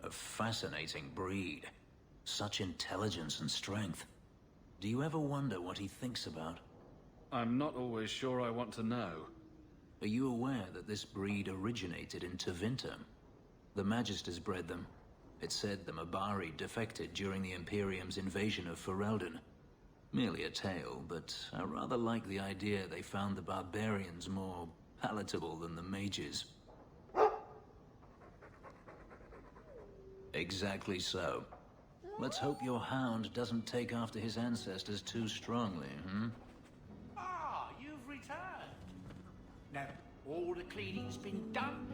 A fascinating breed. Such intelligence and strength. Do you ever wonder what he thinks about? I'm not always sure I want to know. Are you aware that this breed originated in Tevinter? The Magisters bred them. It said the Mabari defected during the Imperium's invasion of Ferelden. Merely a tale, but I rather like the idea they found the barbarians more palatable than the mages. Exactly so. Let's hope your hound doesn't take after his ancestors too strongly, Ah, you've returned. Now, all the cleaning's been done.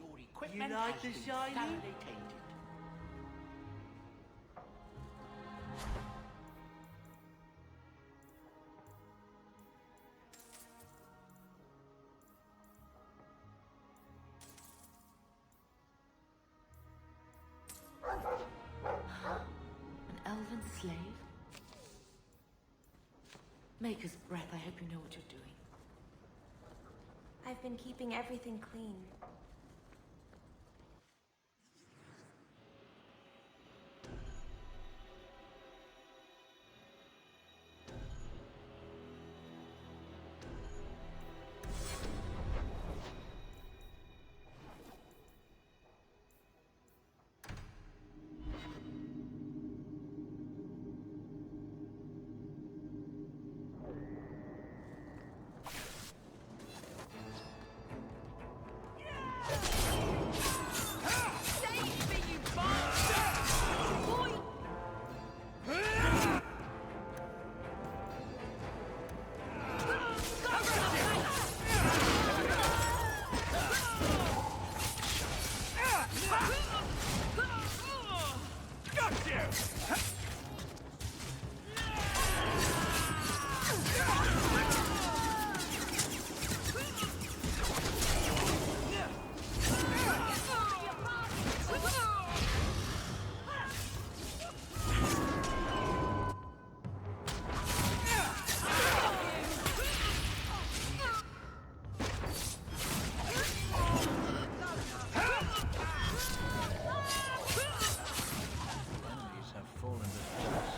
Your equipment You like has the been shiny? thoroughly tended. An elven slave? Maker's breath, I hope you know what you're doing. I've been keeping everything clean. Enemies have fallen before us.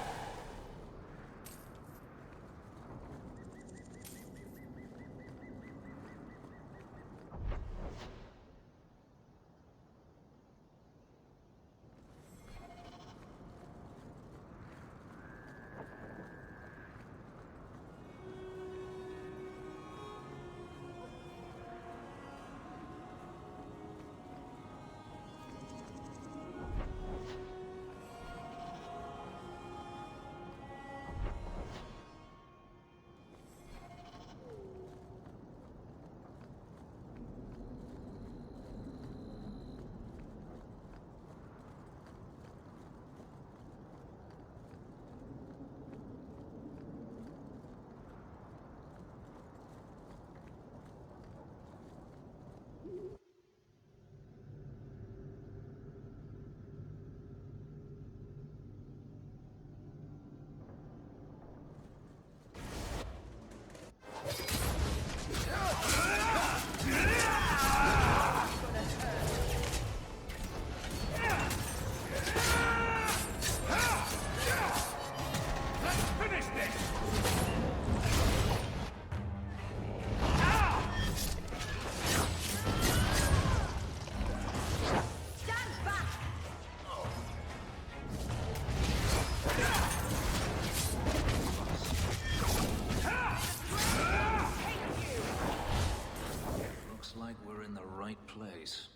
place.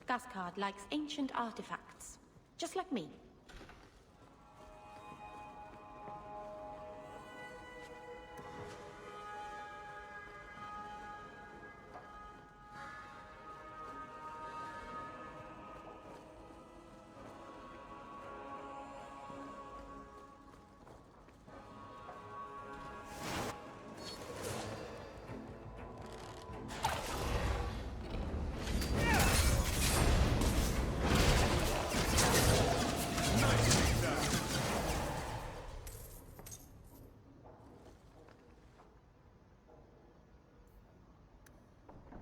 Gascard likes ancient artifacts, just like me.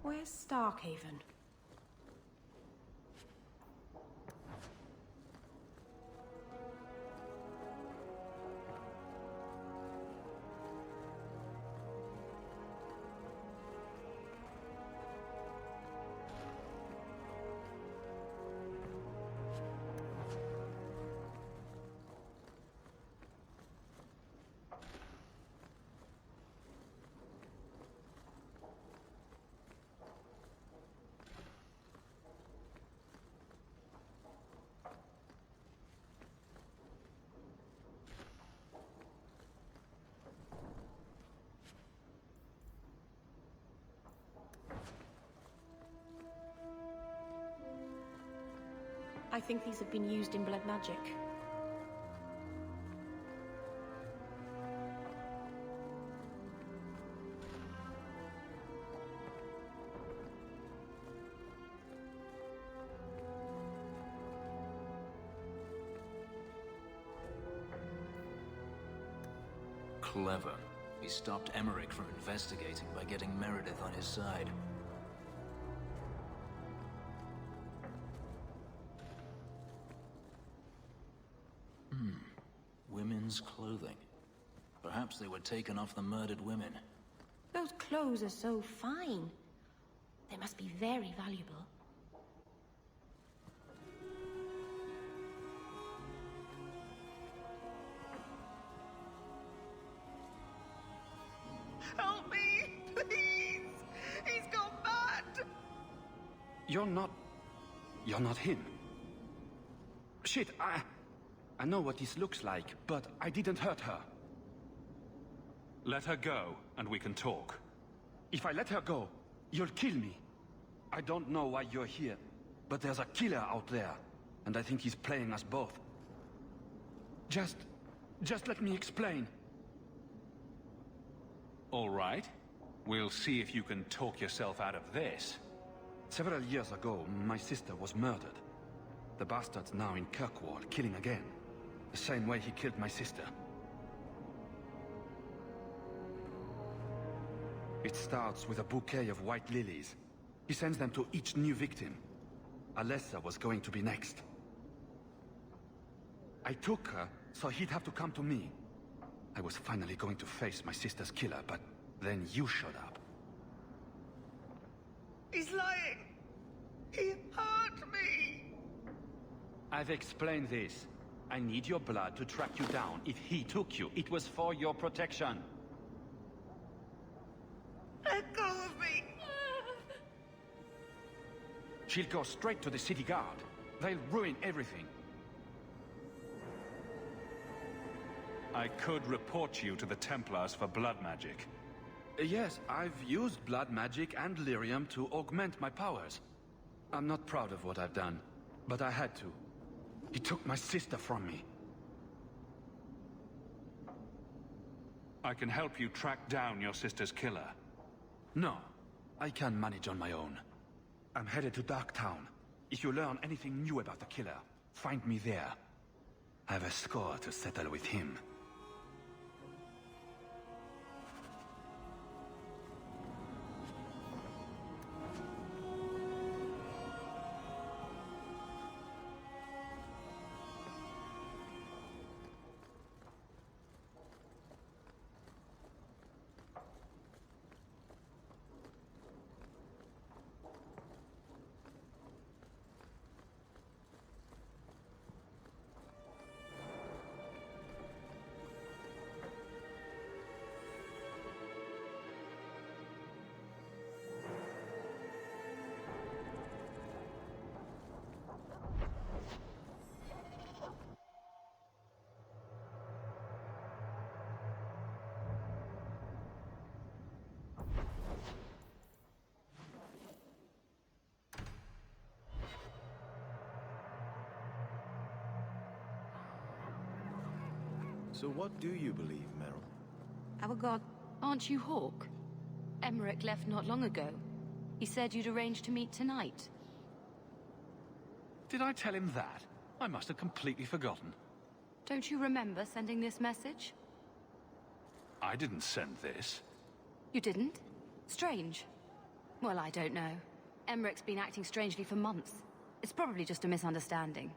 Where's Starkhaven? I think these have been used in blood magic. Clever. He stopped Emmerich from investigating by getting Meredith on his side. Women's clothing. Perhaps they were taken off the murdered women. Those clothes are so fine. They must be very valuable. Help me, please! He's gone mad! You're not him. Shit, I know what this looks like, but I didn't hurt her. Let her go, and we can talk. If I let her go, you'll kill me. I don't know why you're here, but there's a killer out there, and I think he's playing us both. Just let me explain. All right. We'll see if you can talk yourself out of this. Several years ago, my sister was murdered. The bastard's now in Kirkwall, killing again. The same way he killed my sister. It starts with a bouquet of white lilies. He sends them to each new victim. Alessa was going to be next. I took her, so he'd have to come to me. I was finally going to face my sister's killer, but then you showed up. He's lying! He hurt me! I've explained this. I need your blood to track you down. If he took you, it was for your protection. Let go of me! She'll go straight to the city guard. They'll ruin everything. I could report you to the Templars for blood magic. Yes, I've used blood magic and lyrium to augment my powers. I'm not proud of what I've done, but I had to. He took my sister from me. I can help you track down your sister's killer. No, I can manage on my own. I'm headed to Darktown. If you learn anything new about the killer, find me there. I have a score to settle with him. So what do you believe, Meryl? Our god, aren't you Hawk? Emmerich left not long ago. He said you'd arranged to meet tonight. Did I tell him that? I must have completely forgotten. Don't you remember sending this message? I didn't send this. You didn't? Strange. Well, I don't know. Emmerich's been acting strangely for months. It's probably just a misunderstanding.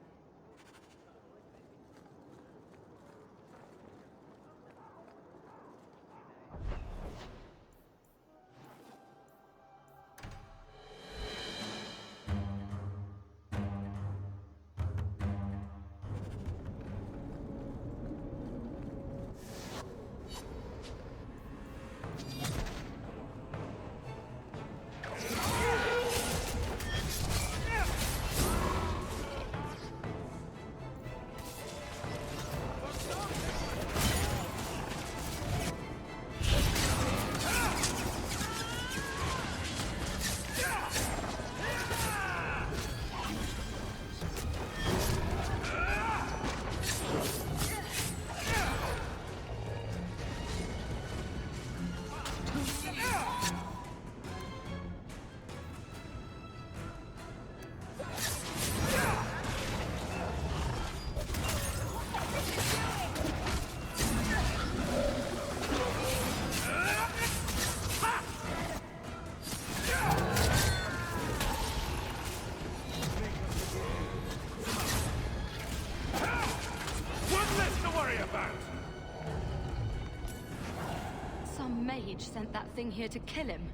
Sent that thing here to kill him.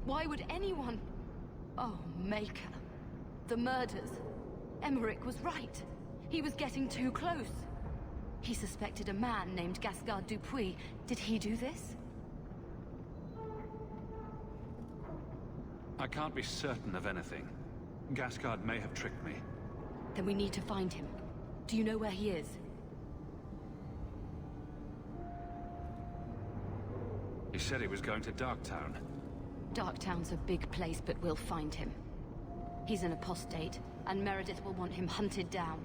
Why would anyone... Oh, Maker. The murders. Emmerich was right. He was getting too close. He suspected a man named Gascard Dupuis. Did he do this? I can't be certain of anything. Gascard may have tricked me. Then we need to find him. Do you know where he is? He said he was going to Darktown. Darktown's a big place, but we'll find him. He's an apostate, and Meredith will want him hunted down.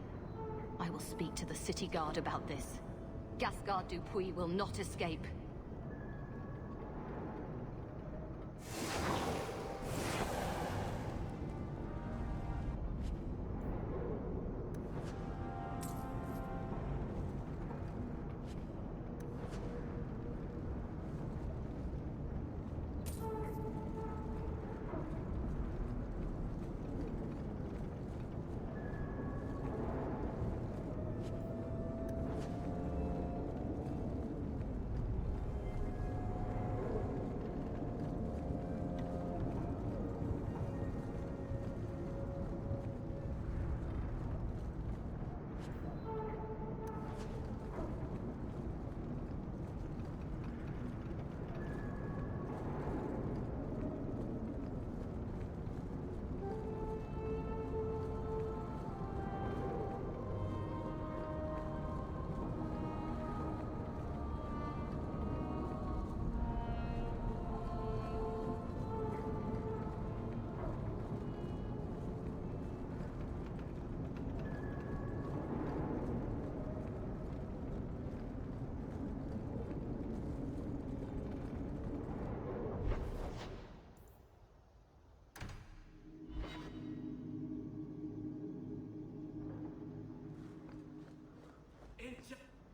I will speak to the city guard about this. Gascard Dupuis will not escape.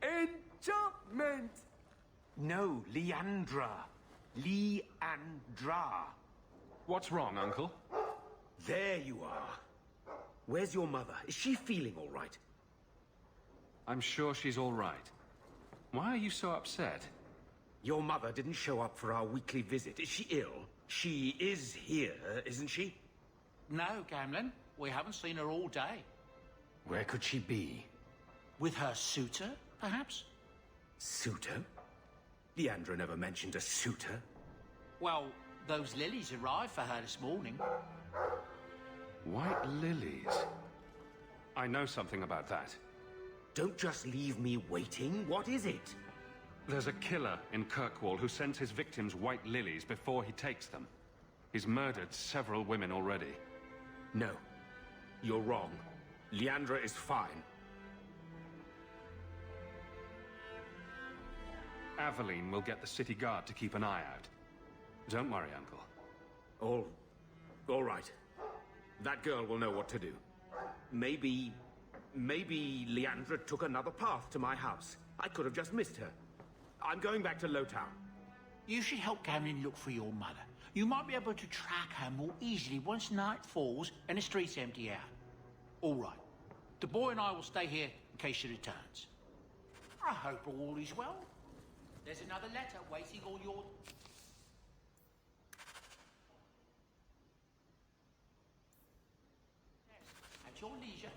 Enchantment! No, Leandra. Leandra. What's wrong, Uncle? There you are. Where's your mother? Is she feeling all right? I'm sure she's all right. Why are you so upset? Your mother didn't show up for our weekly visit. Is she ill? She is here, isn't she? No, Gamlin. We haven't seen her all day. Where could she be? With her suitor, perhaps? Suitor? Leandra never mentioned a suitor. Well, those lilies arrived for her this morning. White lilies? I know something about that. Don't just leave me waiting. What is it? There's a killer in Kirkwall who sends his victims white lilies before he takes them. He's murdered several women already. No. You're wrong. Leandra is fine. Aveline will get the city guard to keep an eye out. Don't worry, Uncle. All right. That girl will know what to do. Maybe Leandra took another path to my house. I could have just missed her. I'm going back to Lowtown. You should help Gamlin look for your mother. You might be able to track her more easily once night falls and the streets empty out. All right. The boy and I will stay here in case she returns. I hope all is well. There's another letter waiting on your... At your leisure.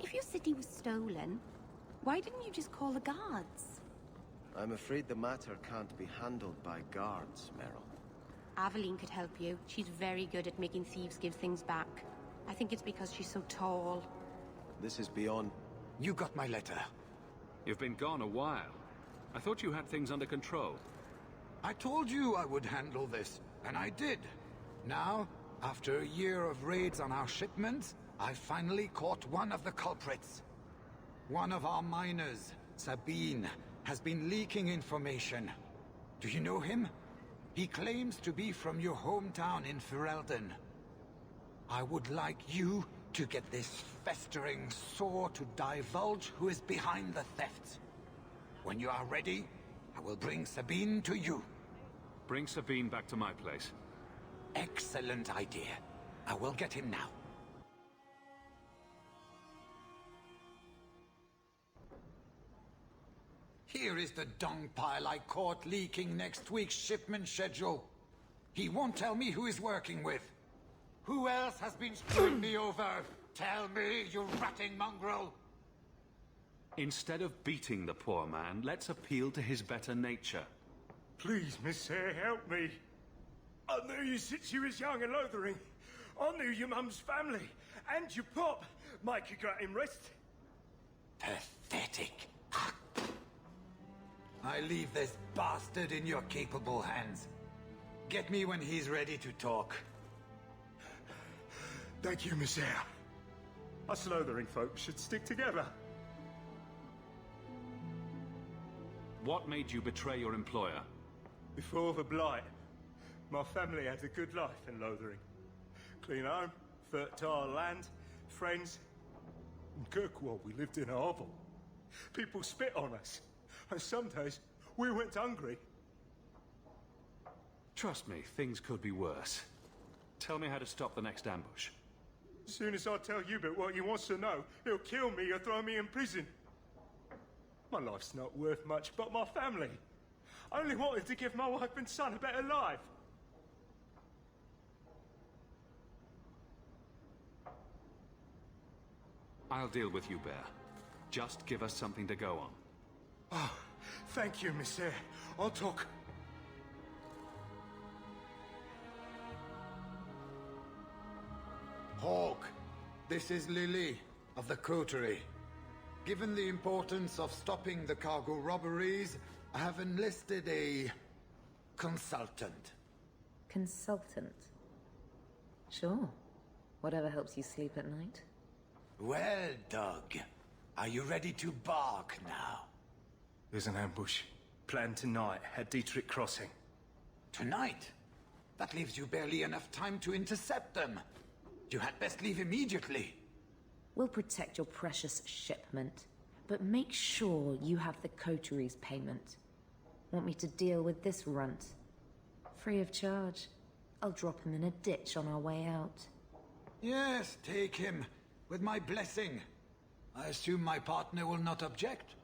If your city was stolen, why didn't you just call the guards? I'm afraid the matter can't be handled by guards, Meryl. Aveline could help you. She's very good at making thieves give things back. I think it's because she's so tall. This is beyond... You got my letter. You've been gone a while. I thought you had things under control. I told you I would handle this, and I did. Now, after a year of raids on our shipments, I finally caught one of the culprits. One of our miners, Sabine, has been leaking information. Do you know him? He claims to be from your hometown in Ferelden. I would like you to get this festering sore to divulge who is behind the thefts. When you are ready, I will bring Sabine to you. Bring Sabine back to my place. Excellent idea. I will get him now. Here is the dung pile I caught leaking next week's shipment schedule. He won't tell me who he's working with. Who else has been screwing me over? Tell me, you ratting mongrel! Instead of beating the poor man, let's appeal to his better nature. Please, Miss Hare, help me. I knew you since you was young and loathering. I knew your mum's family, and your pop. Mike, you got him rest. Pathetic. I leave this bastard in your capable hands. Get me when he's ready to talk. Thank you, Miss Hare. Us loathering folks should stick together. What made you betray your employer? Before the Blight, my family had a good life in Lothering. Clean home, fertile land, friends. In Kirkwall, we lived in a hovel. People spit on us, and some days we went hungry. Trust me, things could be worse. Tell me how to stop the next ambush. As soon as I tell Hubert what he wants to know, he'll kill me or throw me in prison. My life's not worth much, but my family. I only wanted to give my wife and son a better life. I'll deal with you, Bear. Just give us something to go on. Oh, thank you, Miss Hare. I'll talk. Hawk, this is Lily of the Coterie. Given the importance of stopping the cargo robberies, I have enlisted a consultant. Consultant? Sure. Whatever helps you sleep at night. Well, Doug, are you ready to bark now? There's an ambush planned tonight at Dietrich Crossing. Tonight? That leaves you barely enough time to intercept them. You had best leave immediately. We'll protect your precious shipment, but make sure you have the coterie's payment. Want me to deal with this runt? Free of charge. I'll drop him in a ditch on our way out. Yes, take him, with my blessing. I assume my partner will not object?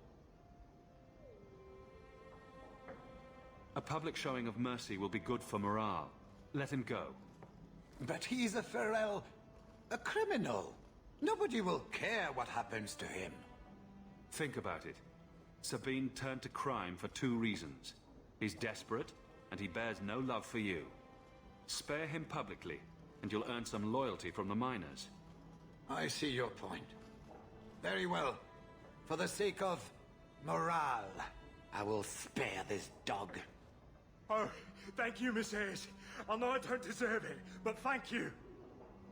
A public showing of mercy will be good for morale. Let him go. But he's a Ferel, a criminal. Nobody will care what happens to him. Think about it. Sabine turned to crime for 2 reasons. He's desperate, and he bears no love for you. Spare him publicly, and you'll earn some loyalty from the miners. I see your point. Very well. For the sake of morale, I will spare this dog. Oh, thank you, Miss Ayres. I know I don't deserve it, but thank you.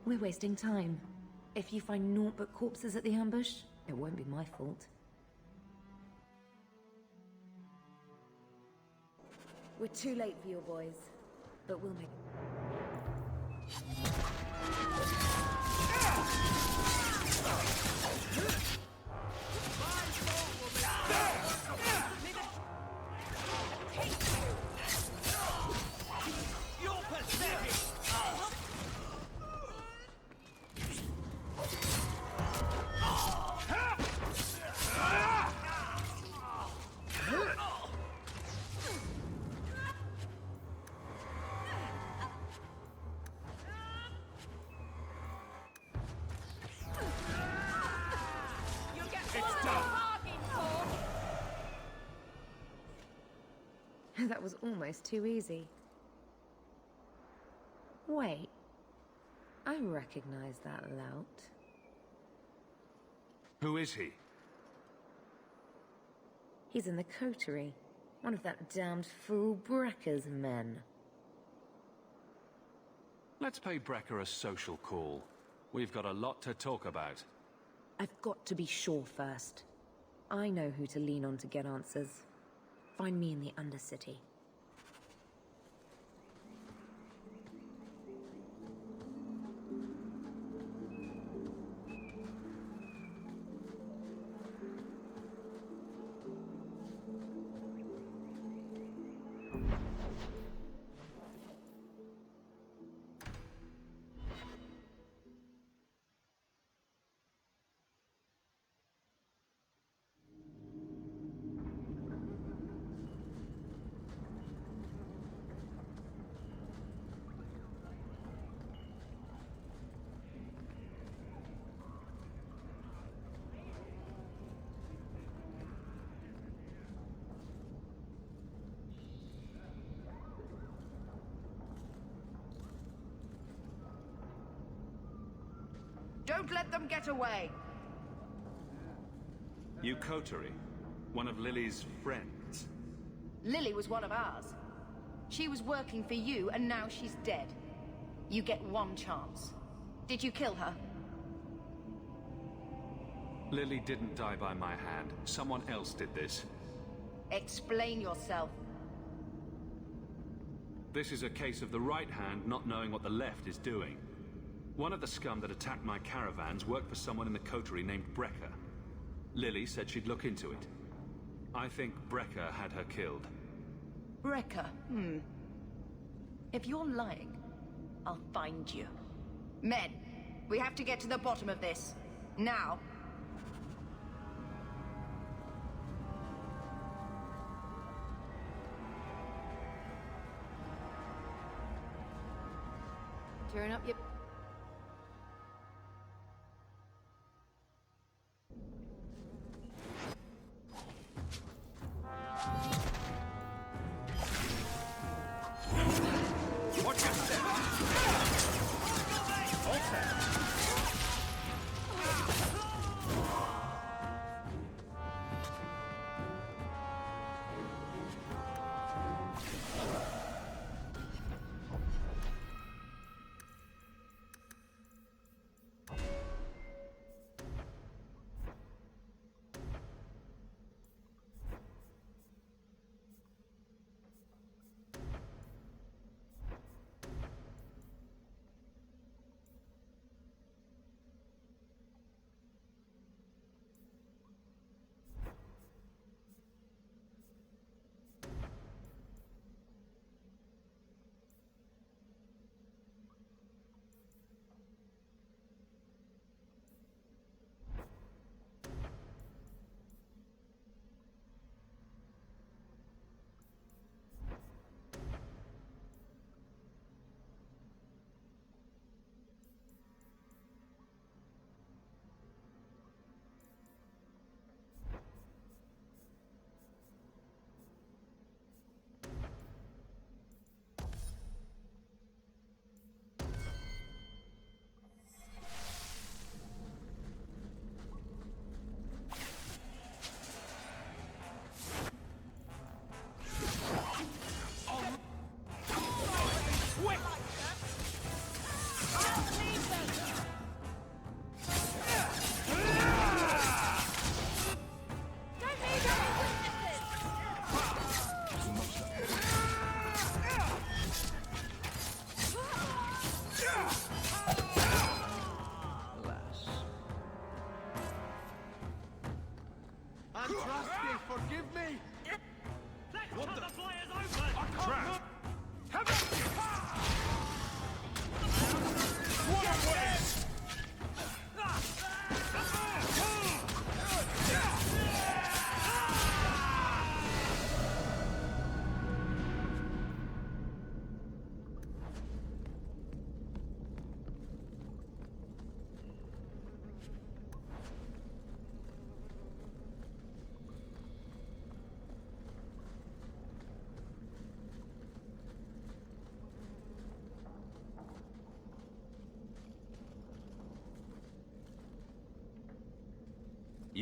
We're wasting time. If you find naught but corpses at the ambush, it won't be my fault. We're too late for your boys, but we'll make You're pathetic! That was almost too easy. Wait. I recognize that lout. Who is he? He's in the coterie. One of that damned fool Brekker's men. Let's pay Brecker a social call. We've got a lot to talk about. I've got to be sure first. I know who to lean on to get answers. Find me in the Undercity. Don't let them get away! You coterie? One of Lily's friends? Lily was one of ours. She was working for you, and now she's dead. You get one chance. Did you kill her? Lily didn't die by my hand. Someone else did this. Explain yourself. This is a case of the right hand not knowing what the left is doing. One of the scum that attacked my caravans worked for someone in the coterie named Brecker. Lily said she'd look into it. I think Brecker had her killed. Brecker, If you're lying, I'll find you. Men, we have to get to the bottom of this. Now. Turn up your...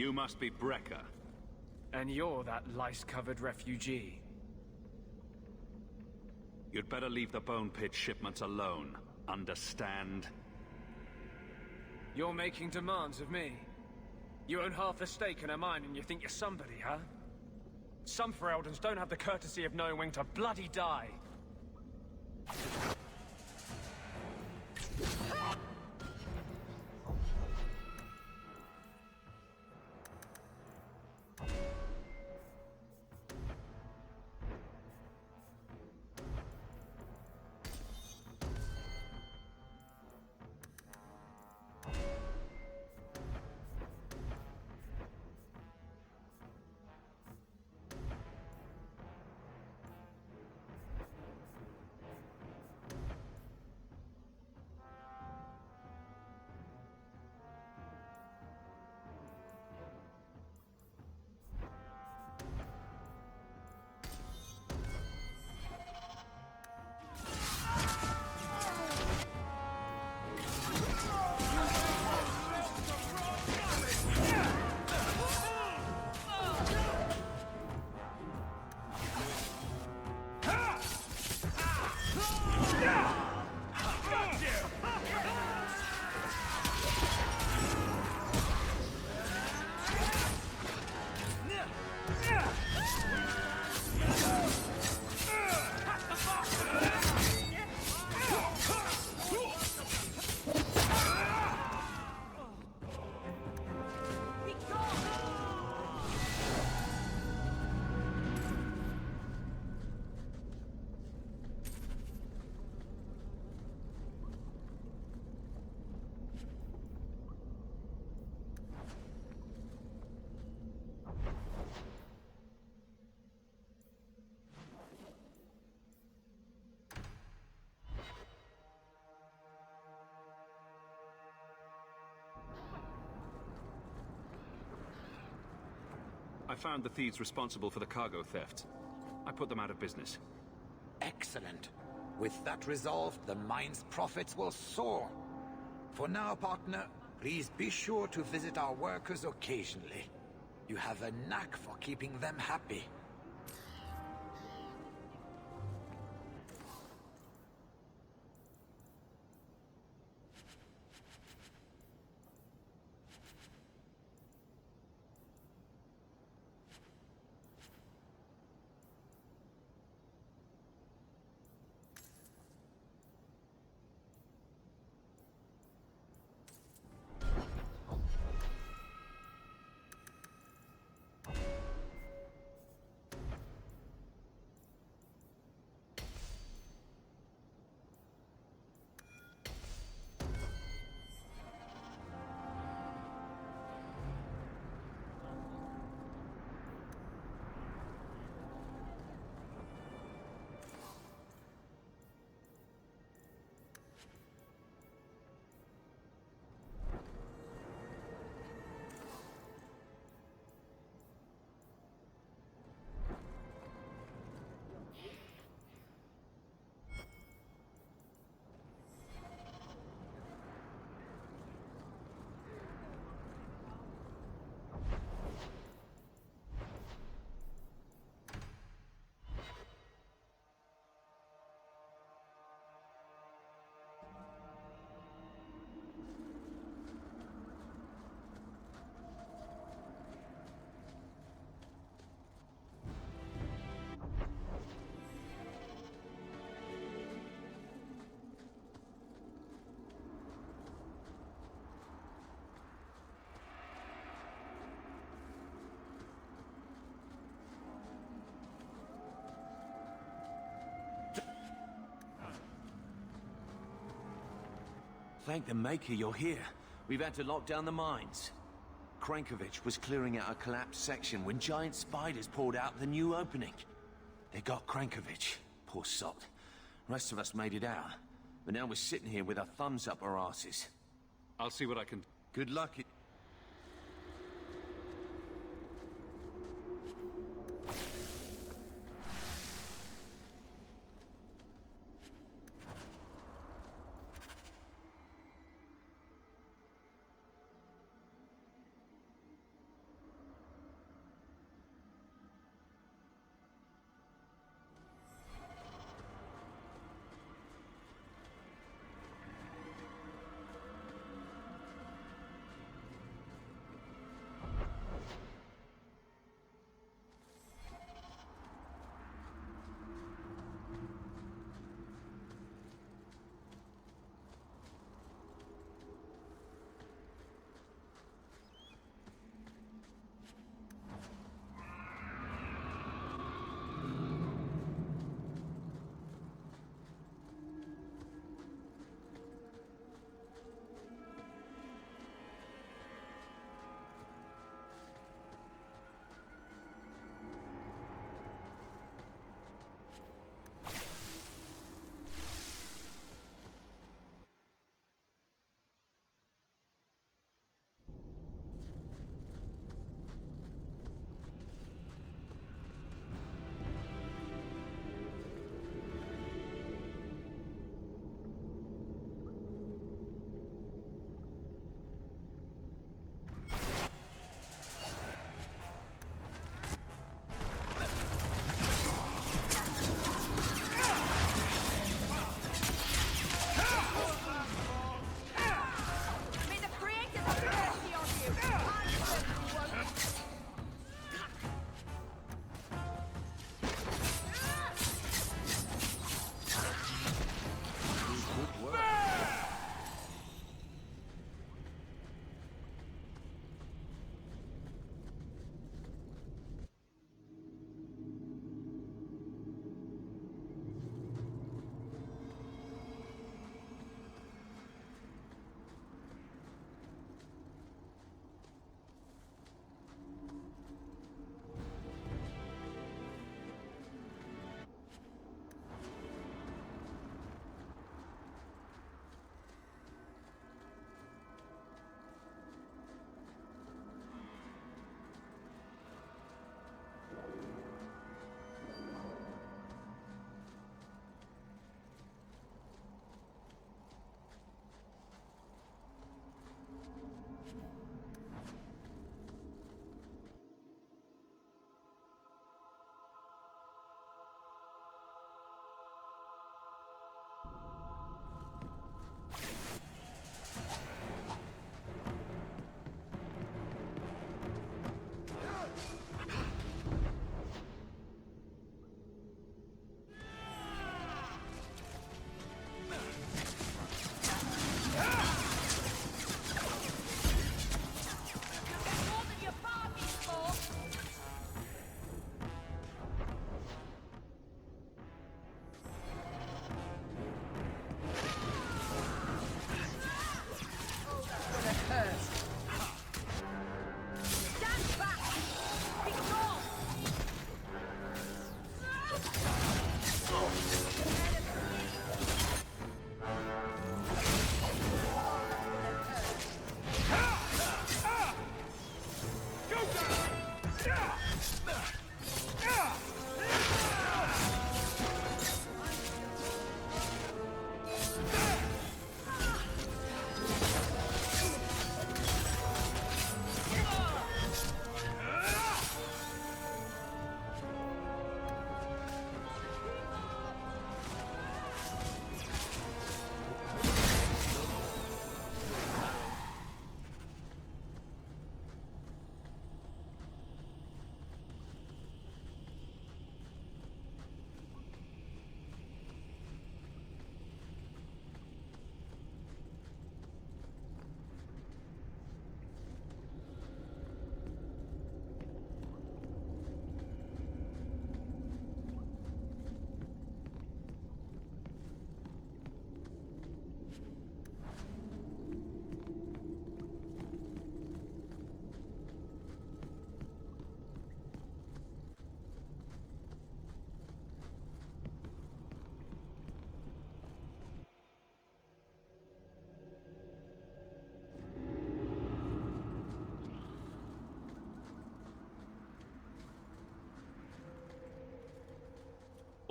You must be Brecker. And you're that lice-covered refugee. You'd better leave the Bone Pit shipments alone. Understand? You're making demands of me. You own half the stake in a mine and you think you're somebody, huh? Some Fereldans don't have the courtesy of knowing when to bloody die. I found the thieves responsible for the cargo theft. I put them out of business. Excellent. With that resolved, the mine's profits will soar. For now, partner, please be sure to visit our workers occasionally. You have a knack for keeping them happy. Thank the Maker you're here. We've had to lock down the mines. Krankovich was clearing out a collapsed section when giant spiders poured out the new opening. They got Krankovich, poor sot. Rest of us made it out. But now we're sitting here with our thumbs up our asses. I'll see what I can... Good luck.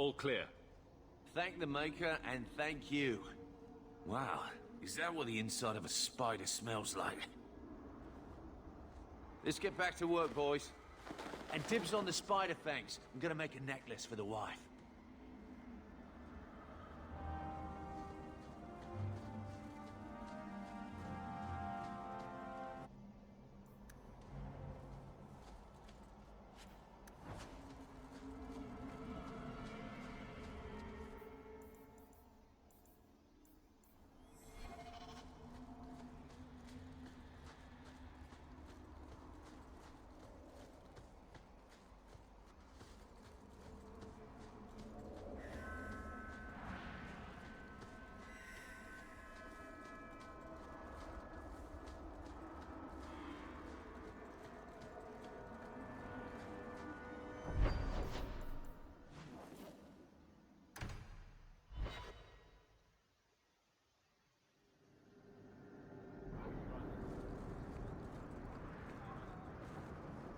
All clear. Thank the Maker, and thank you. Wow, is that what the inside of a spider smells like? Let's get back to work, boys. And dibs on the spider fangs. I'm gonna make a necklace for the wife.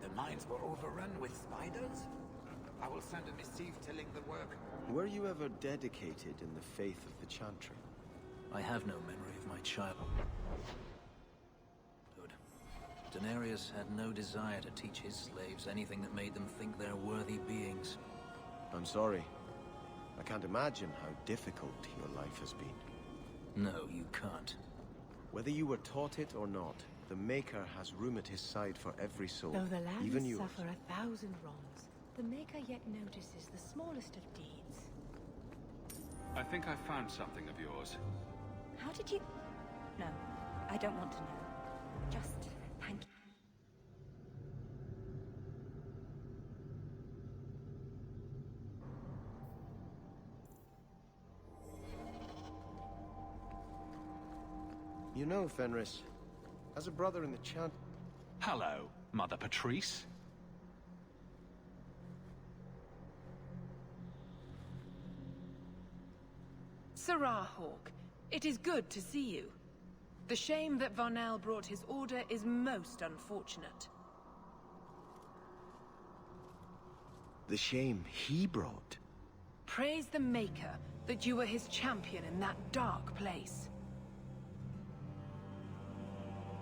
The mines were overrun with spiders? I will send a missive telling the work. Were you ever dedicated in the faith of the Chantry? I have no memory of my childhood. Denarius had no desire to teach his slaves anything that made them think they're worthy beings. I'm sorry. I can't imagine how difficult your life has been. No, you can't. Whether you were taught it or not, the Maker has room at his side for every soul, Though the lands even yours. suffer 1,000 wrongs, the Maker yet notices the smallest of deeds. I think I found something of yours. How did you... No, I don't want to know. Just thank you. You know, Fenris, as a brother in the Chant... Hello, Mother Patrice. Sirrah Hawk, it is good to see you. The shame that Varnell brought his order is most unfortunate. The shame he brought? Praise the Maker that you were his champion in that dark place.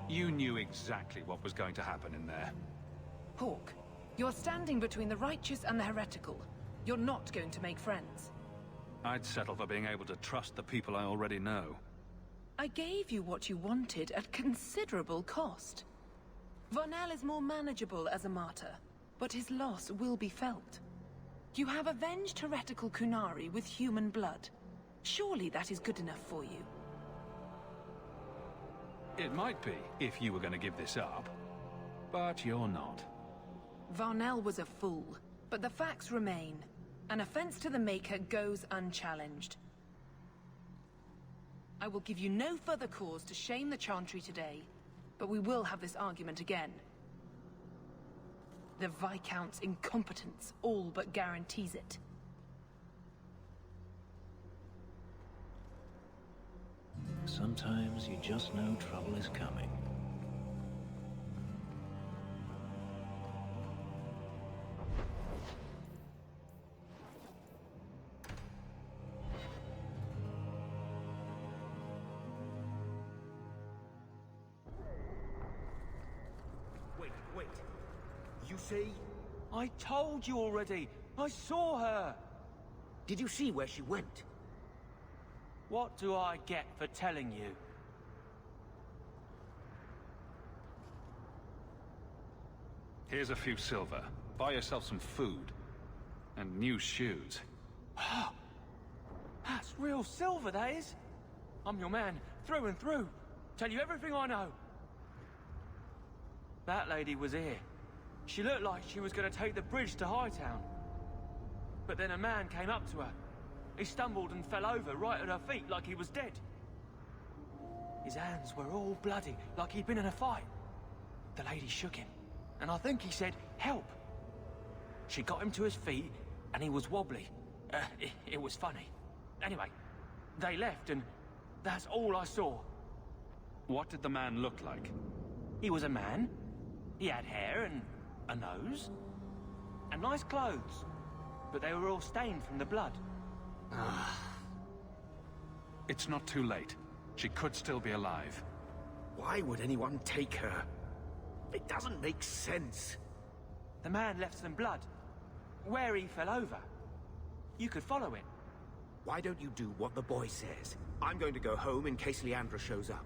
You knew exactly what was going to happen in there. Hawk, you're standing between the righteous and the heretical. You're not going to make friends. I'd settle for being able to trust the people I already know. I gave you what you wanted at considerable cost. Varnell is more manageable as a martyr, but his loss will be felt. You have avenged heretical Kunari with human blood. Surely that is good enough for you. It might be, if you were going to give this up. But you're not. Varnell was a fool, but the facts remain. An offense to the Maker goes unchallenged. I will give you no further cause to shame the Chantry today, but we will have this argument again. The Viscount's incompetence all but guarantees it. Sometimes you just know trouble is coming. Wait. You say... I told you already. I saw her. Did you see where she went? What do I get for telling you? Here's a few silver. Buy yourself some food. And new shoes. That's real silver, that is. I'm your man, through and through. Tell you everything I know. That lady was here. She looked like she was going to take the bridge to Hightown. But then a man came up to her. He stumbled and fell over right at her feet like he was dead. His hands were all bloody, like he'd been in a fight. The lady shook him, and I think he said, "Help." She got him to his feet, and he was wobbly. It was funny. Anyway, they left, and that's all I saw. What did the man look like? He was a man. He had hair and a nose. And nice clothes. but they were all stained from the blood. It's not too late. She could still be alive. Why would anyone take her? It doesn't make sense. The man left some blood. Where he fell over. You could follow it. Why don't you do what the boy says? I'm going to go home in case Leandra shows up.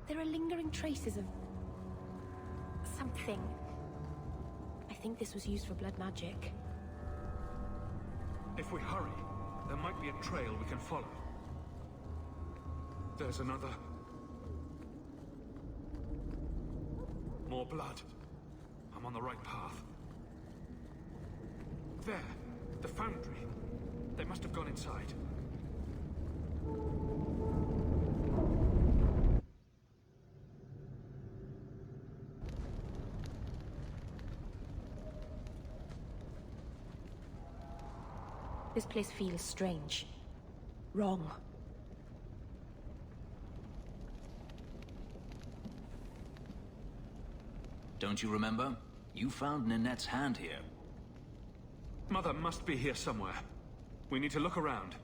There are lingering traces of... something. I think this was used for blood magic. If we hurry, there might be a trail we can follow. There's another. More blood. I'm on the right path. There, the foundry. They must have gone inside. This place feels strange. Wrong. Don't you remember? You found Ninette's hand here. Mother must be here somewhere. We need to look around.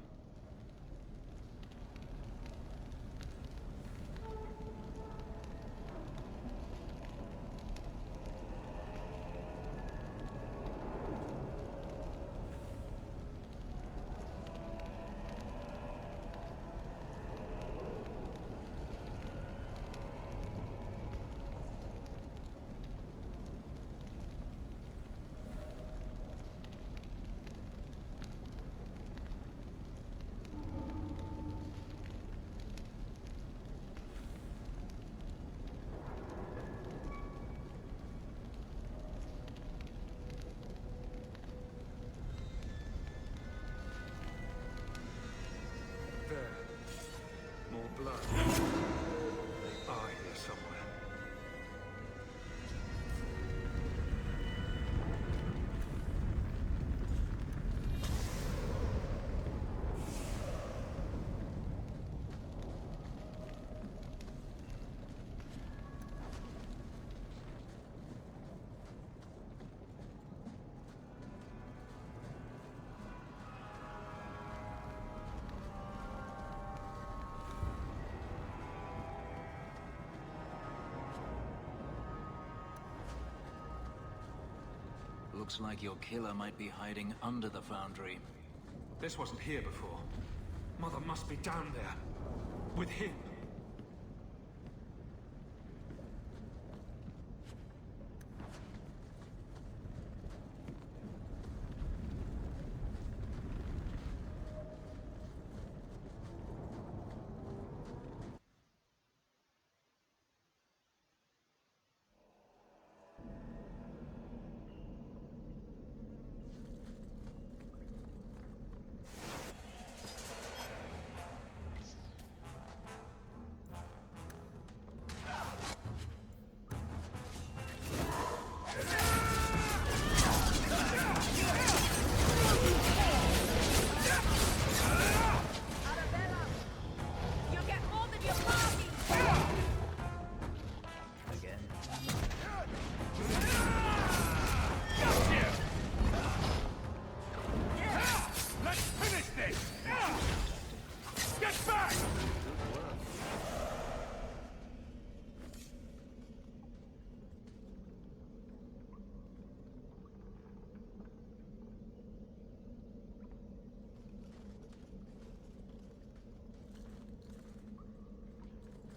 Blood. They are here somewhere. Looks like your killer might be hiding under the foundry. This wasn't here before. Mother must be down there. With him.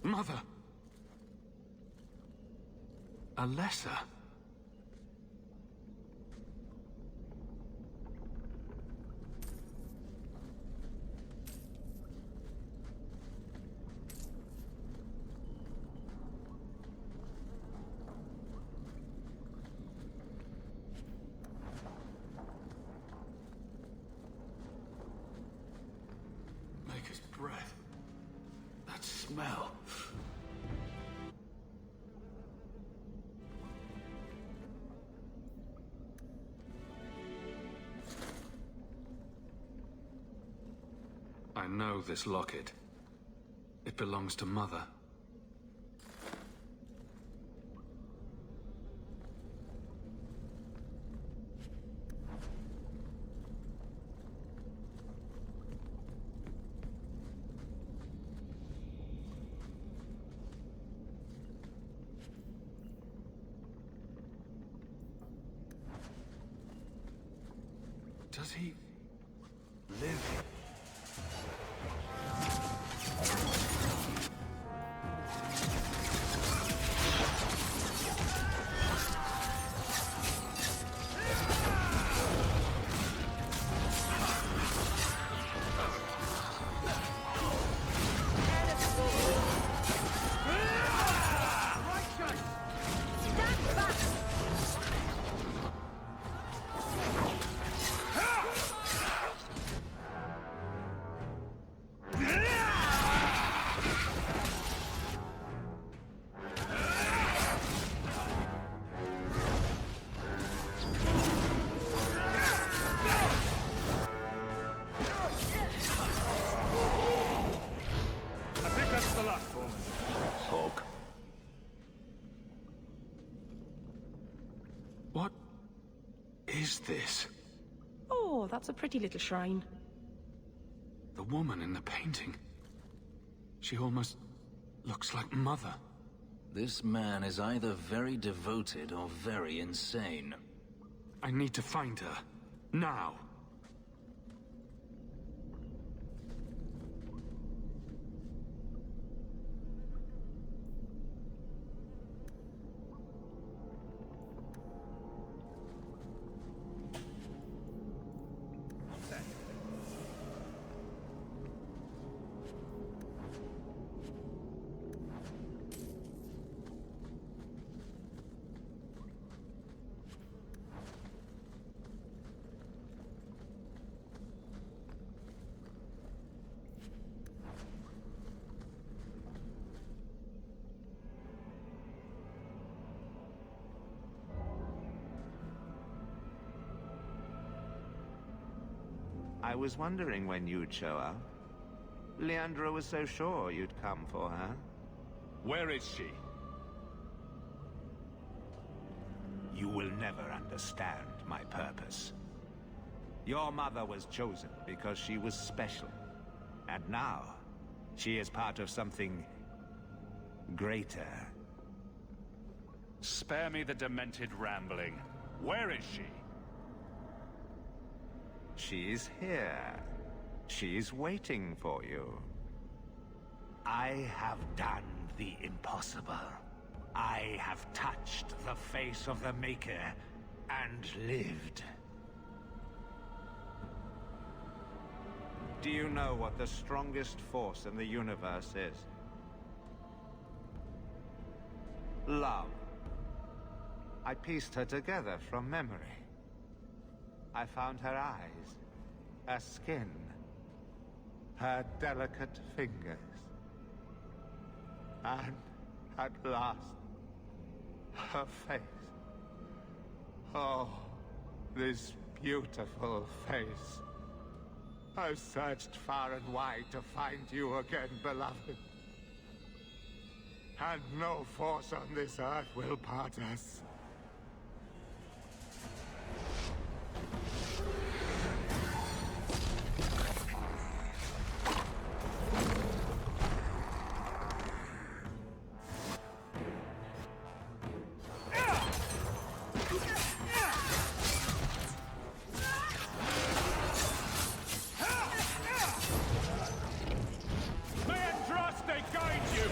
Mother. Alessa. Maker's breath. That smell. I know this locket. It belongs to Mother. Does he live? What is this? Oh, that's a pretty little shrine. The woman in the painting. She almost looks like Mother. This man is either very devoted or very insane. I need to find her. Now. I was wondering when you'd show up. Leandra was so sure you'd come for her. Where is she? You will never understand my purpose. Your mother was chosen because she was special. And now, she is part of something greater. Spare me the demented rambling. Where is she? She's here. She's waiting for you. I have done the impossible. I have touched the face of the Maker and lived. Do you know what the strongest force in the universe is? Love. I pieced her together from memory. I found her eyes, her skin, her delicate fingers. And at last, her face. Oh, this beautiful face. I've searched far and wide to find you again, beloved. And no force on this earth will part us. May Andraste guide you!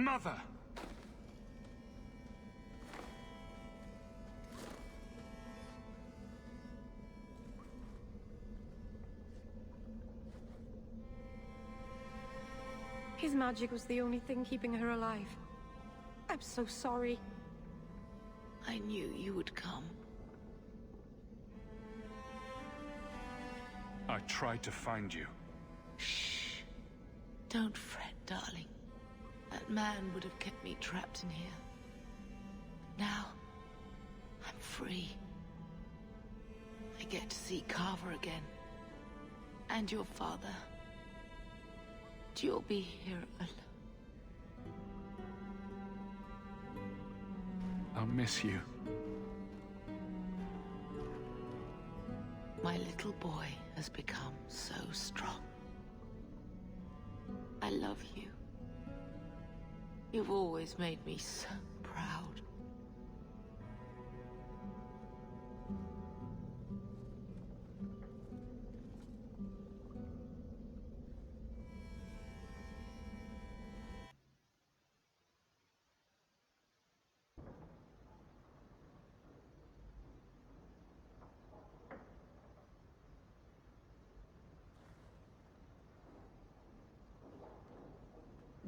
Mother! His magic was the only thing keeping her alive. I'm so sorry. I knew you would come. I tried to find you. Shh. Don't fret, darling. That man would have kept me trapped in here. Now, I'm free. I get to see Carver again. And your father. You'll be here alone. I'll miss you. My little boy has become so strong. I love you. You've always made me so proud.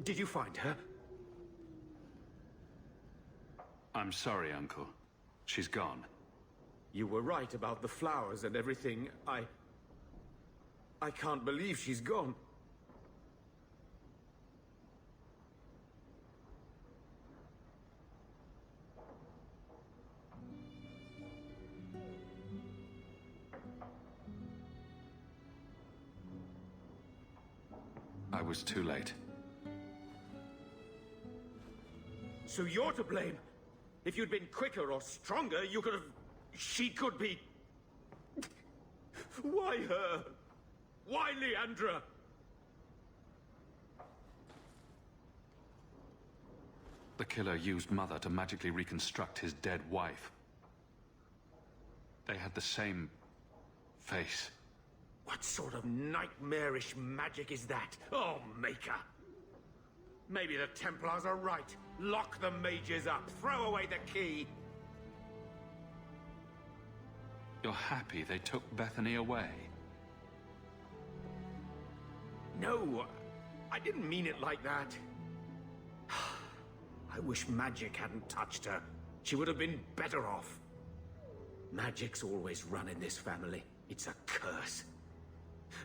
Did you find her? I'm sorry, Uncle. She's gone. You were right about the flowers and everything. I can't believe she's gone. I was too late. So you're to blame. If you'd been quicker or stronger, you could have... She could be... Why her? Why Leandra? The killer used Mother to magically reconstruct his dead wife. They had the same face. What sort of nightmarish magic is that? Oh, Maker! Maybe the Templars are right. Lock the mages up. Throw away the key. You're happy they took Bethany away? No, I didn't mean it like that. I wish magic hadn't touched her. She would have been better off. Magic's always run in this family. It's a curse.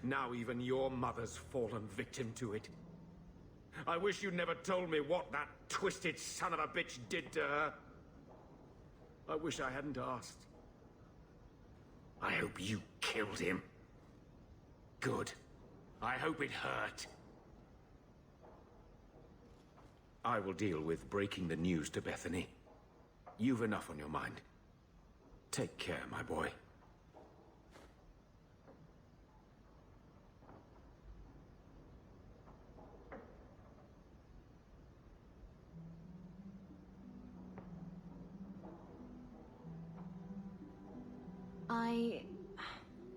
Now even your mother's fallen victim to it. I wish you'd never told me what that twisted son of a bitch did to her. I wish I hadn't asked. I hope you killed him. Good. I hope it hurt. I will deal with breaking the news to Bethany. You've enough on your mind. Take care, my boy.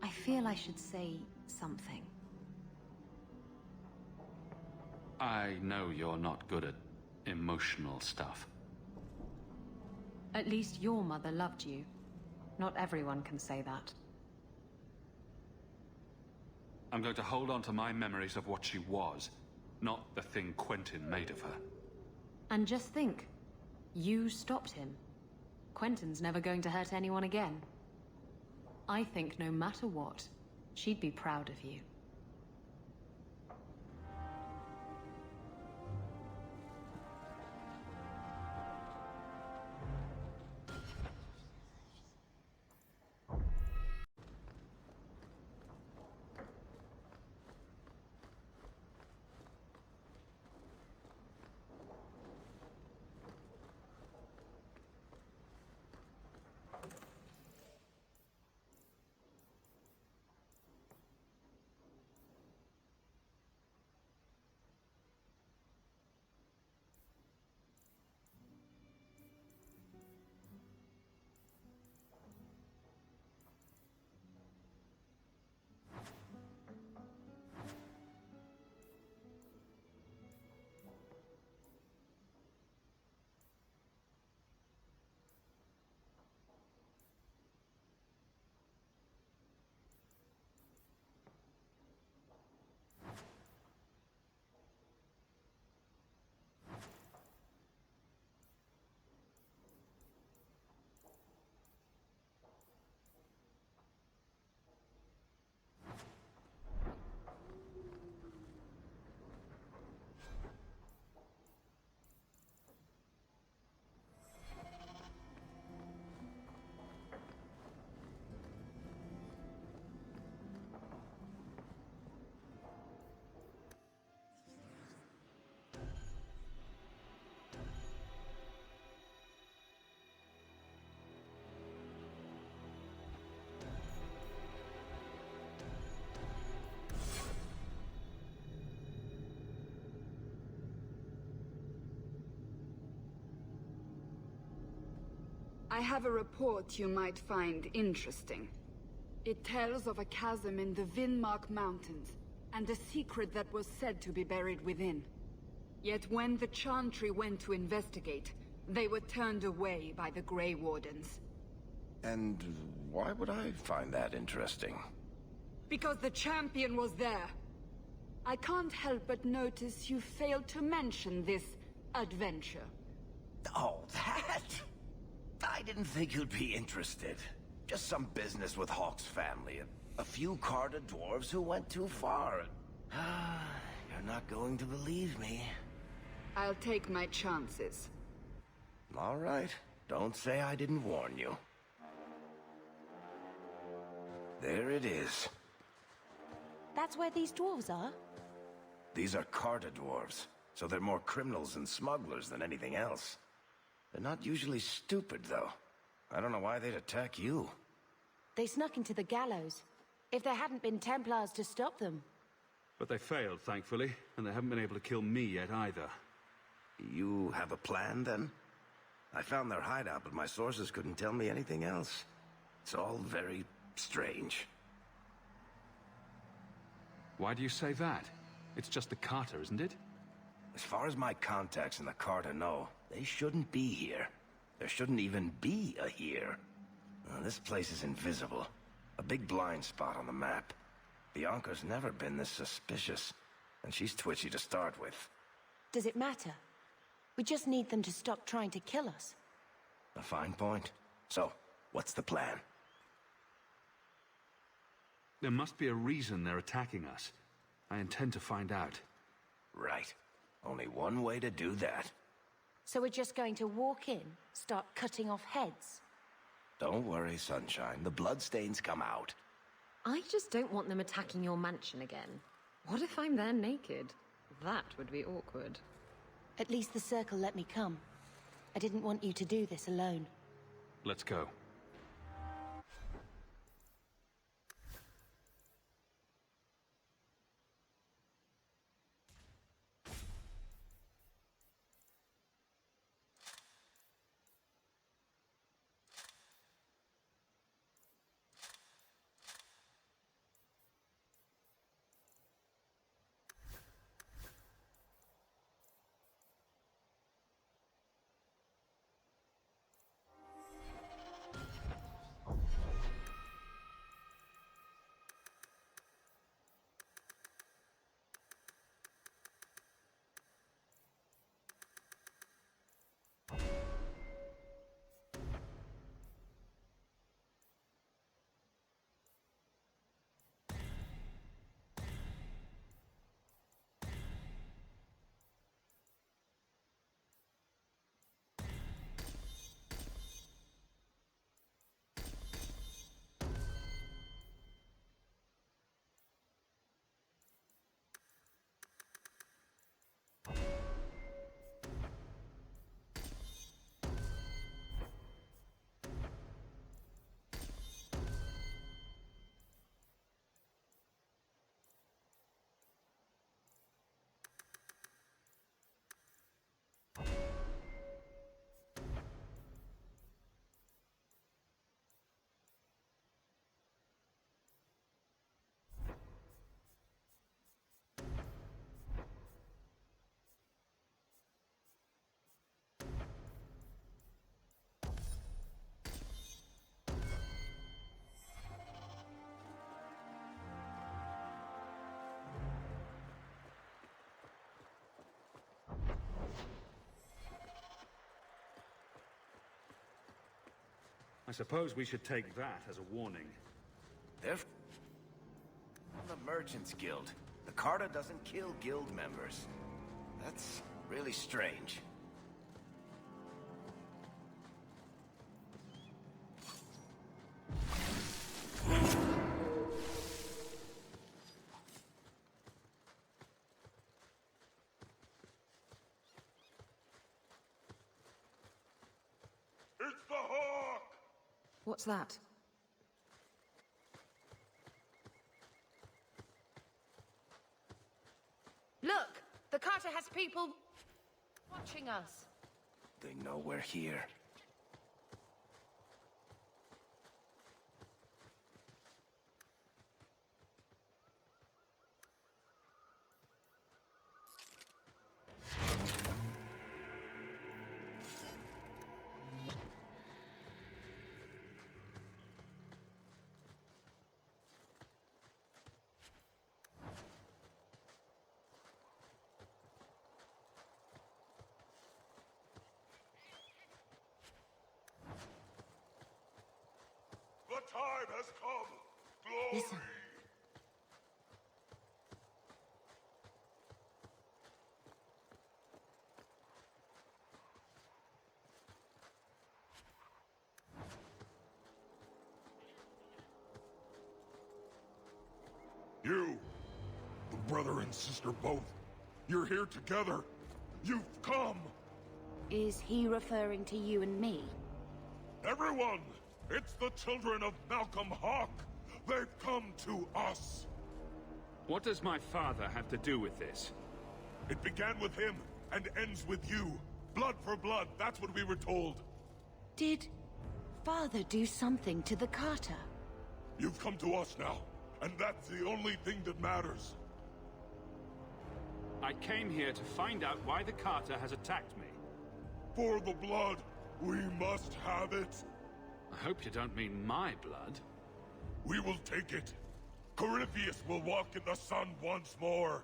I feel I should say something. I know you're not good at emotional stuff. At least your mother loved you. Not everyone can say that. I'm going to hold on to my memories of what she was, not the thing Quentin made of her. And just think, you stopped him. Quentin's never going to hurt anyone again. I think no matter what, she'd be proud of you. I have a report you might find interesting. It tells of a chasm in the Vinmark Mountains, and a secret that was said to be buried within. Yet when the Chantry went to investigate, they were turned away by the Grey Wardens. And why would I find that interesting? Because the champion was there. I can't help but notice you failed to mention this adventure. Oh, that? I didn't think you'd be interested. Just some business with Hawke's family. A few Carta dwarves who went too far. You're not going to believe me. I'll take my chances. All right. Don't say I didn't warn you. There it is. That's where these dwarves are? These are Carta dwarves, so they're more criminals and smugglers than anything else. They're not usually stupid, though. I don't know why they'd attack you. They snuck into the gallows. If there hadn't been Templars to stop them. But they failed, thankfully, and they haven't been able to kill me yet either. You have a plan, then? I found their hideout, but my sources couldn't tell me anything else. It's all very strange. Why do you say that? It's just the Carter, isn't it? As far as my contacts in the Carta know, they shouldn't be here. There shouldn't even be a here. This place is invisible. A big blind spot on the map. Bianca's never been this suspicious, and she's twitchy to start with. Does it matter? We just need them to stop trying to kill us. A fine point. So, what's the plan? There must be a reason they're attacking us. I intend to find out. Right. Only one way to do that. So we're just going to walk in, start cutting off heads? Don't worry, Sunshine. The bloodstains come out. I just don't want them attacking your mansion again. What if I'm there naked? That would be awkward. At least the Circle let me come. I didn't want you to do this alone. Let's go. I suppose we should take that as a warning. They're from the Merchants Guild. The Carta doesn't kill guild members. That's really strange. It's the Hawk! What's that? Look! The Carter has people watching us. They know we're here. time has come! Glory! Listen. You, the brother and sister both, you're here together. You've come! Is he referring to you and me? Everyone! It's the children of Malcolm Hawk! They've come to us! What does my father have to do with this? It began with him, and ends with you. Blood for blood, that's what we were told. Did Father do something to the Carter? You've come to us now, and that's the only thing that matters. I came here to find out why the Carter has attacked me. For the blood, we must have it. I hope you don't mean my blood. We will take it. Corypheus will walk in the sun once more.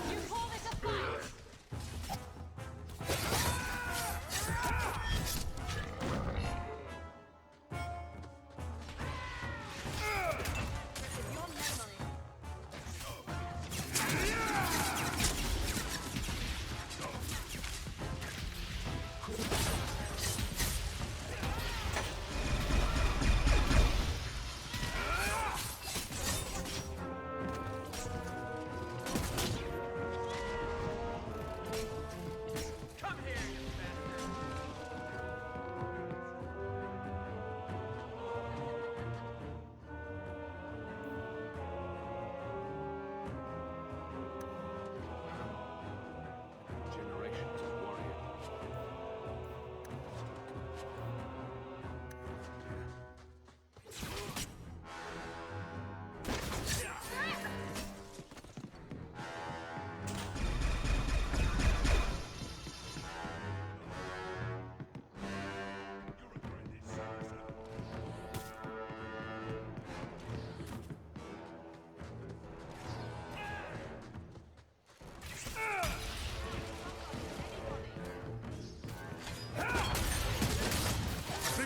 You call this a fight?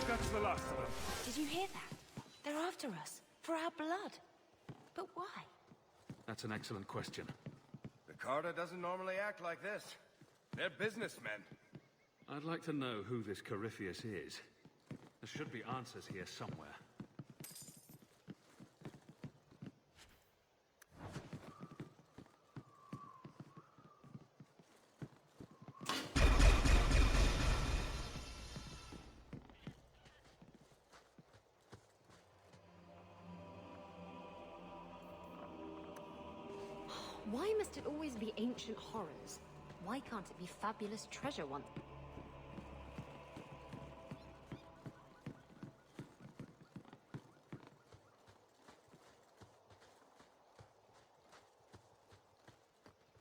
That's the last of them. Did you hear that? They're after us. For our blood. But why? That's an excellent question. The Carter doesn't normally act like this. They're businessmen. I'd like to know who this Corypheus is. There should be answers here somewhere. Why must it always be ancient horrors? Why can't it be fabulous treasure once?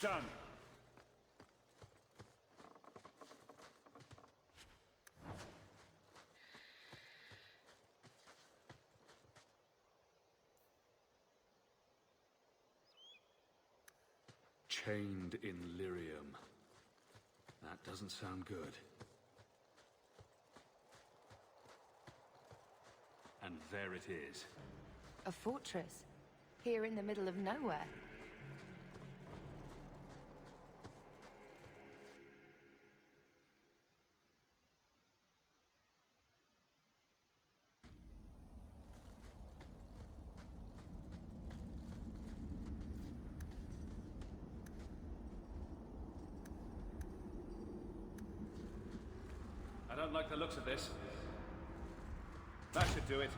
Done. Chained in lyrium. That doesn't sound good. And there it is. A fortress. Here in the middle of nowhere. I don't like the looks of this. That should do it.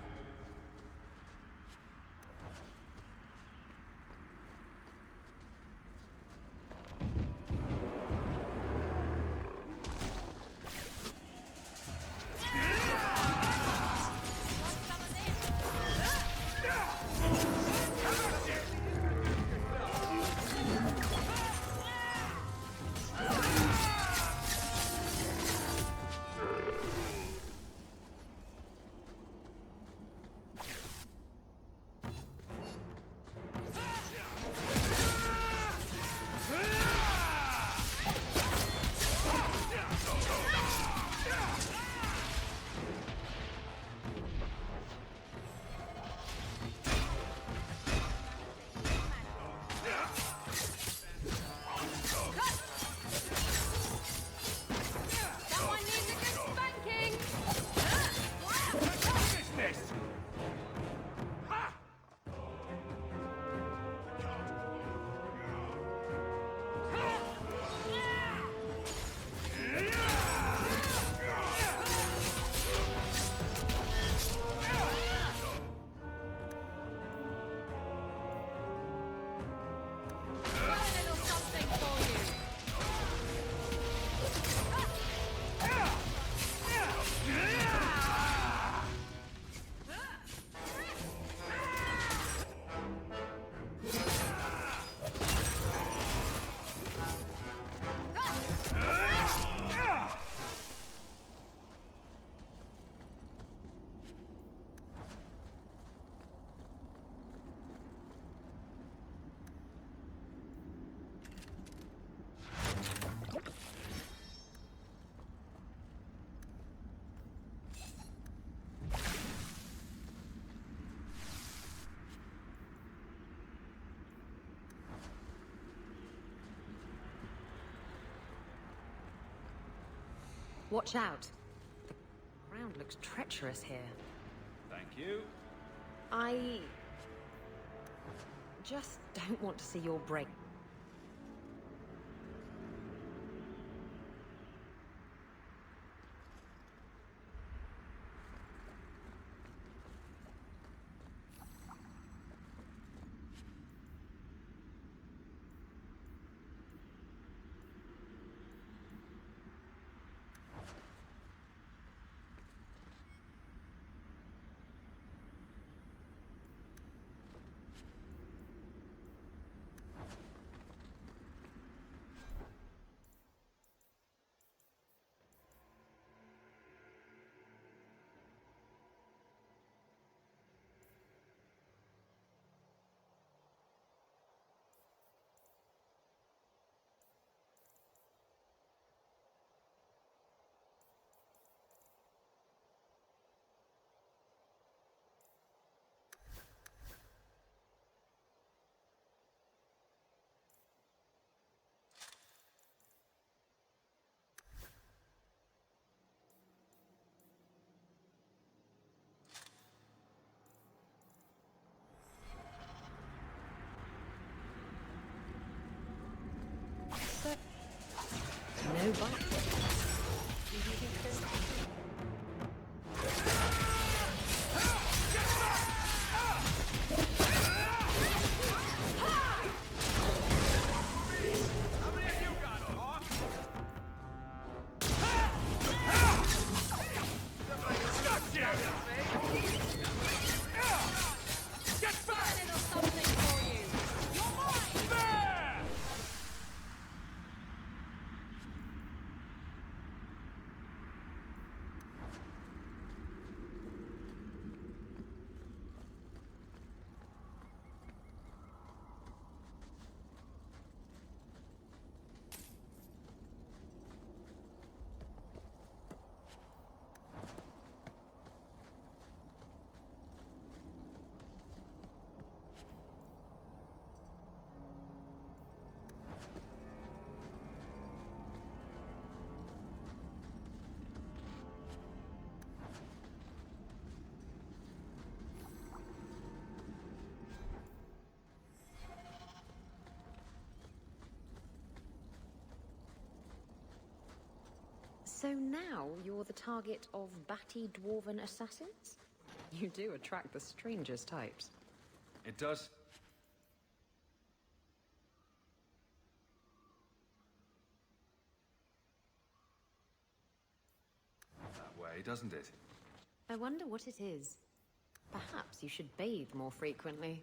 Watch out. The ground looks treacherous here. Thank you. I just don't want to see your break. No bite. So now you're the target of batty dwarven assassins? You do attract the strangest types. It does. That way, doesn't it? I wonder what it is. Perhaps you should bathe more frequently.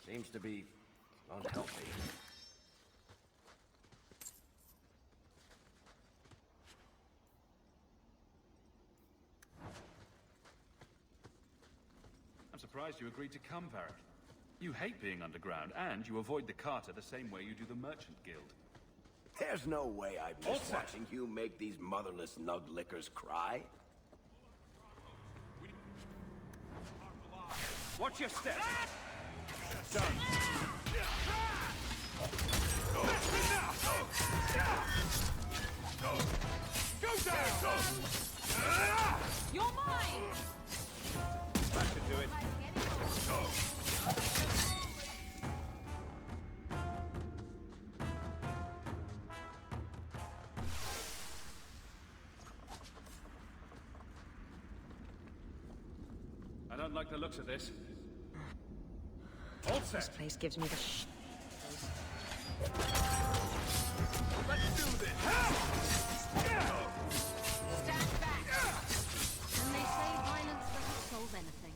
Seems to be unhealthy. I'm surprised you agreed to come, Varric. You hate being underground, and you avoid the Carter the same way you do the Merchant Guild. There's no way I've All missed set. watching you make these motherless nug-lickers cry. Watch your step! Done. Go down! You're mine! That should do it. I don't like the looks of this. All set. This place gives me the Let's do this. Stand back! And they say violence doesn't solve anything.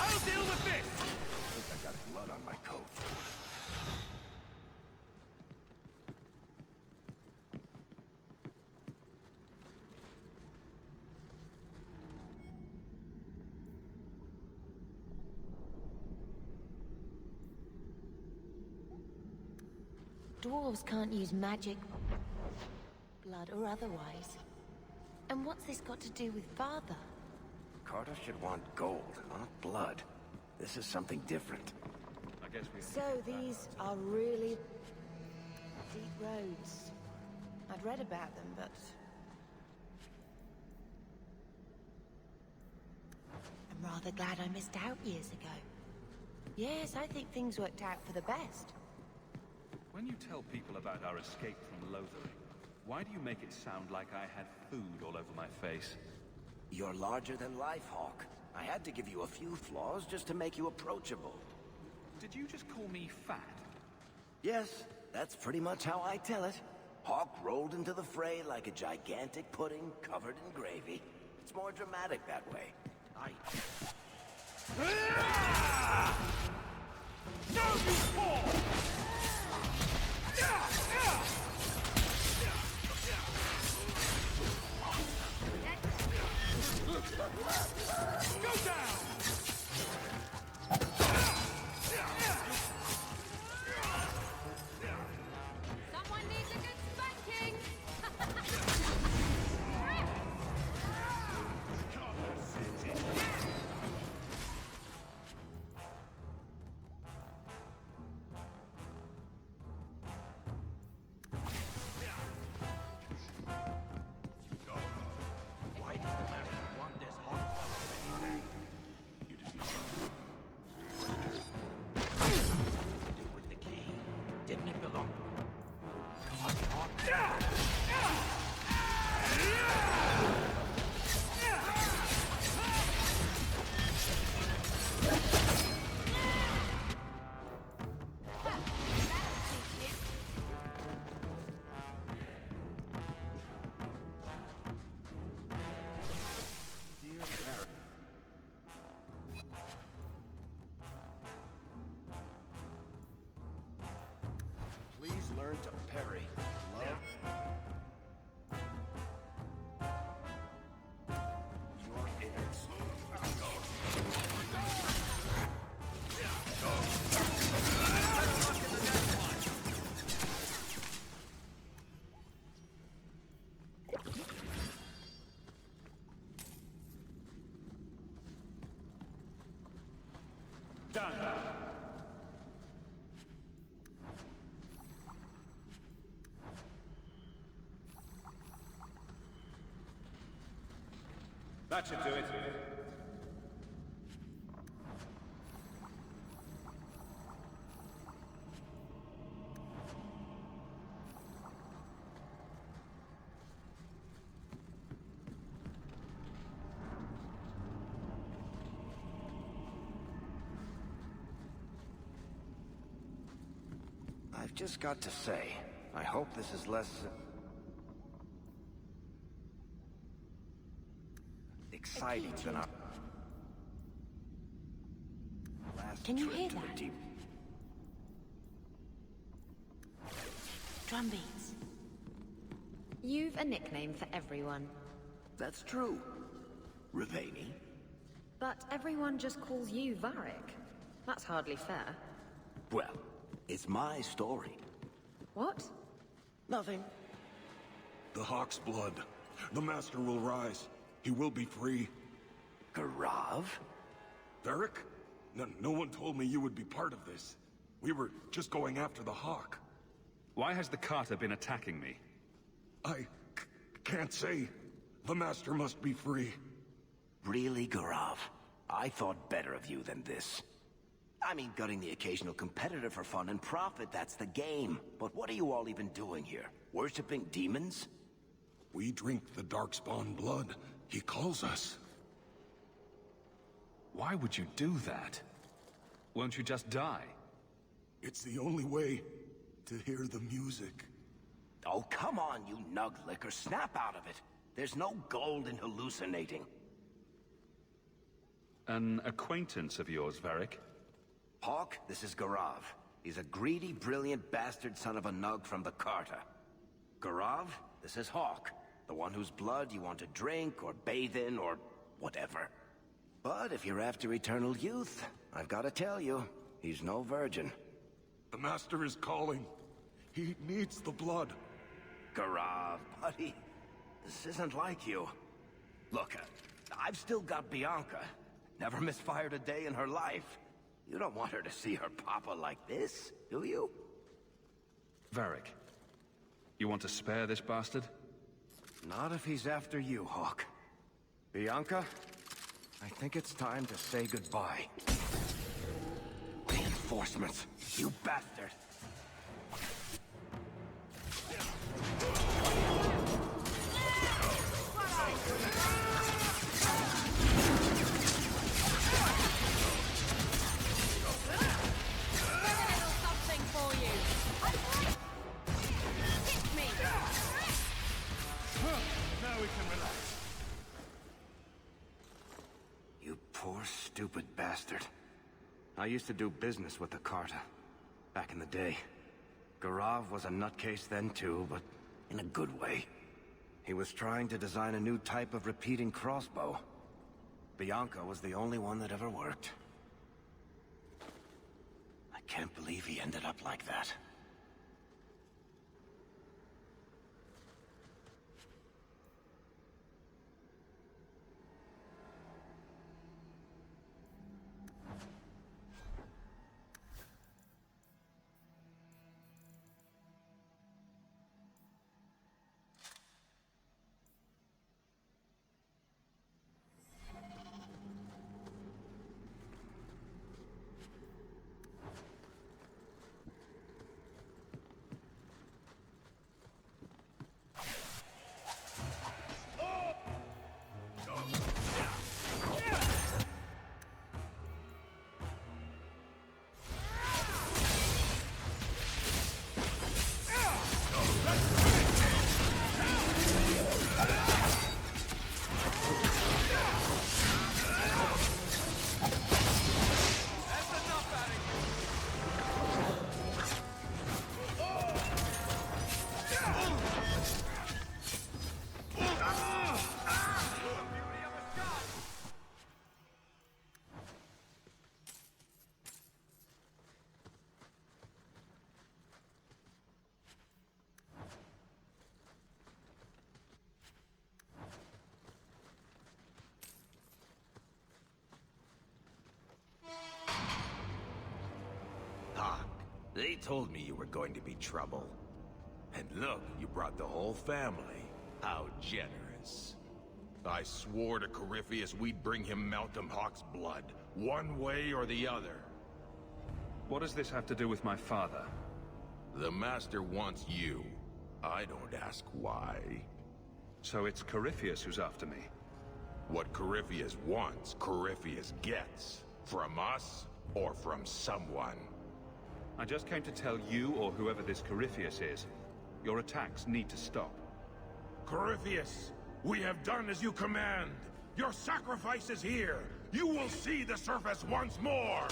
I'll deal with this! I think I got blood on my coat. Dwarves can't use magic, blood or otherwise. And what's this got to do with father? Carter should want gold, not blood. This is something different. I guess we... So these are really deep roads. I'd read about them, but I'm rather glad I missed out years ago. Yes, I think things worked out for the best. When you tell people about our escape from Lothering, why do you make it sound like I had food all over my face? You're larger than life, Hawk. I had to give you a few flaws just to make you approachable. Did you just call me fat? Yes, that's pretty much how I tell it. Hawk rolled into the fray like a gigantic pudding covered in gravy. It's more dramatic that way. Now you fall! Go down! Someone needs a good spanking! That should do it. I've just got to say, I hope this is less... exciting than our... last Can you trip hear to that? the deep... Drum beats. You've a nickname for everyone. That's true. Ravani. But everyone just calls you Varric. That's hardly fair. Well, it's my story. What? Nothing. The Hawk's blood. The Master will rise. He will be free. Garav? Varric? No one told me you would be part of this. We were just going after the Hawk. Why has the Carter been attacking me? I can't say. The Master must be free. Really, Garav? I thought better of you than this. I mean, gutting the occasional competitor for fun and profit, that's the game. But what are you all even doing here? Worshipping demons? We drink the Darkspawn blood. He calls us. Why would you do that? Won't you just die? It's the only way to hear the music. Oh, come on, you nug licker. Snap out of it. There's no gold in hallucinating. An acquaintance of yours, Varric? Hawk, this is Garav. He's a greedy, brilliant bastard son of a nug from the Carter. Garav, this is Hawk. The one whose blood you want to drink, or bathe in, or whatever. But if you're after eternal youth, I've got to tell you, he's no virgin. The Master is calling. He needs the blood. Garav, buddy, this isn't like you. Look, I've still got Bianca. Never misfired a day in her life. You don't want her to see her papa like this, do you? Varric, you want to spare this bastard? Not if he's after you, Hawk. Bianca, I think it's time to say goodbye. Reinforcements, you bastard! Now we can relax. You poor, stupid bastard. I used to do business with the Carter. Back in the day. Garav was a nutcase then too, but in a good way. He was trying to design a new type of repeating crossbow. Bianca was the only one that ever worked. I can't believe he ended up like that. They told me you were going to be trouble. And look, you brought the whole family. How generous. I swore to Corypheus we'd bring him Malcolm Hawk's blood, one way or the other. What does this have to do with my father? The Master wants you. I don't ask why. So it's Corypheus who's after me? What Corypheus wants, Corypheus gets. From us, or from someone. I just came to tell you, or whoever this Corypheus is, your attacks need to stop. Corypheus, we have done as you command. Your sacrifice is here. You will see the surface once more.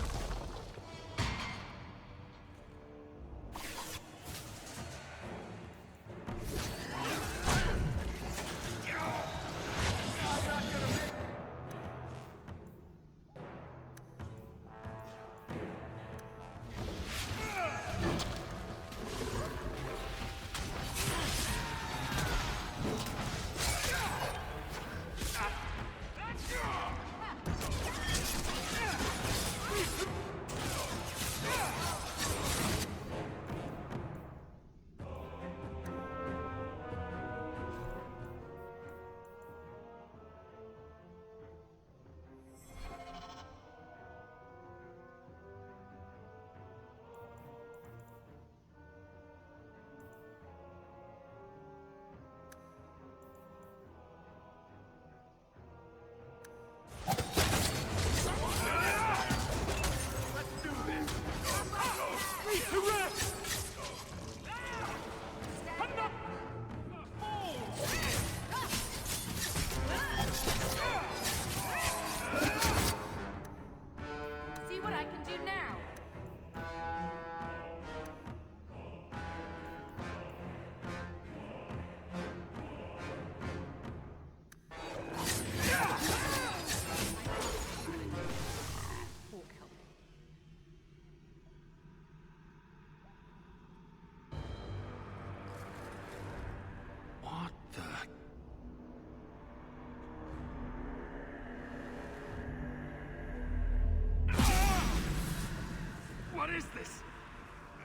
What is this?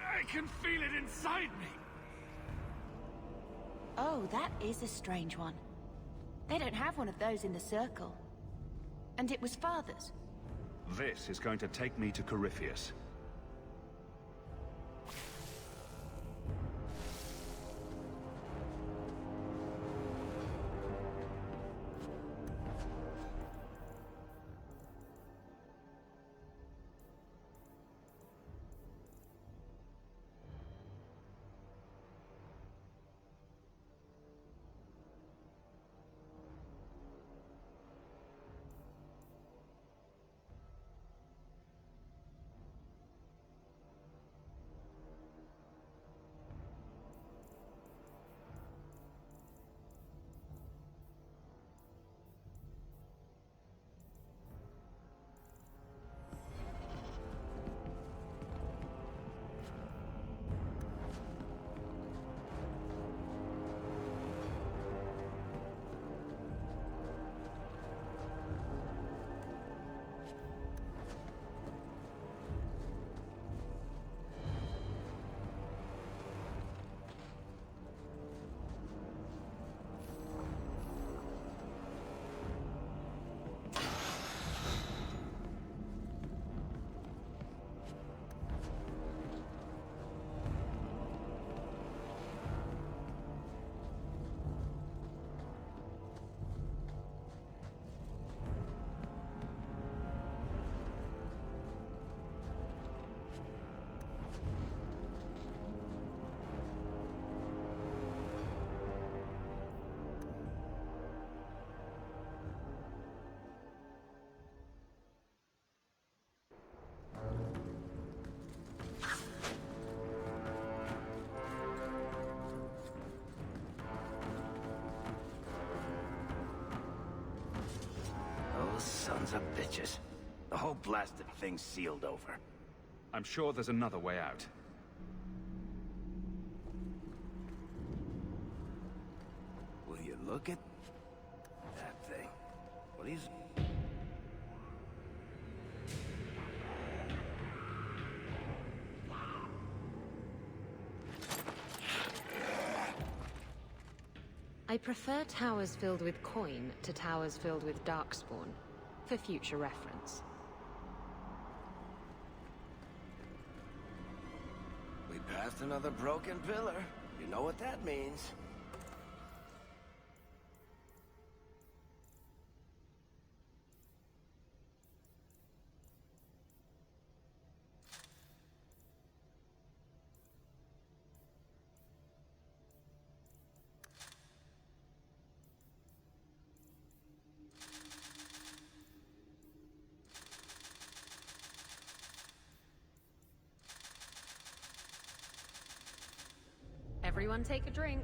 I can feel it inside me. Oh, that is a strange one. They don't have one of those in the Circle. And it was Father's. This is going to take me to Corypheus. Those sons of bitches. The whole blasted thing's sealed over. I'm sure there's another way out. Will you look at that thing? What is... I prefer towers filled with coin to towers filled with darkspawn, for future reference. We passed another broken pillar. You know what that means. Everyone take a drink.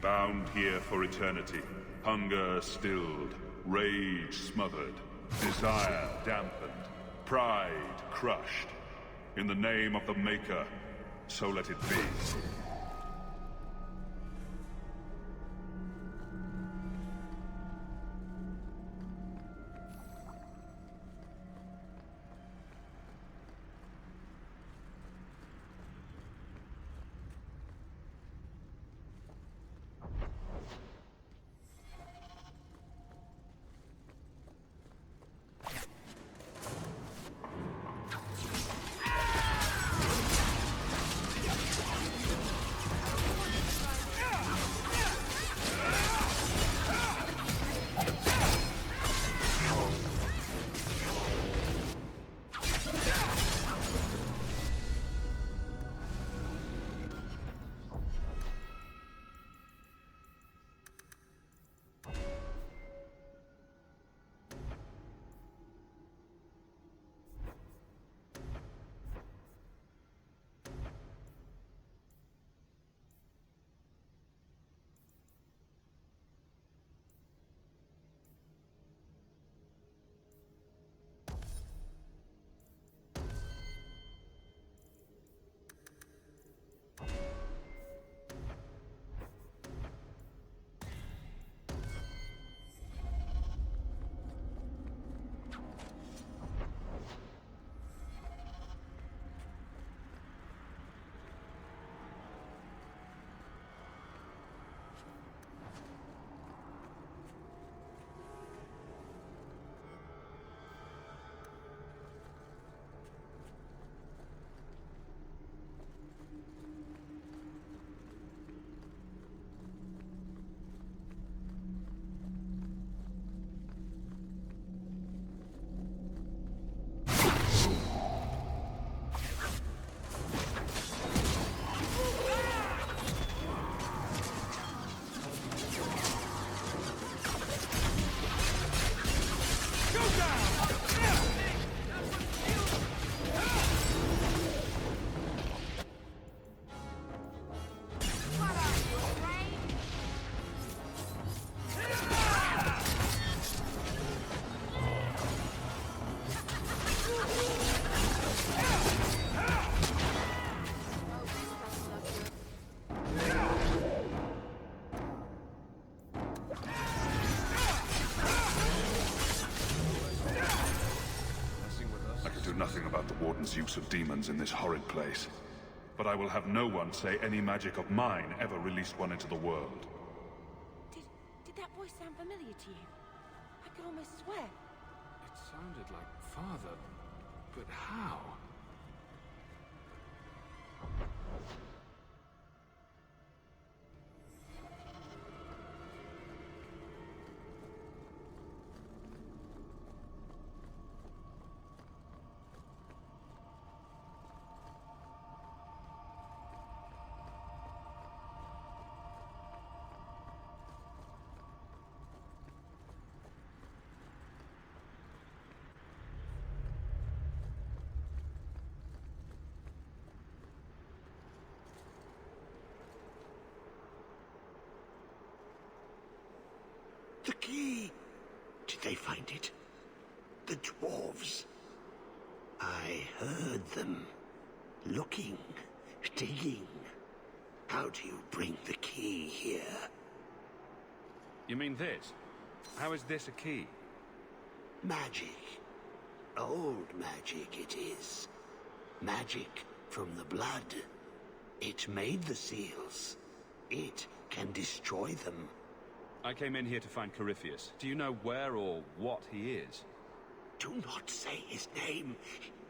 Bound here for eternity. Hunger stilled, rage smothered, desire dampened, pride crushed. In the name of the Maker, so let it be. Nothing about the Warden's use of demons in this horrid place. But I will have no one say any magic of mine ever released one into the world. Did that voice sound familiar to you? I could almost swear. It sounded like Father, but how? The key! Did they find it? The dwarves? I heard them. Looking, digging. How do you bring the key here? You mean this? How is this a key? Magic. Old magic it is. Magic from the blood. It made the seals. It can destroy them. I came in here to find Corypheus. Do you know where or what he is? Do not say his name.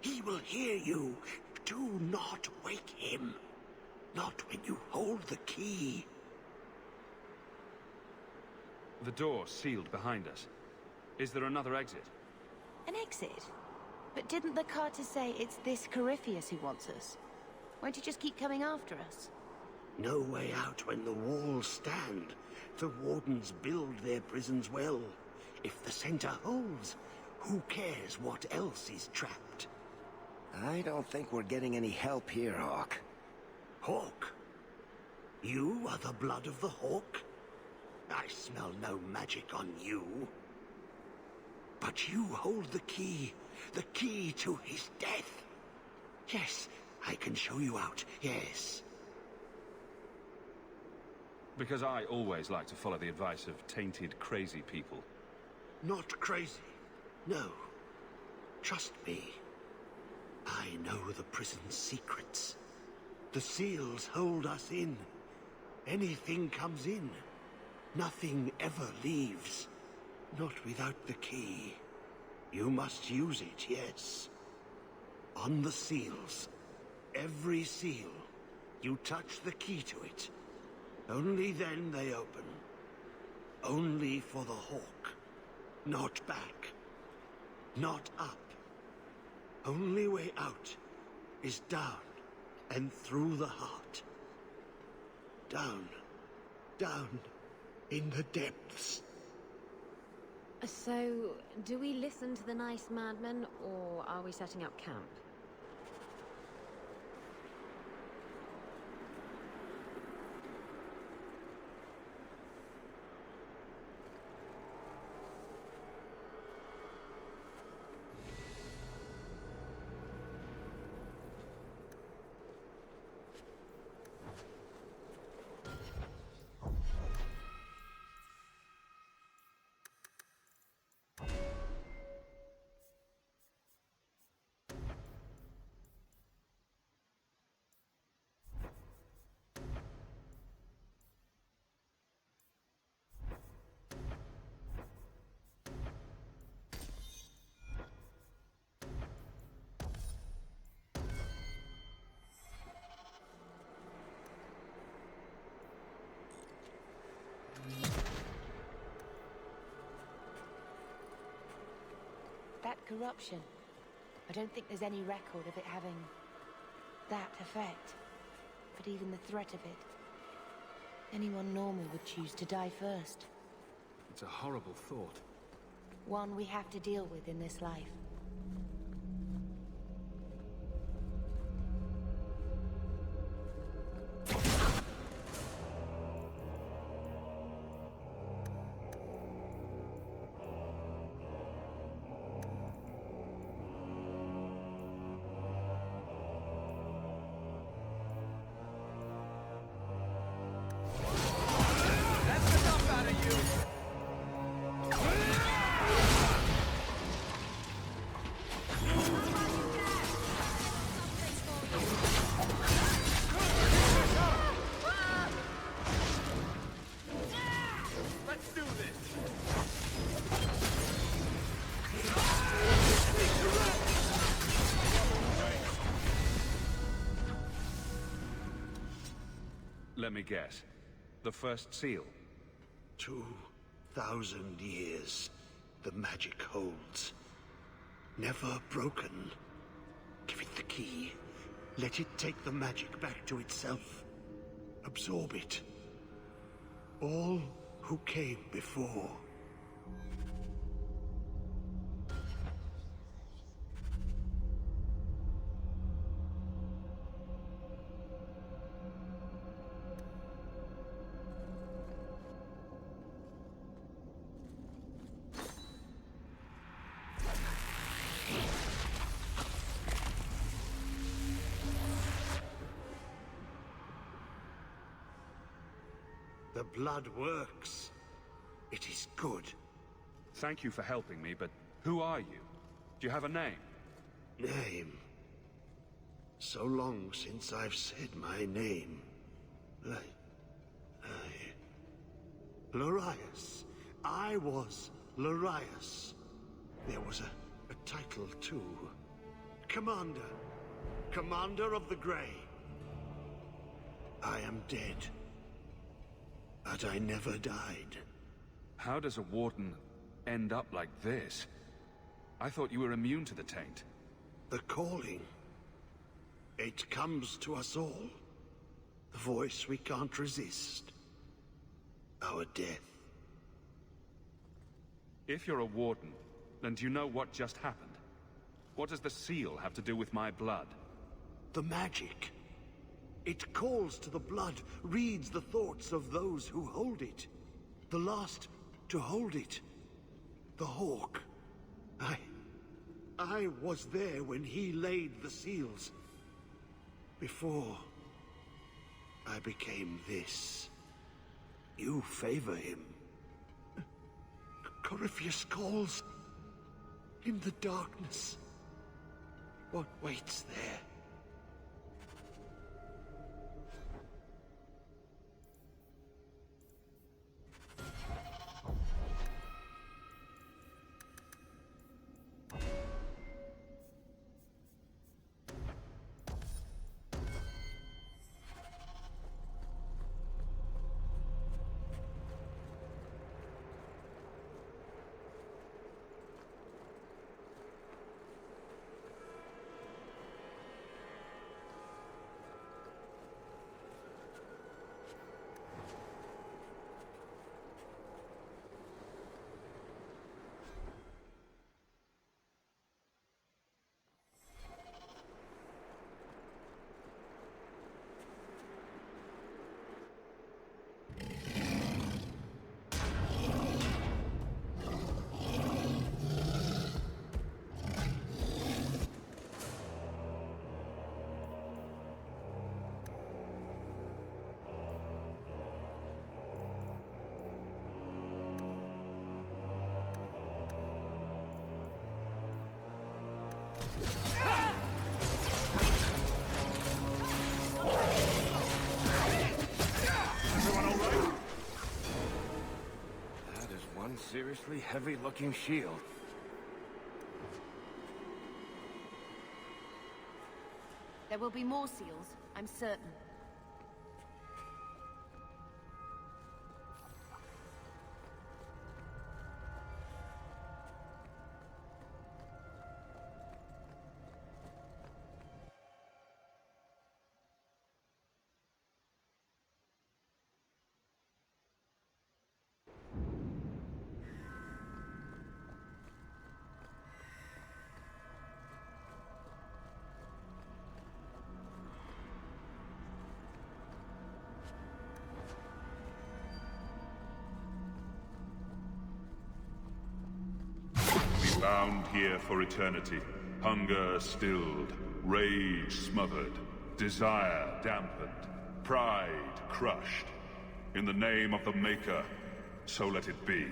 He will hear you. Do not wake him. Not when you hold the key. The door sealed behind us. Is there another exit? An exit? But didn't the Carter say it's this Corypheus who wants us? Won't he just keep coming after us? No way out when the walls stand. The wardens build their prisons well. If the center holds, who cares what else is trapped? I don't think we're getting any help here, Hawk. Hawk? You are the blood of the Hawk? I smell no magic on you. But you hold the key to his death. Yes, I can show you out, yes. Because I always like to follow the advice of tainted, crazy people. Not crazy. No. Trust me. I know the prison's secrets. The seals hold us in. Anything comes in. Nothing ever leaves. Not without the key. You must use it, yes. On the seals. Every seal. You touch the key to it. Only then they open. Only for the Hawk. Not back. Not up. Only way out is down and through the heart. Down. Down in the depths. So, do we listen to the nice madman, or are we setting up camp? That corruption. I don't think there's any record of it having that effect. But even the threat of it, anyone normal would choose to die first. It's a horrible thought. One we have to deal with in this life. Let me guess. The first seal? 2,000 years the magic holds. Never broken. Give it the key. Let it take the magic back to itself. Absorb it. All who came before. The blood works. It is good. Thank you for helping me, but who are you? Do you have a name? Name? So long since I've said my name. Larius. I was Larius. There was a title, too. Commander. Commander of the Grey. I am dead. But I never died. How does a warden end up like this? I thought you were immune to the taint. The calling. It comes to us all. The voice we can't resist. Our death. If you're a warden, then do you know what just happened? What does the seal have to do with my blood? The magic. It calls to the blood, reads the thoughts of those who hold it. The last to hold it. The Hawk. I was there when he laid the seals. Before I became this. You favor him. Corypheus calls. In the darkness. What waits there? Seriously heavy-looking shield. There will be more seals, I'm certain. Bound here for eternity. Hunger stilled, rage smothered, desire dampened, pride crushed. In the name of the Maker, so let it be.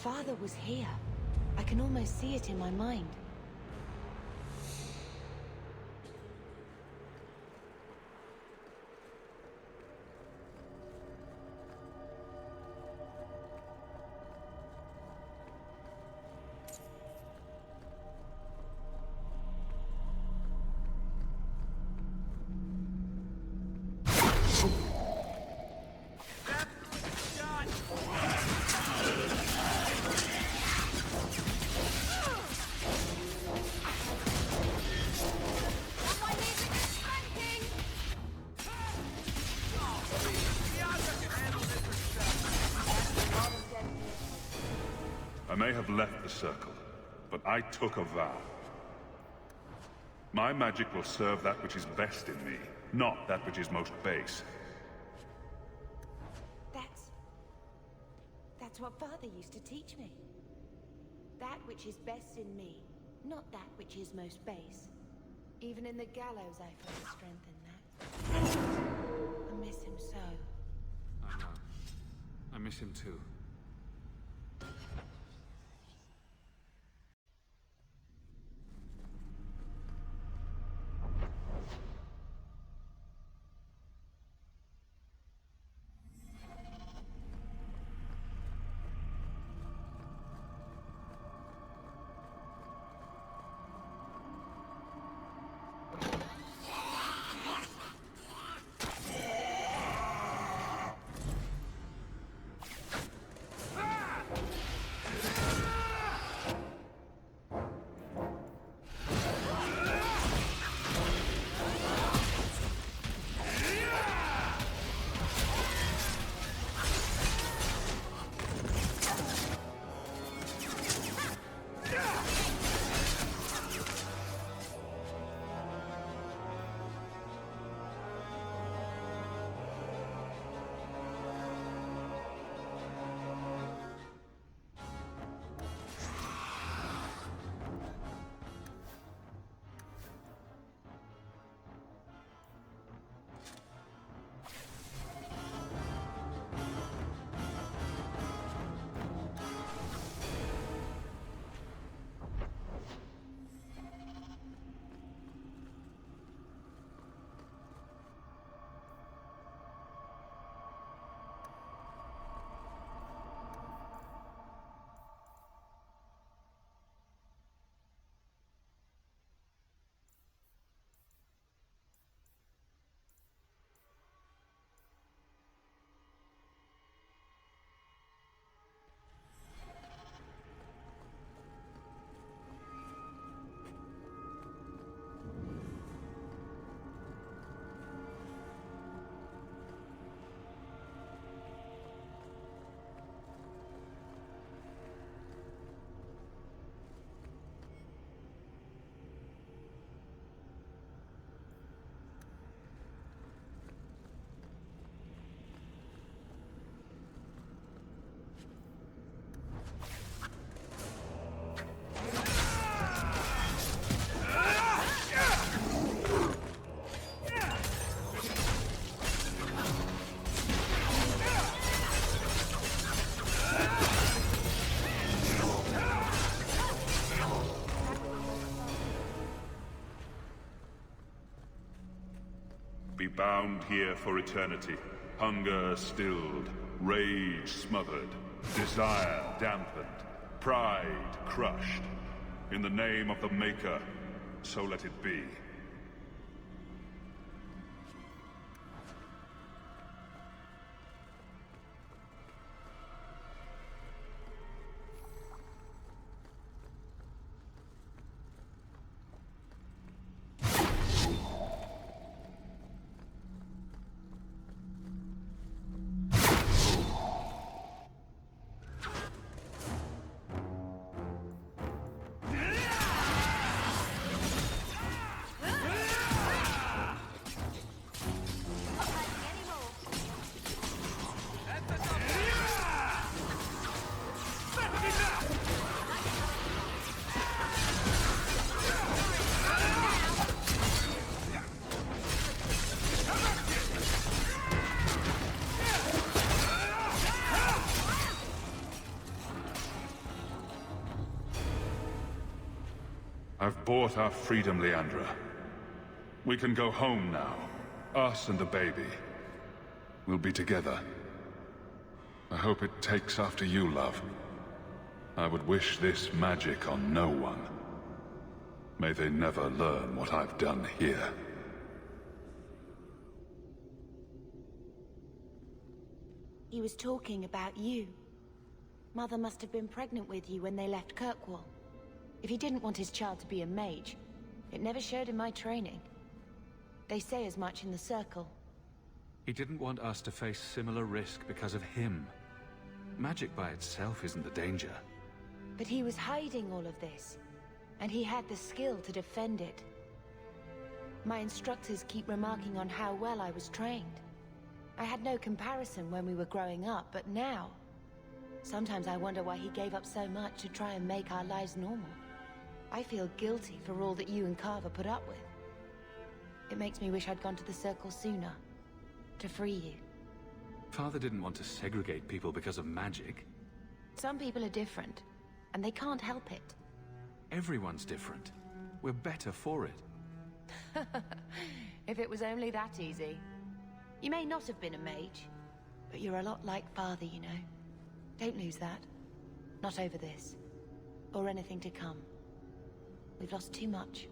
Father was here. I can almost see it in my mind. I may have left the circle, but I took a vow. My magic will serve that which is best in me, not that which is most base. That's what Father used to teach me. That which is best in me, not that which is most base. Even in the gallows I found strength in that. I miss him so. I know. I miss him too. Be bound here for eternity. Hunger stilled, rage smothered, desire dampened, pride crushed. In the name of the Maker, so let it be. I've bought our freedom, Leandra. We can go home now. Us and the baby. We'll be together. I hope it takes after you, love. I would wish this magic on no one. May they never learn what I've done here. He was talking about you. Mother must have been pregnant with you when they left Kirkwall. If he didn't want his child to be a mage, it never showed in my training. They say as much in the Circle. He didn't want us to face similar risk because of him. Magic by itself isn't the danger. But he was hiding all of this, and he had the skill to defend it. My instructors keep remarking on how well I was trained. I had no comparison when we were growing up, but now... Sometimes I wonder why he gave up so much to try and make our lives normal. I feel guilty for all that you and Carver put up with. It makes me wish I'd gone to the Circle sooner, to free you. Father didn't want to segregate people because of magic. Some people are different, and they can't help it. Everyone's different. We're better for it. If it was only that easy. You may not have been a mage, but you're a lot like Father, you know. Don't lose that. Not over this. Or anything to come. We've lost too much.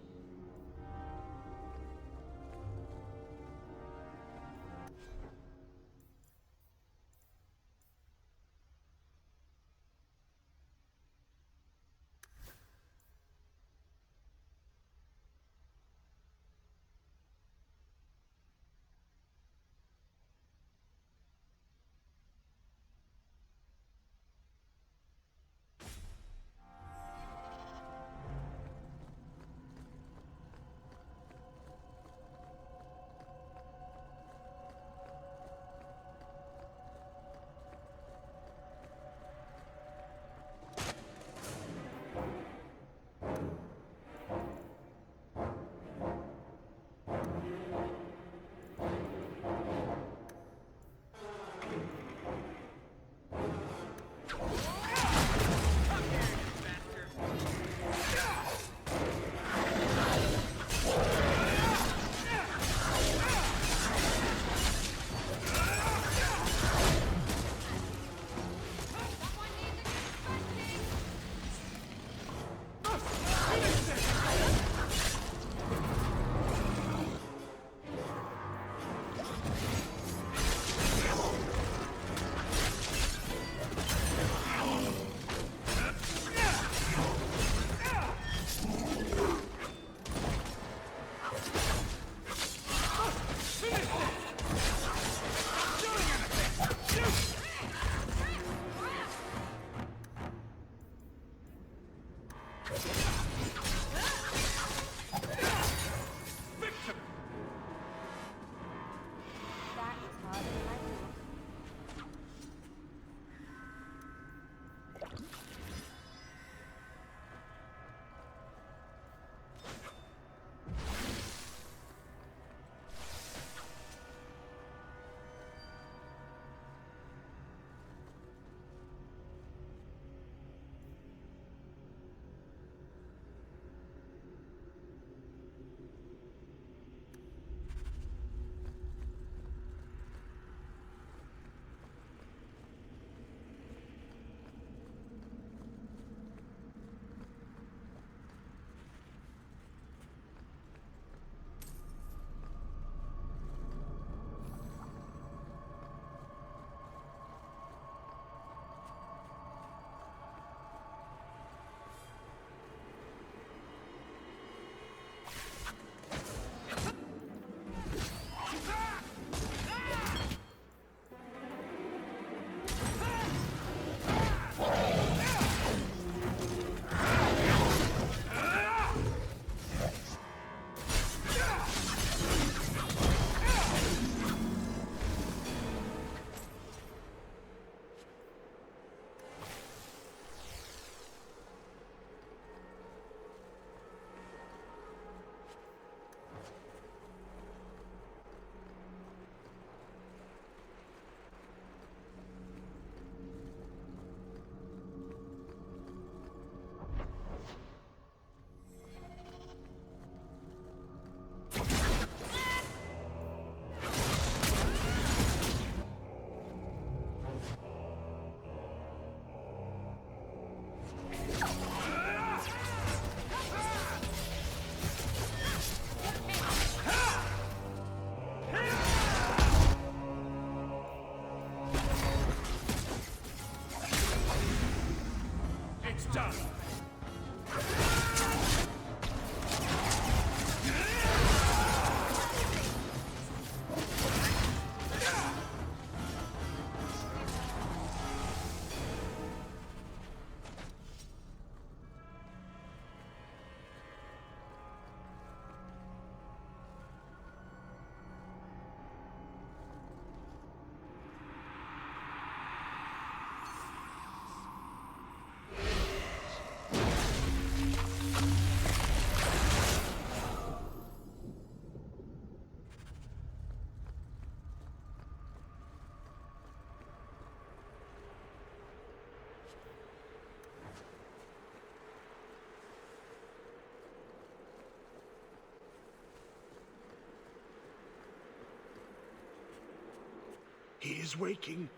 is waking.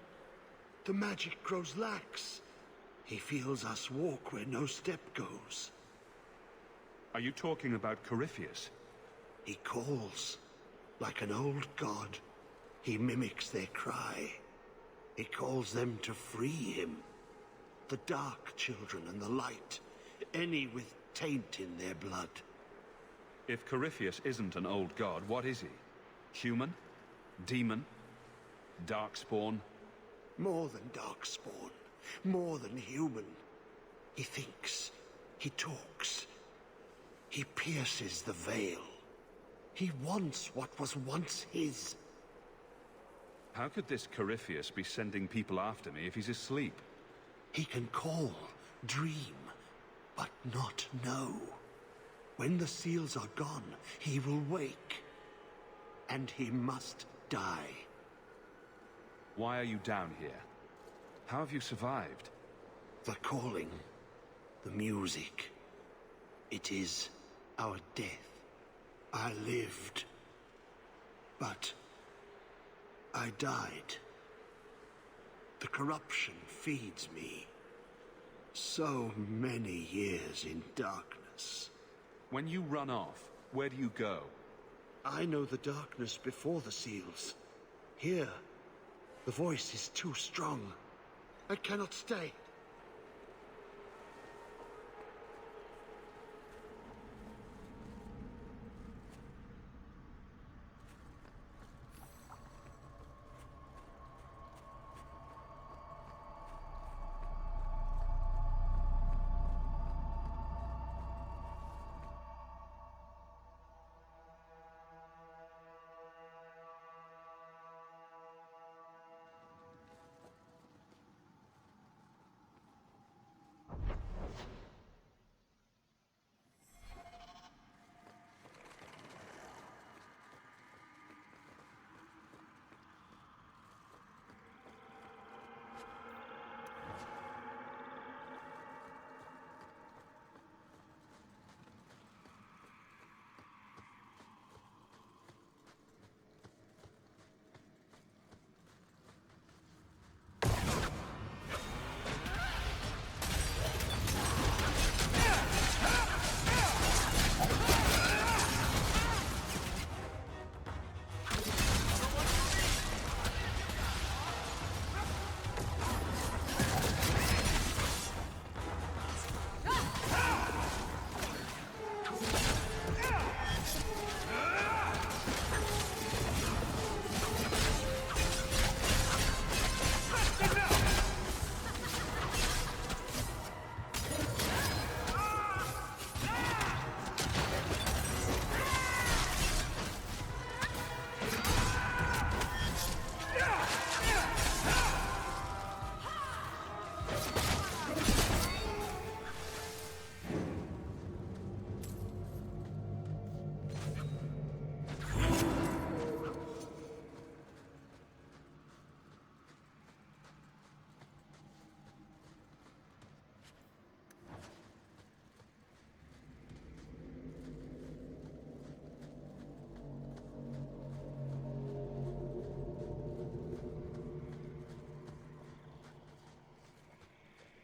The magic grows lax. He feels us walk where no step goes. Are you talking about Corypheus? He calls, like an old god. He mimics their cry. He calls them to free him. The dark children and the light, any with taint in their blood. If Corypheus isn't an old god, what is he? Human? Demon? Darkspawn? More than darkspawn. More than human. He thinks. He talks. He pierces the veil. He wants what was once his. How could this Corypheus be sending people after me if he's asleep? He can call, dream, but not know. When the seals are gone, he will wake. And he must die. Why are you down here? How have you survived? The calling, the music. It is our death. I lived, but I died. The corruption feeds me. So many years in darkness. When you run off, where do you go? I know the darkness before the seals. Here, the voice is too strong. I cannot stay.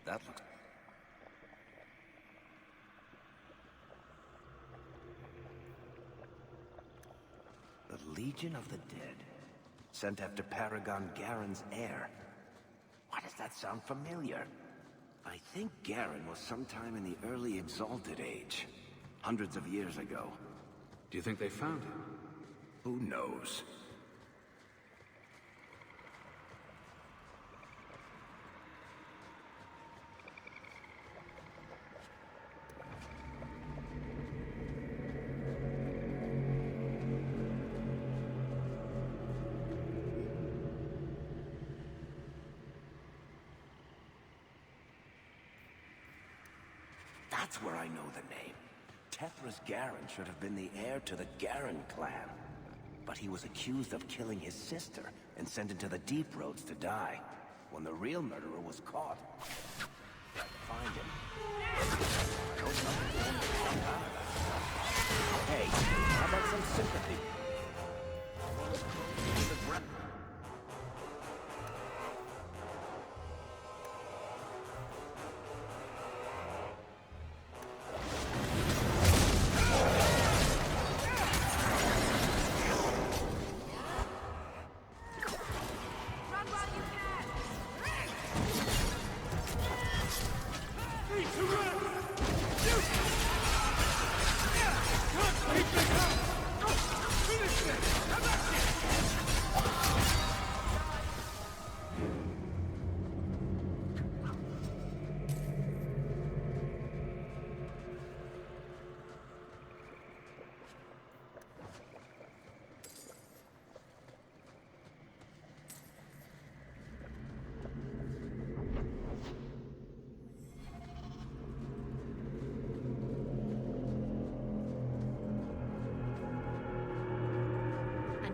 That looks... The Legion of the Dead. Sent after Paragon Garen's heir. Why does that sound familiar? I think Garen was sometime in the early Exalted Age. Hundreds of years ago. Do you think they found him? Who knows? That's where I know the name. Tethras Garen should have been the heir to the Garen clan. But he was accused of killing his sister and sent into the Deep Roads to die. When the real murderer was caught, tried to find him. Hey, how about some sympathy?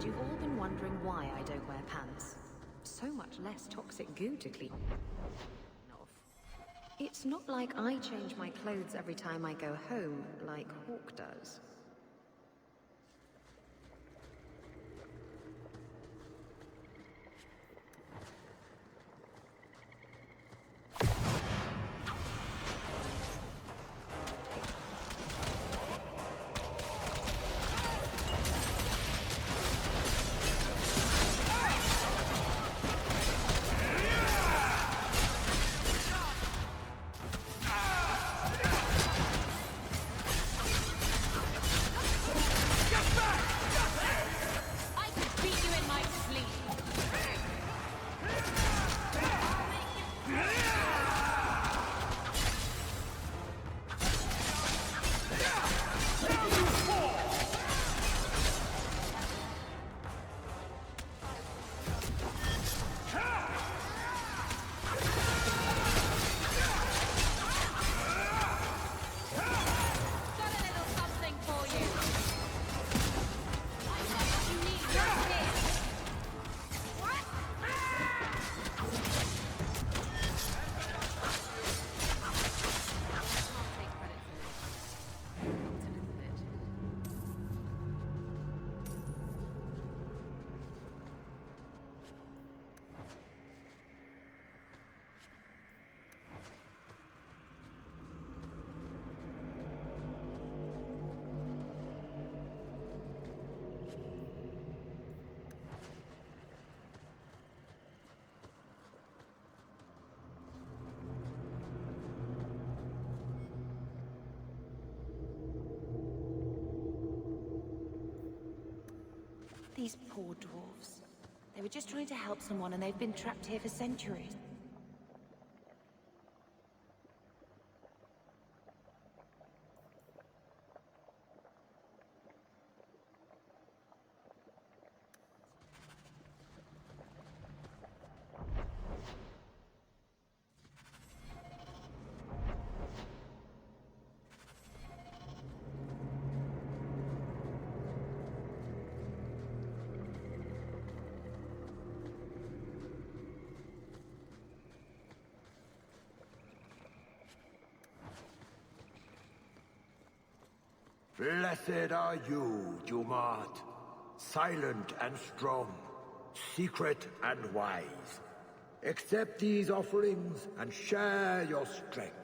And you've all been wondering why I don't wear pants. So much less toxic goo to clean off. It's not like I change my clothes every time I go home, like Hawk does. These poor dwarves. They were just trying to help someone and they've been trapped here for centuries. Blessed are you, Dumart. Silent and strong, secret and wise. Accept these offerings and share your strength.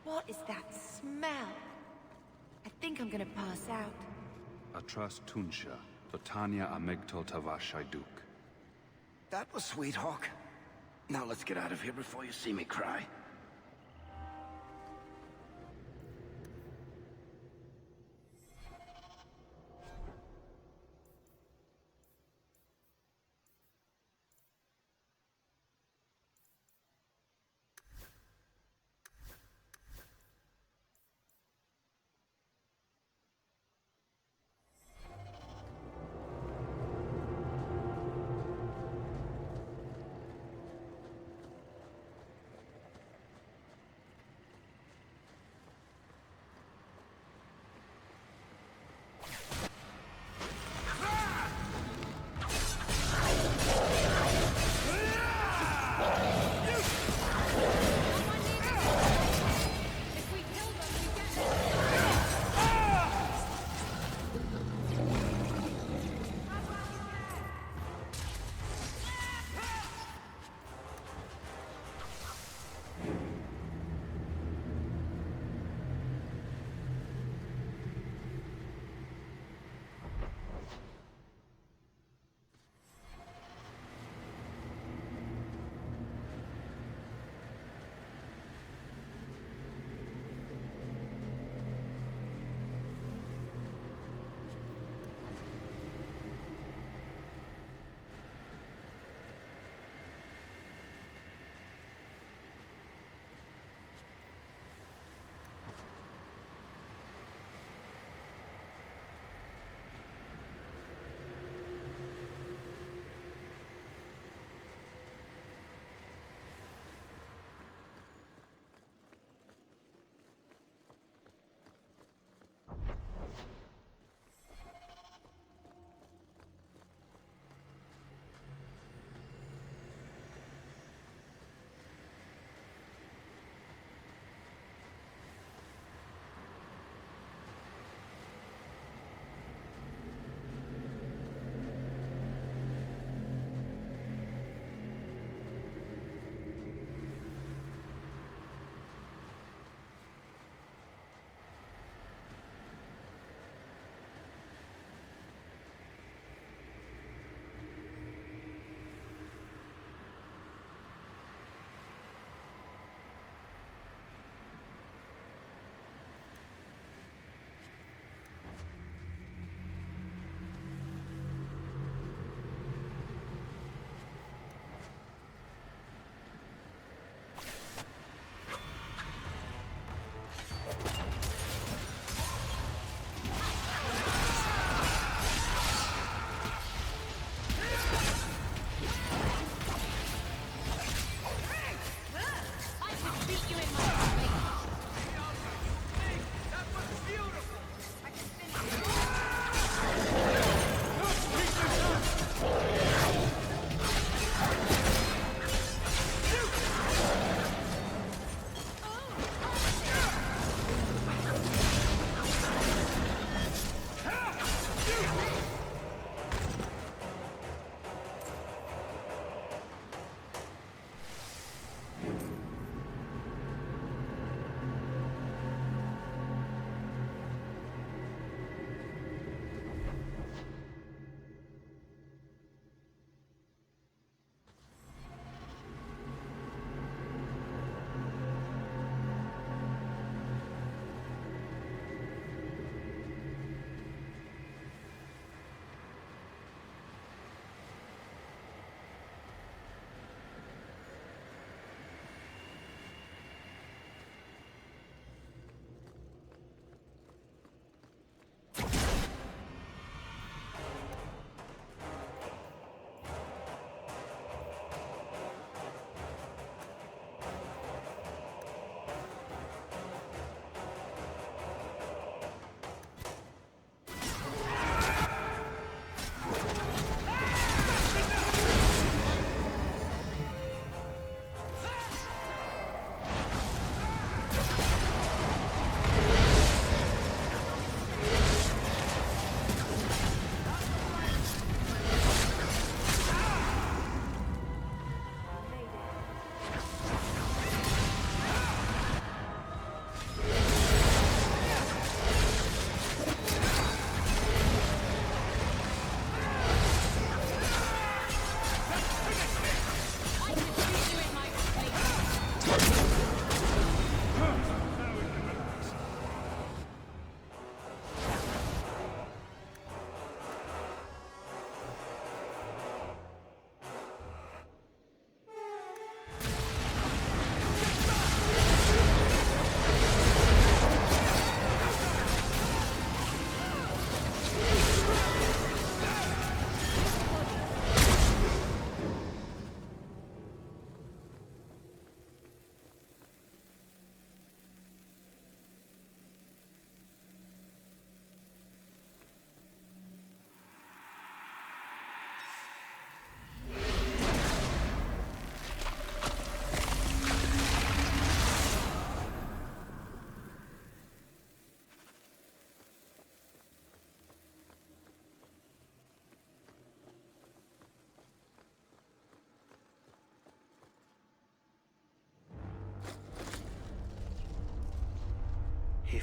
What is that smell? I think I'm gonna pass out. Atras Tunsha, Totania Amegto Tavashaiduk. That was sweet, Hawk. Now let's get out of here before you see me cry.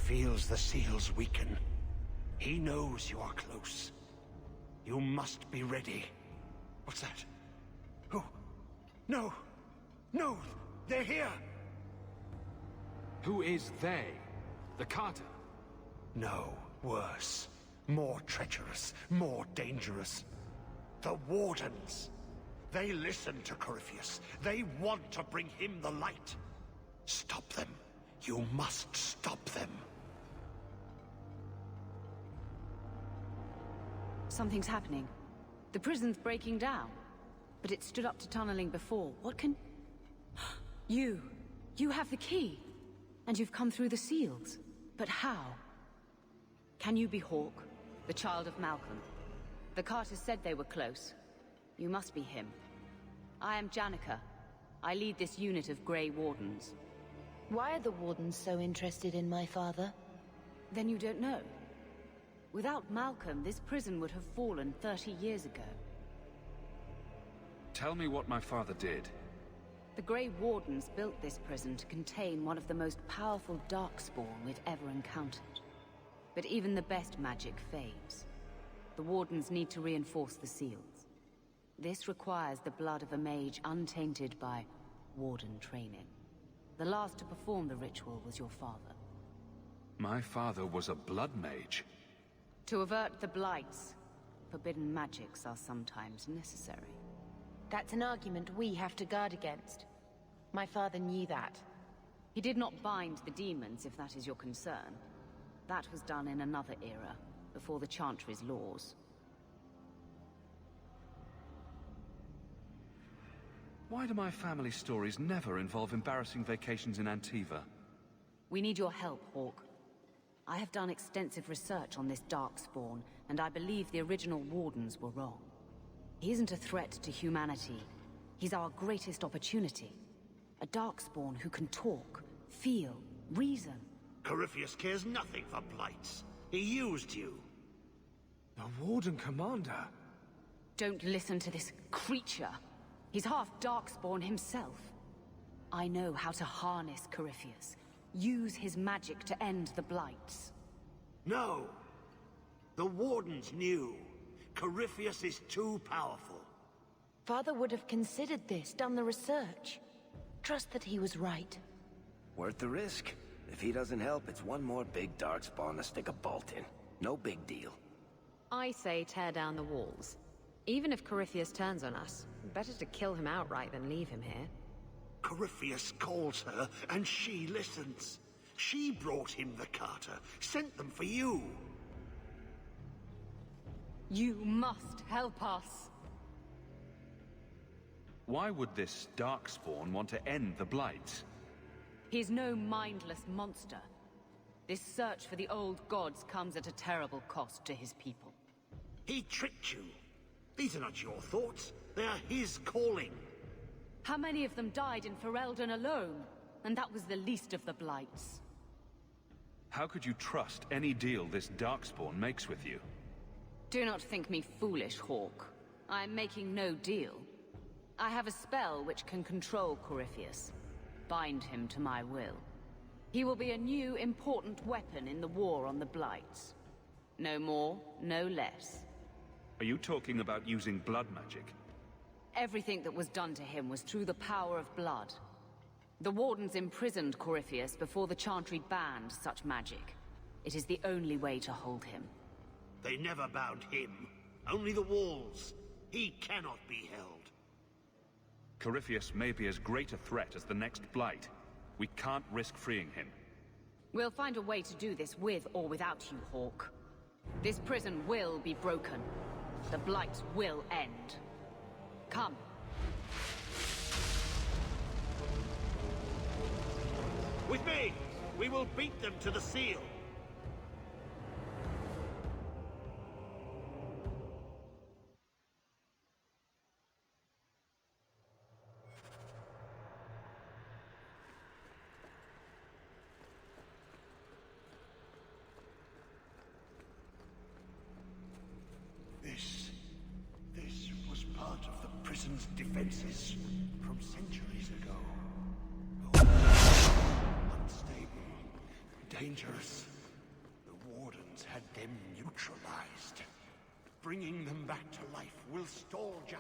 feels the seals weaken. He knows you are close. You must be ready. What's that? Who? No! No! They're here! Who is they? The Carter? No, worse. More treacherous, more dangerous. The Wardens. They listen to Corypheus. They want to bring him the light. Stop them. You must stop them. Something's happening. The prison's breaking down. But it stood up to tunneling before. What can... You have the key. And you've come through the seals. But how? Can you be Hawke, the child of Malcolm? The Carters said they were close. You must be him. I am Janica. I lead this unit of Grey Wardens. Why are the Wardens so interested in my father? Then you don't know. Without Malcolm, this prison would have fallen 30 years ago. Tell me what my father did. The Grey Wardens built this prison to contain one of the most powerful Darkspawn we've ever encountered. But even the best magic fades. The Wardens need to reinforce the seals. This requires the blood of a mage untainted by Warden training. The last to perform the ritual was your father. My father was a blood mage. To avert the blights, forbidden magics are sometimes necessary. That's an argument we have to guard against. My father knew that. He did not bind the demons, if that is your concern. That was done in another era, before the Chantry's laws. Why do my family stories never involve embarrassing vacations in Antiva? We need your help, Hawke. I have done extensive research on this Darkspawn, and I believe the original Wardens were wrong. He isn't a threat to humanity. He's our greatest opportunity. A Darkspawn who can talk, feel, reason. Corypheus cares nothing for blights. He used you. The Warden Commander? Don't listen to this creature. He's half Darkspawn himself. I know how to harness Corypheus. Use his magic to end the blights. No! The Wardens knew. Corypheus is too powerful. Father would have considered this, done the research. Trust that he was right. Worth the risk. If he doesn't help, it's one more big Darkspawn to stick a bolt in. No big deal. I say tear down the walls. Even if Corypheus turns on us, better to kill him outright than leave him here. Corypheus calls her, and she listens. She brought him the Carter, sent them for you. You must help us. Why would this Darkspawn want to end the Blights? He's no mindless monster. This search for the old gods comes at a terrible cost to his people. He tricked you. These are not your thoughts. They are his calling. How many of them died in Ferelden alone? And that was the least of the blights. How could you trust any deal this Darkspawn makes with you? Do not think me foolish, Hawke. I am making no deal. I have a spell which can control Corypheus. Bind him to my will. He will be a new, important weapon in the war on the blights. No more, no less. Are you talking about using blood magic? Everything that was done to him was through the power of blood. The Wardens imprisoned Corypheus before the Chantry banned such magic. It is the only way to hold him. They never bound him. Only the walls. He cannot be held. Corypheus may be as great a threat as the next Blight. We can't risk freeing him. We'll find a way to do this with or without you, Hawke. This prison will be broken. The Blight will end. Come. With me! We will beat them to the seal! This was part of the prison's defenses from centuries ago. Unstable, dangerous. poisons had them neutralized. Bringing them back to life will stall Janica.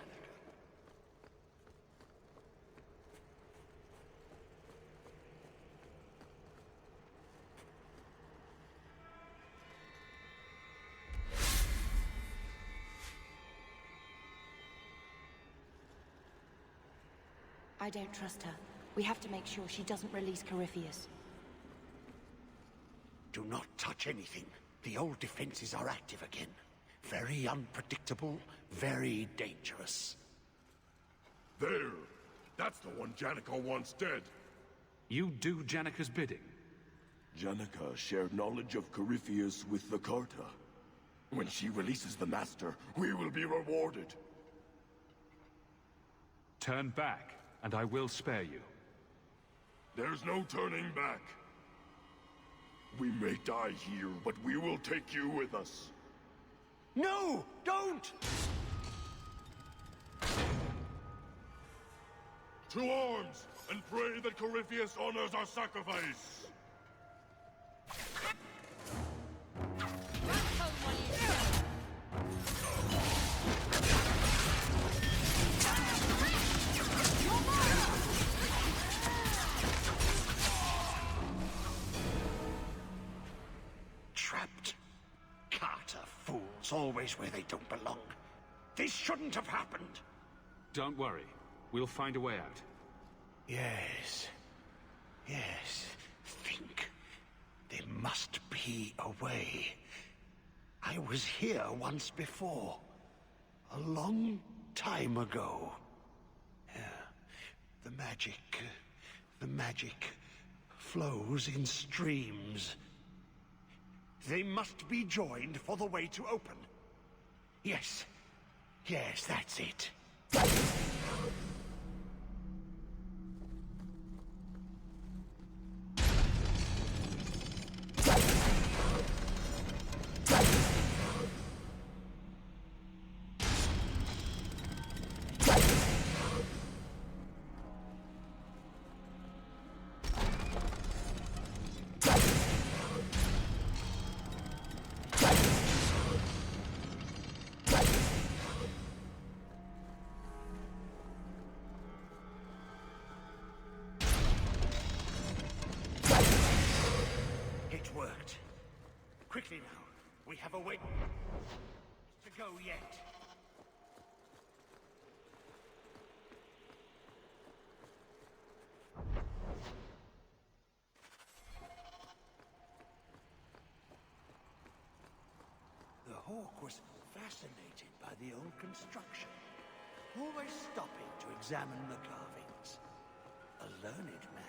I don't trust her. We have to make sure she doesn't release Corypheus. Do not touch anything. The old defenses are active again. Very unpredictable, very dangerous. There! That's the one Janica wants dead. You do Janica's bidding? Janica shared knowledge of Corypheus with the Carta. When she releases the Master, we will be rewarded. Turn back, and I will spare you. There's no turning back. We may die here, but we will take you with us. No! Don't! To arms, and pray that Corypheus honors our sacrifice! Trapped. Carter fools, always where they don't belong. This shouldn't have happened. Don't worry. We'll find a way out. Yes. Yes. Think. There must be a way. I was here once before. A long time ago. Yeah. The magic flows in streams. They must be joined for the way to open. Yes. Yes, that's it. Worked. Quickly now. We have a way to go yet. The hawk was fascinated by the old construction, always stopping to examine the carvings. A learned man.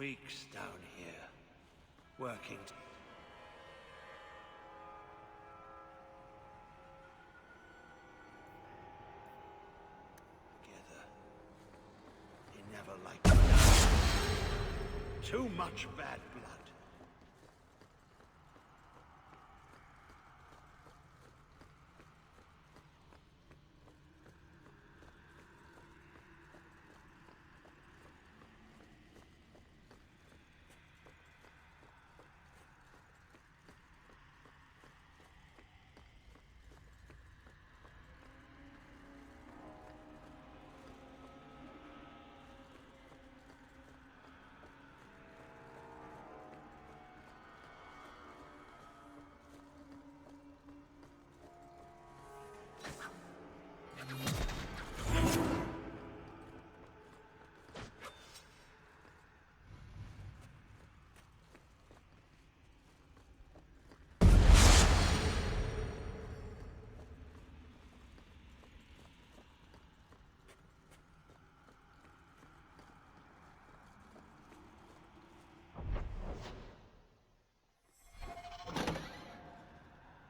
Weeks down here, working together. He never liked me. Too much bad blood.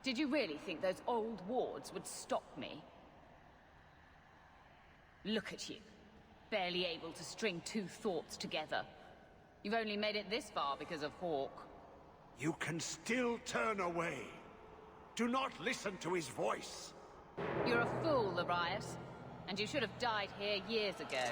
Did you really think those old wards would stop me? Look at you. Barely able to string two thoughts together. You've only made it this far because of Hawk. You can still turn away. Do not listen to his voice. You're a fool, Librius. And you should have died here years ago.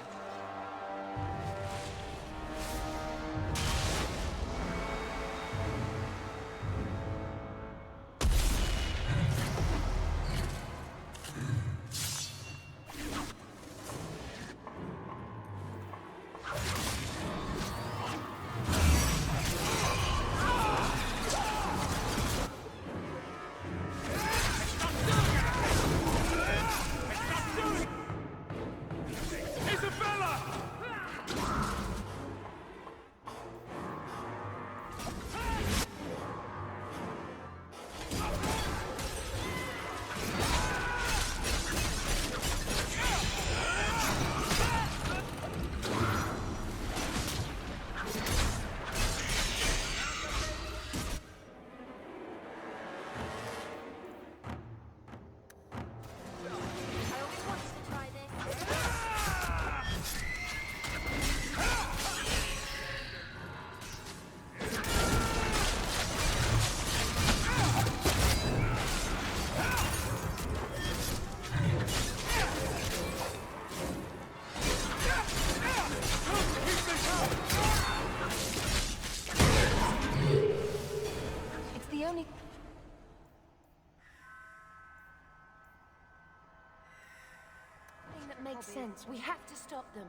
Makes sense. We have to stop them.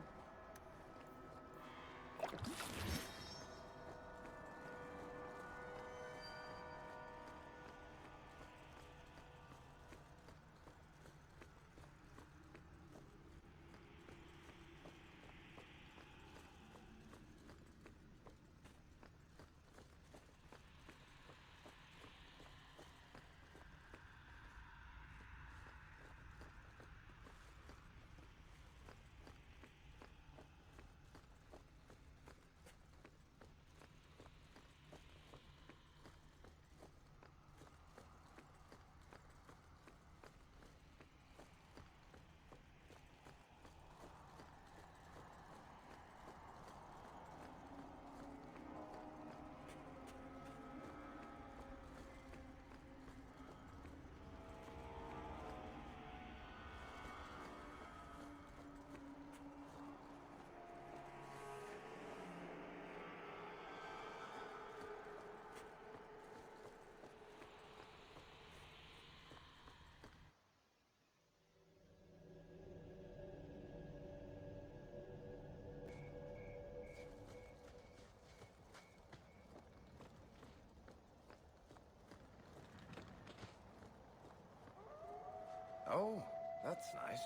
Oh, that's nice.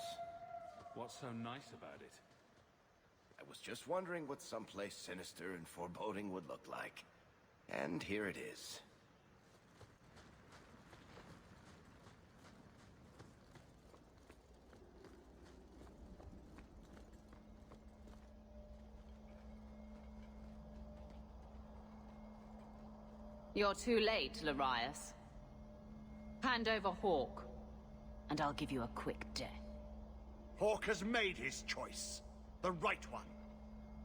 What's so nice about it? I was just wondering what someplace sinister and foreboding would look like. And here it is. You're too late, Larius. Hand over Hawk, and I'll give you a quick death. Hawk has made his choice. The right one.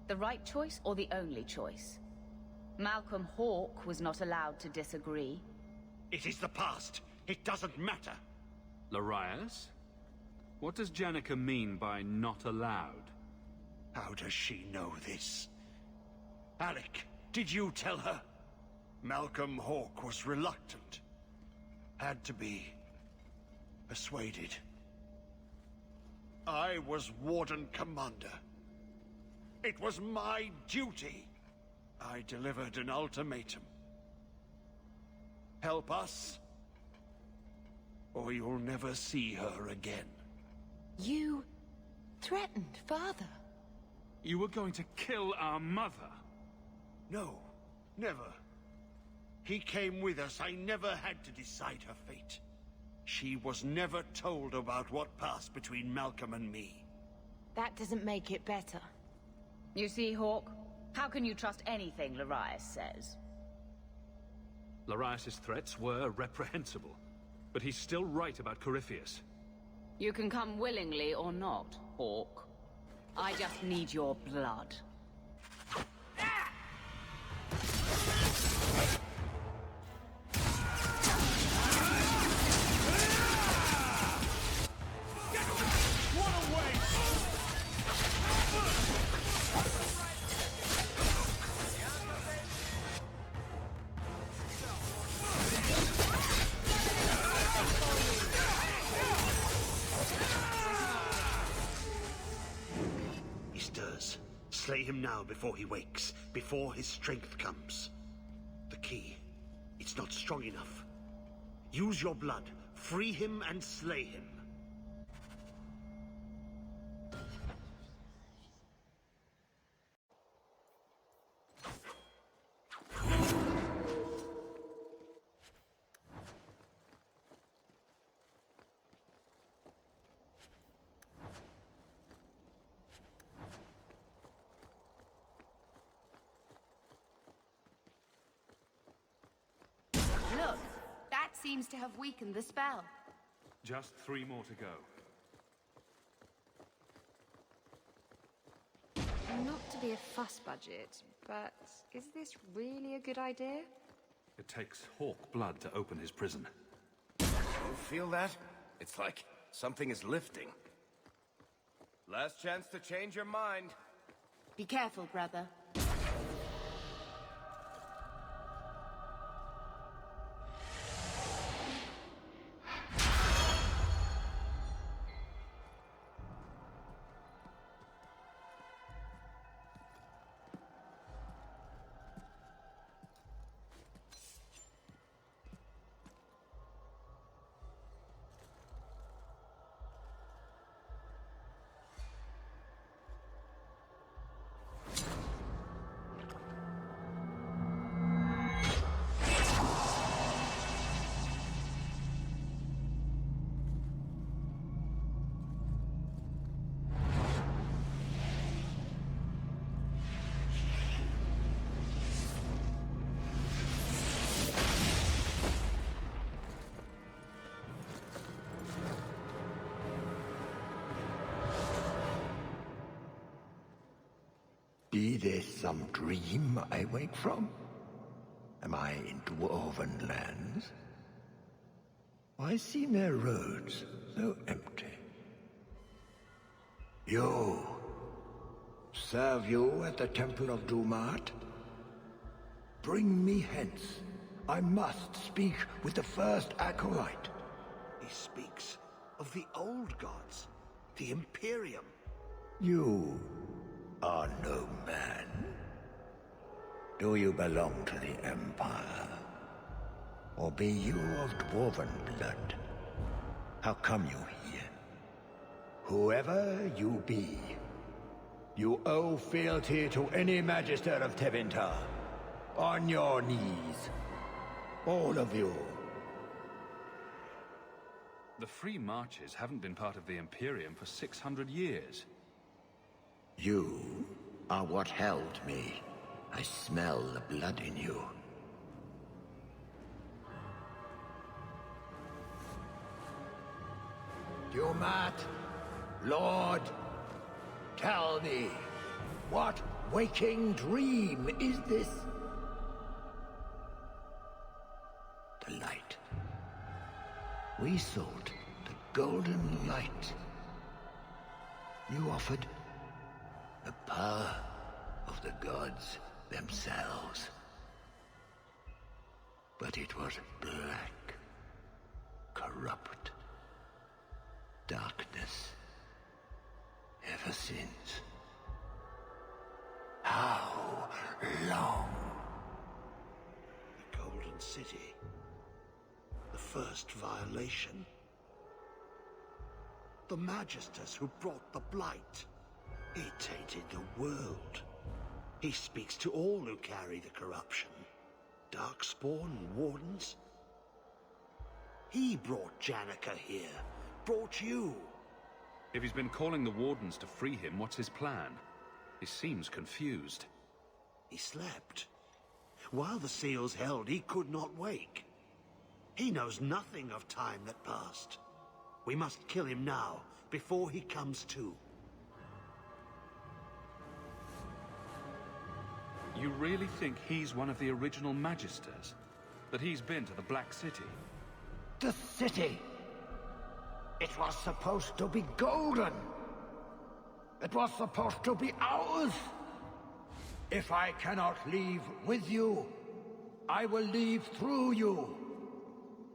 The right choice or the only choice? Malcolm Hawk was not allowed to disagree. It is the past. It doesn't matter. Larius? What does Janica mean by not allowed? How does she know this? Alec, did you tell her? Malcolm Hawk was reluctant. Had to be persuaded. I was Warden Commander. It was my duty. I delivered an ultimatum. Help us, or you'll never see her again. You threatened Father. You were going to kill our mother? No, never. He came with us. I never had to decide her fate. She was never told about what passed between Malcolm and me. That doesn't make it better. You see, Hawk? How can you trust anything Larius says? Larius's threats were reprehensible, but he's still right about Corypheus. You can come willingly or not, Hawk. I just need your blood. Slay him now before he wakes, before his strength comes. The key, it's not strong enough. Use your blood, free him and slay him. Look, that seems to have weakened the spell. Just 3 more to go. Not to be a fuss budget, but is this really a good idea? It takes Hawk blood to open his prison. You feel that? It's like something is lifting. Last chance to change your mind. Be careful, brother. Be this some dream I wake from? Am I in dwarven lands? Why seem their roads so empty? You! Serve you at the Temple of Dumat? Bring me hence. I must speak with the first acolyte. He speaks of the old gods, the Imperium. You are no man. Do you belong to the Empire? Or be you of dwarven blood? How come you here? Whoever you be, you owe fealty to any Magister of Tevinter. On your knees. All of you. The Free Marches haven't been part of the Imperium for 600 years. You are what held me. I smell the blood in you. Dumat, Lord, tell me, what waking dream is this? The light. We sought the golden light. You offered the power of the gods themselves. But it was black, corrupt, darkness, ever since. How long? The Golden City. The first violation. The Magisters who brought the Blight. He tainted the world. He speaks to all who carry the corruption. Darkspawn and Wardens. He brought Janica here. Brought you. If he's been calling the Wardens to free him, what's his plan? He seems confused. He slept. While the seals held, he could not wake. He knows nothing of time that passed. We must kill him now, before he comes to. You really think he's one of the original Magisters? That he's been to the Black City? The city! It was supposed to be golden! It was supposed to be ours! If I cannot leave with you, I will leave through you.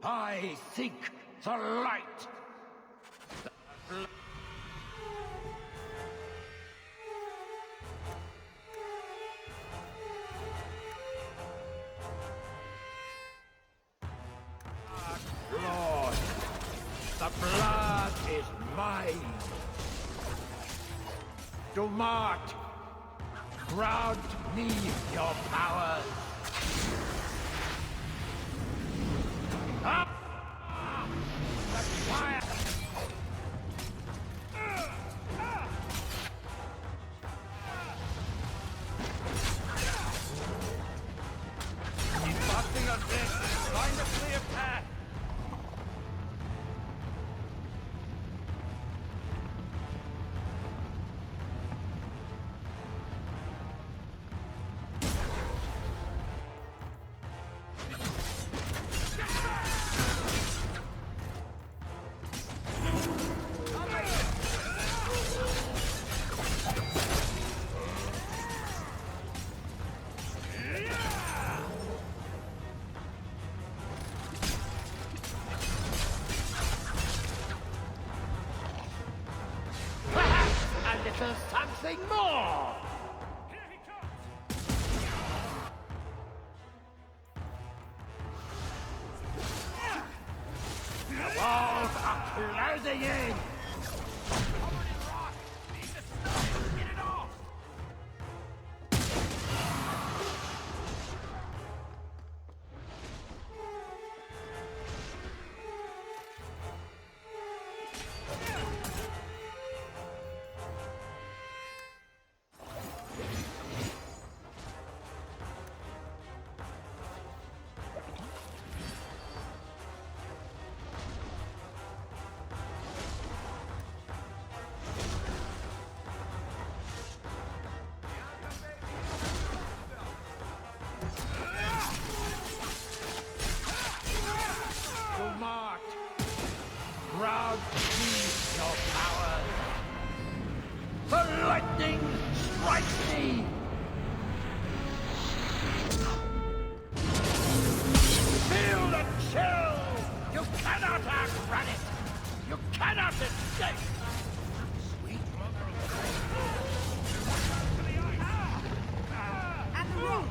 I seek the light! Lord, the blood is mine. Dumart, grant me your powers. Ah! The fire! Keep busting us this. Find a clear path. Something more! The walls are closing in! Grant me your power. The lightning strikes me! Feel the chill! You cannot outrun it! You cannot escape! Sweet mother of And the rock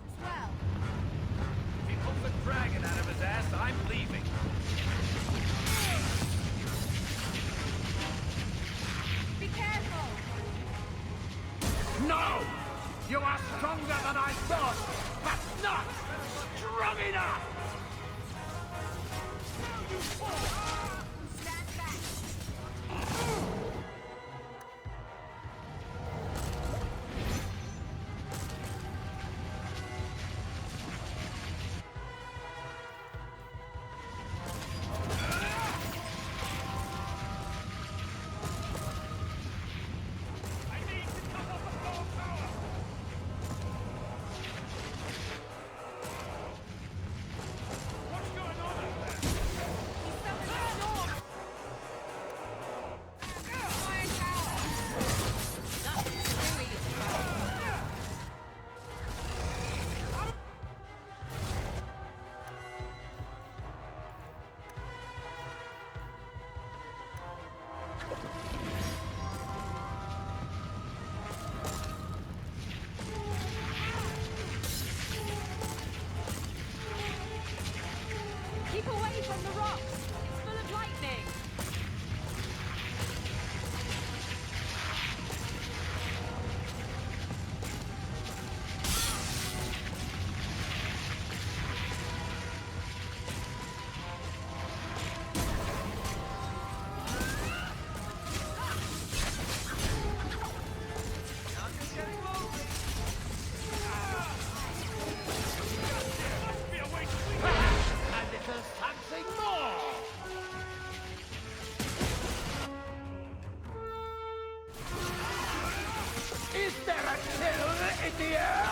as well. If he pulls a dragon out of his ass, I'm leaving. Be careful! No! You are stronger than I thought, but not strong enough! Stand back! there a kill in the air?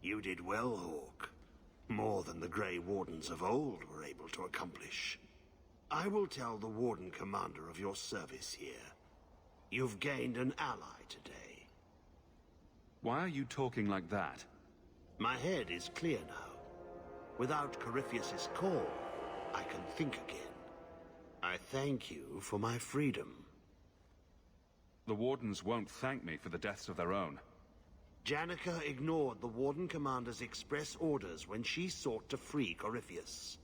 You did well, Hawk. More than the Grey Wardens of old were able to accomplish. I will tell the Warden Commander of your service here. You've gained an ally today. Why are you talking like that? My head is clear now. Without Corypheus's call, I can think again. I thank you for my freedom. The Wardens won't thank me for the deaths of their own. Janica ignored the Warden Commander's express orders when she sought to free Corypheus.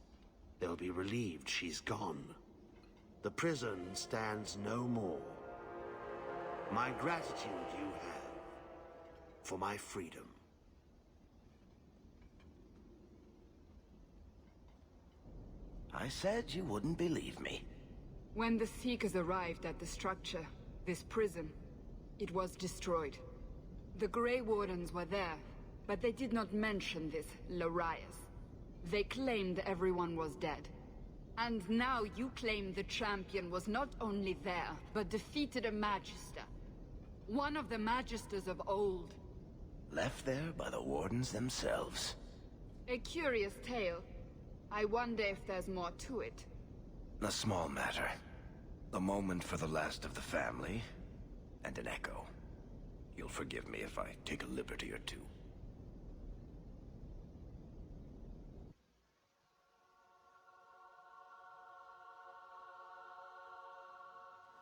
They'll be relieved she's gone. The prison stands no more. My gratitude you have for my freedom. I said you wouldn't believe me. When the Seekers arrived at the structure, this prison, it was destroyed. The Grey Wardens were there, but they did not mention this Larius. They claimed everyone was dead. And now you claim the champion was not only there, but defeated a Magister. One of the Magisters of old. Left there by the Wardens themselves. A curious tale. I wonder if there's more to it. A small matter. A moment for the last of the family, and an echo. You'll forgive me if I take a liberty or two.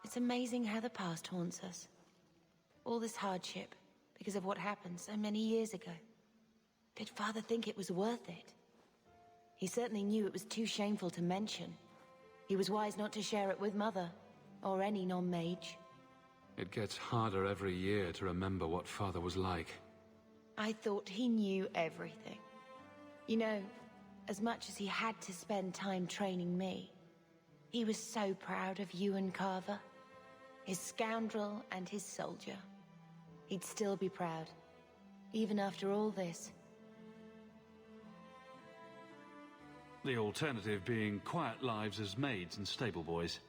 It's amazing how the past haunts us. All this hardship, because of what happened so many years ago. Did Father think it was worth it? He certainly knew it was too shameful to mention. He was wise not to share it with Mother, or any non-mage. It gets harder every year to remember what Father was like. I thought he knew everything. You know, as much as he had to spend time training me, he was so proud of you and Carver. His scoundrel and his soldier. He'd still be proud, even after all this. The alternative being quiet lives as maids and stable boys.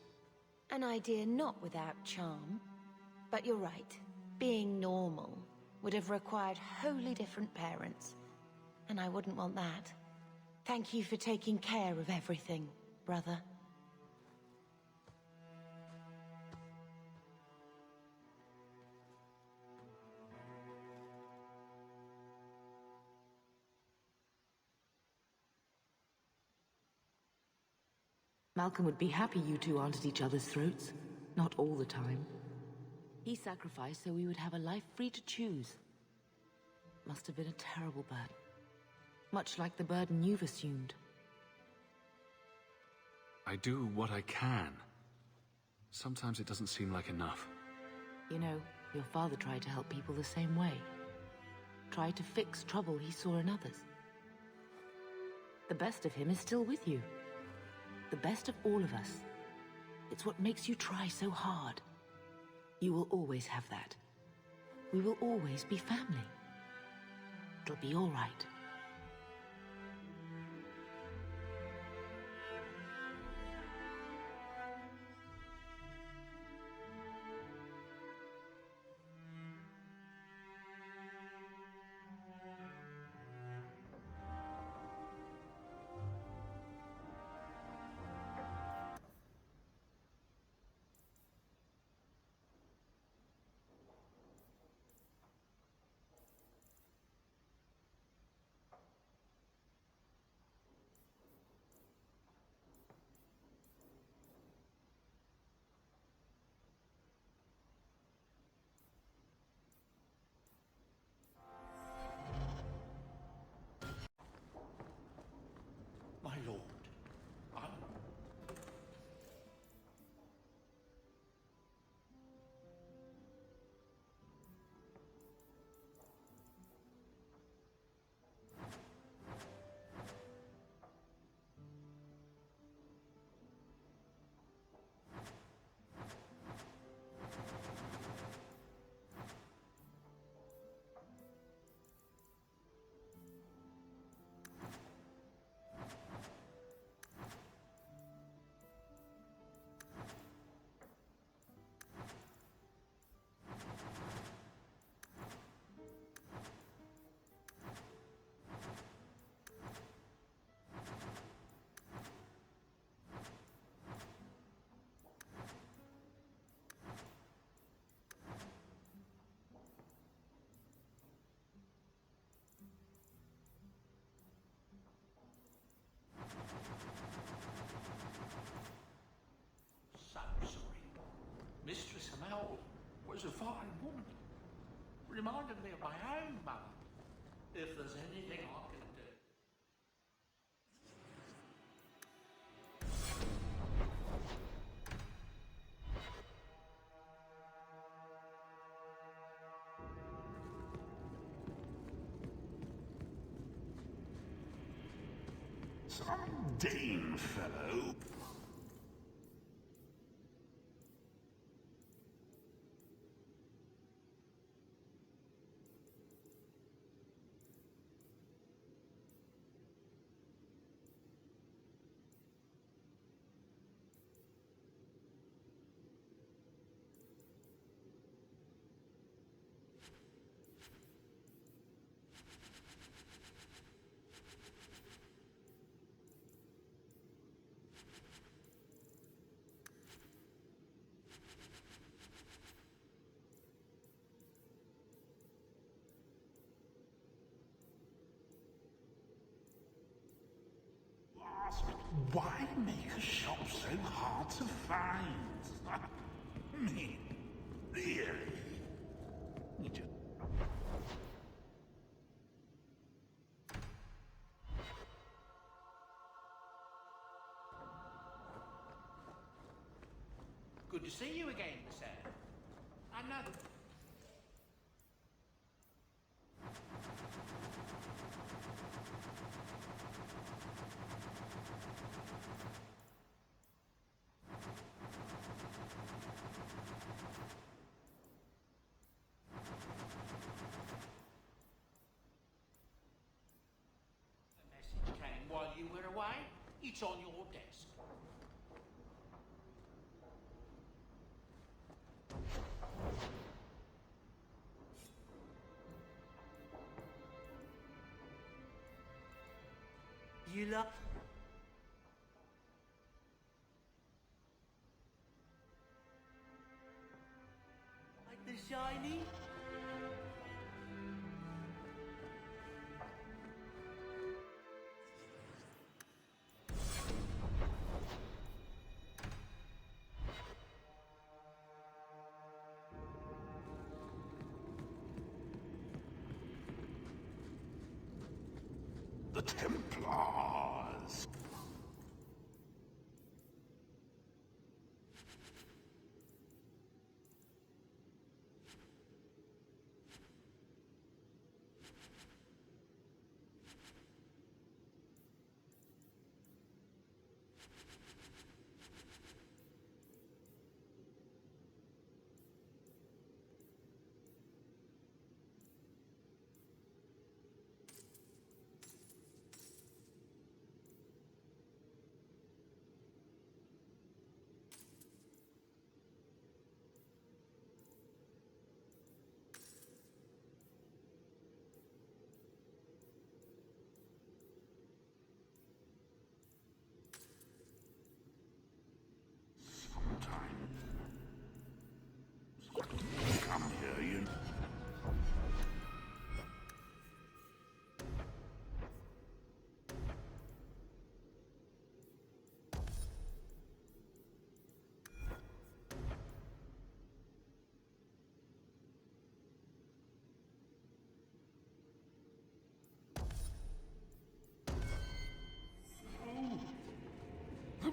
An idea not without charm. But you're right. Being normal would have required wholly different parents. And I wouldn't want that. Thank you for taking care of everything, brother. Malcolm would be happy you two aren't at each other's throats. Not all the time. He sacrificed so we would have a life free to choose. Must have been a terrible burden. Much like the burden you've assumed. I do what I can. Sometimes it doesn't seem like enough. You know, your father tried to help people the same way. Tried to fix trouble he saw in others. The best of him is still with you. The best of all of us. It's what makes you try so hard. You will always have that. We will always be family. It'll be all right. My lord, Mistress Amel was a fine woman. Reminded me of my own mother. If there's anything I can do. Some Dane fellow. Why make a shop so hard to find? Me? Really? You just... Good to see you again, sir. Another. While you were away, it's on your desk. You love... Like the shiny? The Templars.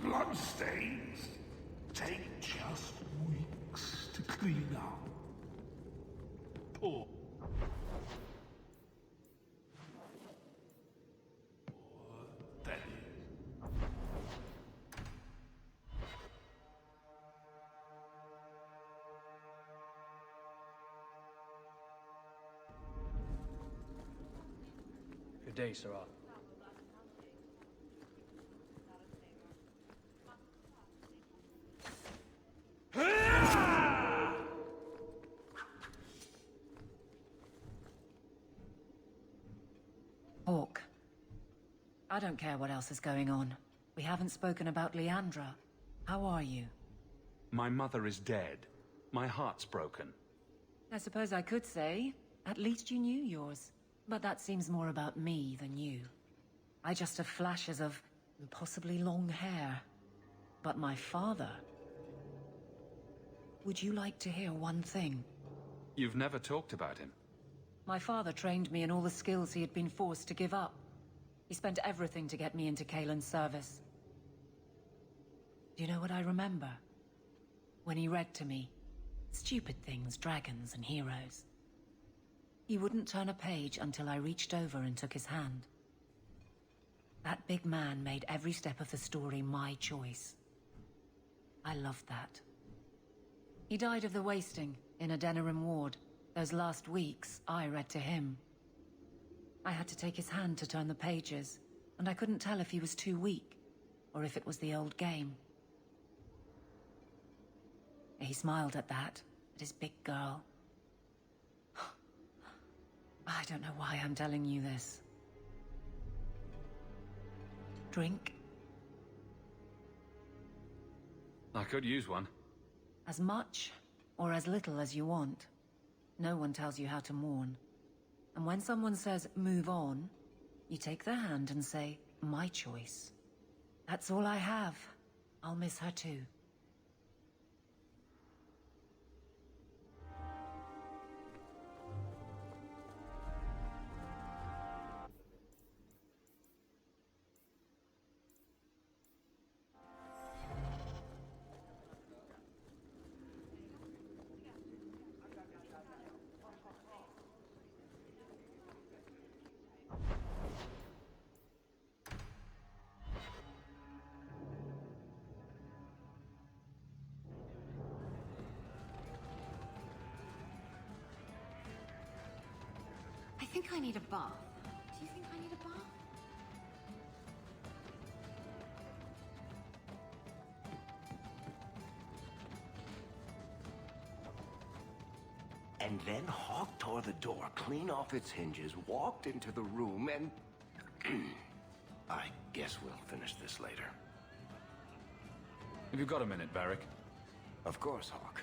bloodstains take just weeks to clean up. Poor. That is. Good day, Sarah. Hawk. I don't care what else is going on. We haven't spoken about Leandra. How are you? My mother is dead. My heart's broken. I suppose I could say, at least you knew yours. But that seems more about me than you. I just have flashes of impossibly long hair. But my father... Would you like to hear one thing? You've never talked about him. My father trained me in all the skills he had been forced to give up. He spent everything to get me into Kaelin's service. Do you know what I remember? When he read to me. Stupid things, dragons and heroes. He wouldn't turn a page until I reached over and took his hand. That big man made every step of the story my choice. I loved that. He died of the wasting in a Denerim ward. Those last weeks, I read to him. I had to take his hand to turn the pages, and I couldn't tell if he was too weak, or if it was the old game. He smiled at that, at his big girl. I don't know why I'm telling you this. Drink? I could use one. As much, or as little as you want. No one tells you how to mourn. And when someone says, move on, you take their hand and say, my choice. That's all I have. I'll miss her too. I think I need a bath. Do you think I need a bath? And then Hawk tore the door clean off its hinges, walked into the room, and... I guess we'll finish this later. Have you got a minute, Varric? Of course, Hawk.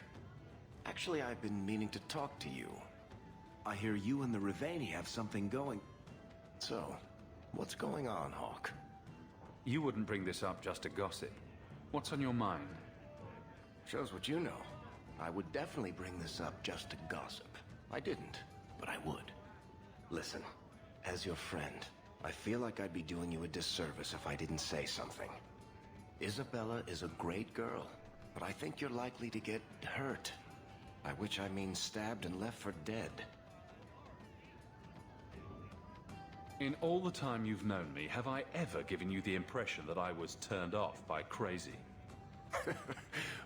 Actually, I've been meaning to talk to you. I hear you and the Riveni have something going. So, what's going on, Hawk? You wouldn't bring this up just to gossip. What's on your mind? Shows what you know. I would definitely bring this up just to gossip. I didn't, but I would. Listen, as your friend, I feel like I'd be doing you a disservice if I didn't say something. Isabella is a great girl, but I think you're likely to get hurt. By which I mean stabbed and left for dead. In all the time you've known me, have I ever given you the impression that I was turned off by crazy?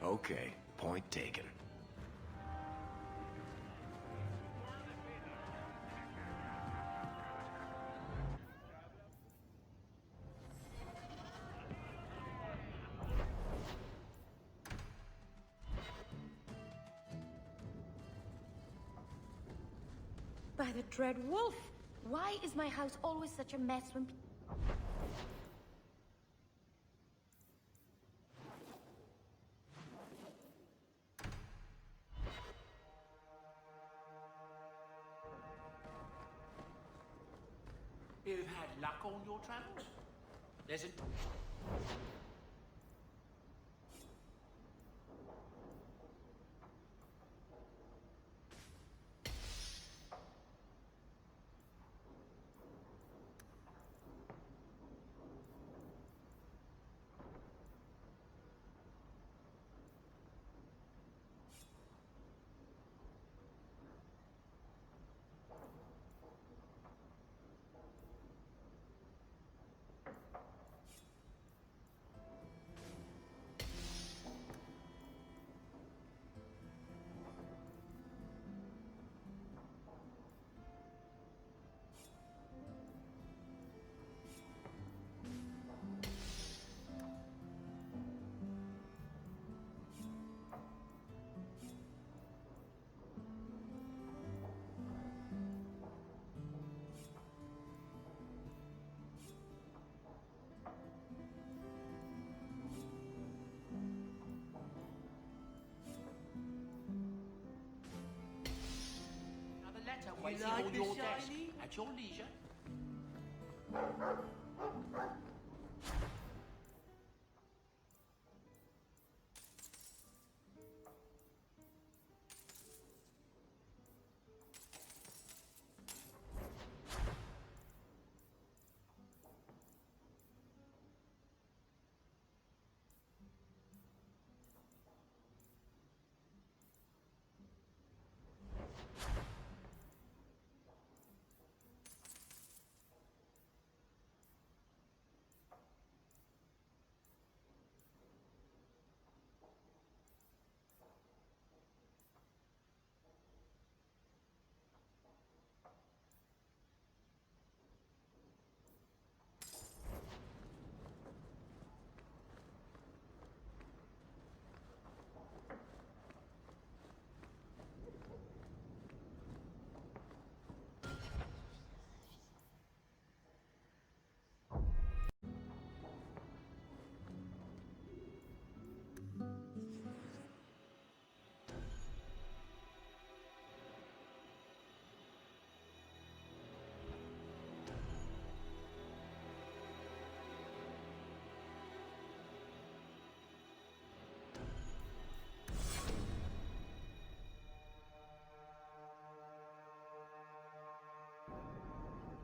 Okay, point taken. By the dread wolf! Why is my house always such a mess when You've had luck on your travels? There's a... better waiting on your desk at your leisure.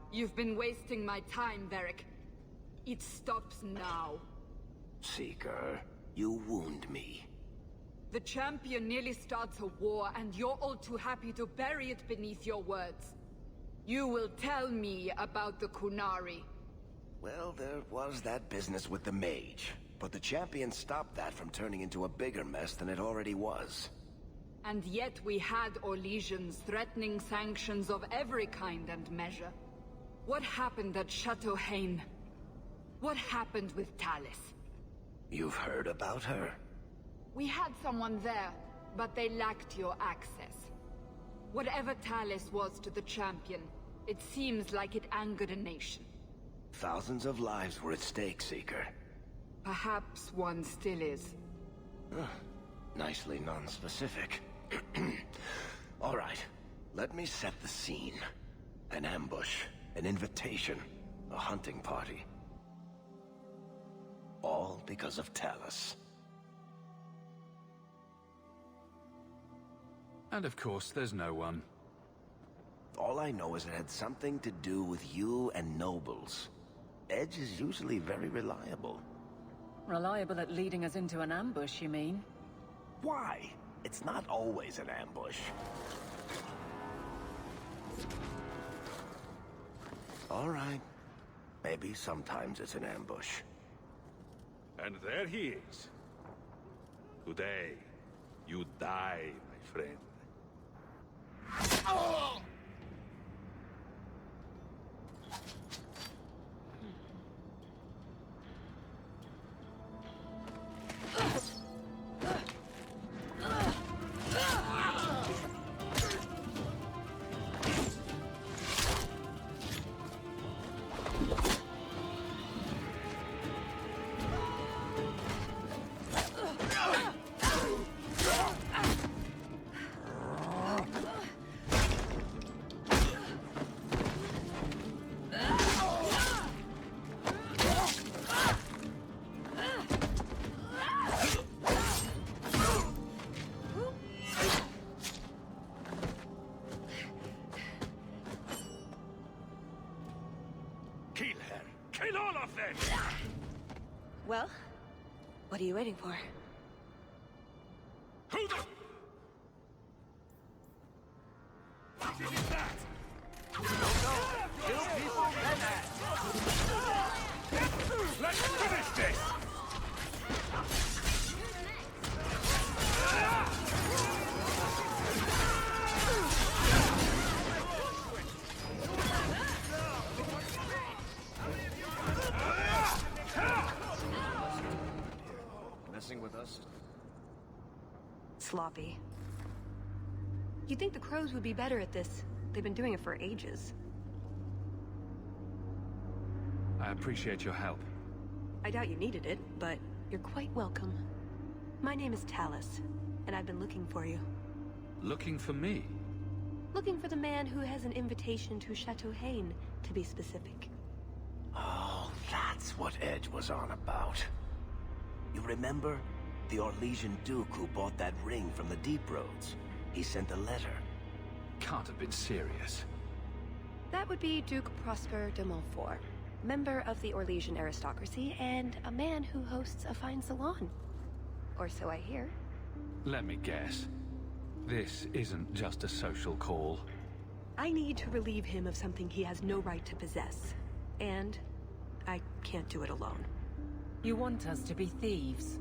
You've been wasting my time, Varric. It stops now. Seeker, you wound me. The champion nearly starts a war, and you're all too happy to bury it beneath your words. You will tell me about the Kunari. Well, there was that business with the mage, but the champion stopped that from turning into a bigger mess than it already was. And yet we had Orlesians threatening sanctions of every kind and measure. What happened at Chateau Hain? What happened with Talis? You've heard about her? We had someone there, but they lacked your access. Whatever Talis was to the champion, it seems like it angered a nation. Thousands of lives were at stake, Seeker. Perhaps one still is. Nicely non-specific. All right, let me set the scene. An ambush, an invitation, a hunting party. All because of Talis. And of course, there's no one. All I know is it had something to do with you and nobles. Edge is usually very reliable. Reliable at leading us into an ambush, you mean? Why? It's not always an ambush. All right. Maybe sometimes it's an ambush. And there he is. Today, you die, my friend. Oh! Well, what are you waiting for? Who the... What is that? Kill people and let's finish this! Messing with us? Sloppy. You'd think the crows would be better at this. They've been doing it for ages. I appreciate your help. I doubt you needed it, but you're quite welcome. My name is Talis, and I've been looking for you. Looking for me? Looking for the man who has an invitation to Chateau Haine, to be specific. Oh, that's what Edge was on about. You remember? The Orlesian Duke who bought that ring from the Deep Roads. He sent a letter. Can't have been serious. That would be Duke Prosper de Montfort, member of the Orlesian aristocracy and a man who hosts a fine salon. Or so I hear. Let me guess. This isn't just a social call. I need to relieve him of something he has no right to possess. And I can't do it alone. You want us to be thieves?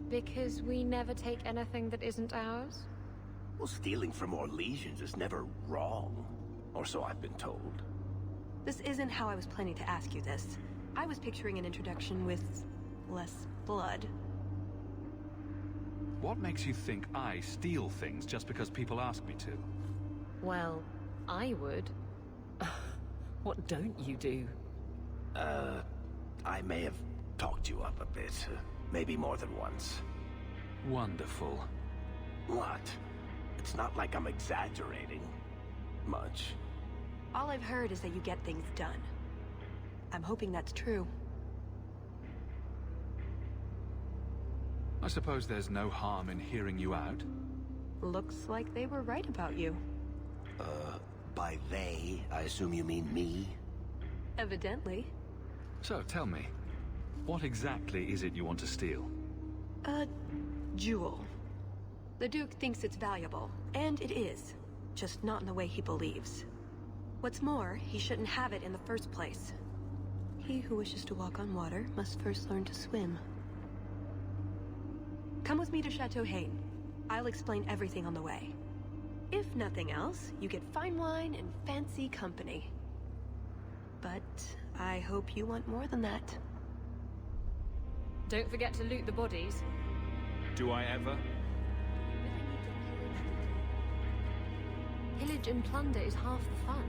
Because we never take anything that isn't ours? Well, stealing from Orlesians is never wrong. Or so I've been told. This isn't how I was planning to ask you this. I was picturing an introduction with less blood. What makes you think I steal things just because people ask me to? Well, I would. What don't you do? I may have talked you up a bit. Maybe more than once. Wonderful. What? It's not like I'm exaggerating. Much. All I've heard is that you get things done. I'm hoping that's true. I suppose there's no harm in hearing you out. Looks like they were right about you. By they, I assume you mean me? Evidently. So, tell me, what exactly is it you want to steal? A jewel. The Duke thinks it's valuable, and it is. Just not in the way he believes. What's more, he shouldn't have it in the first place. He who wishes to walk on water must first learn to swim. Come with me to Chateau Haine. I'll explain everything on the way. If nothing else, you get fine wine and fancy company. But I hope you want more than that. Don't forget to loot the bodies. Do I ever? Pillage and plunder is half the fun.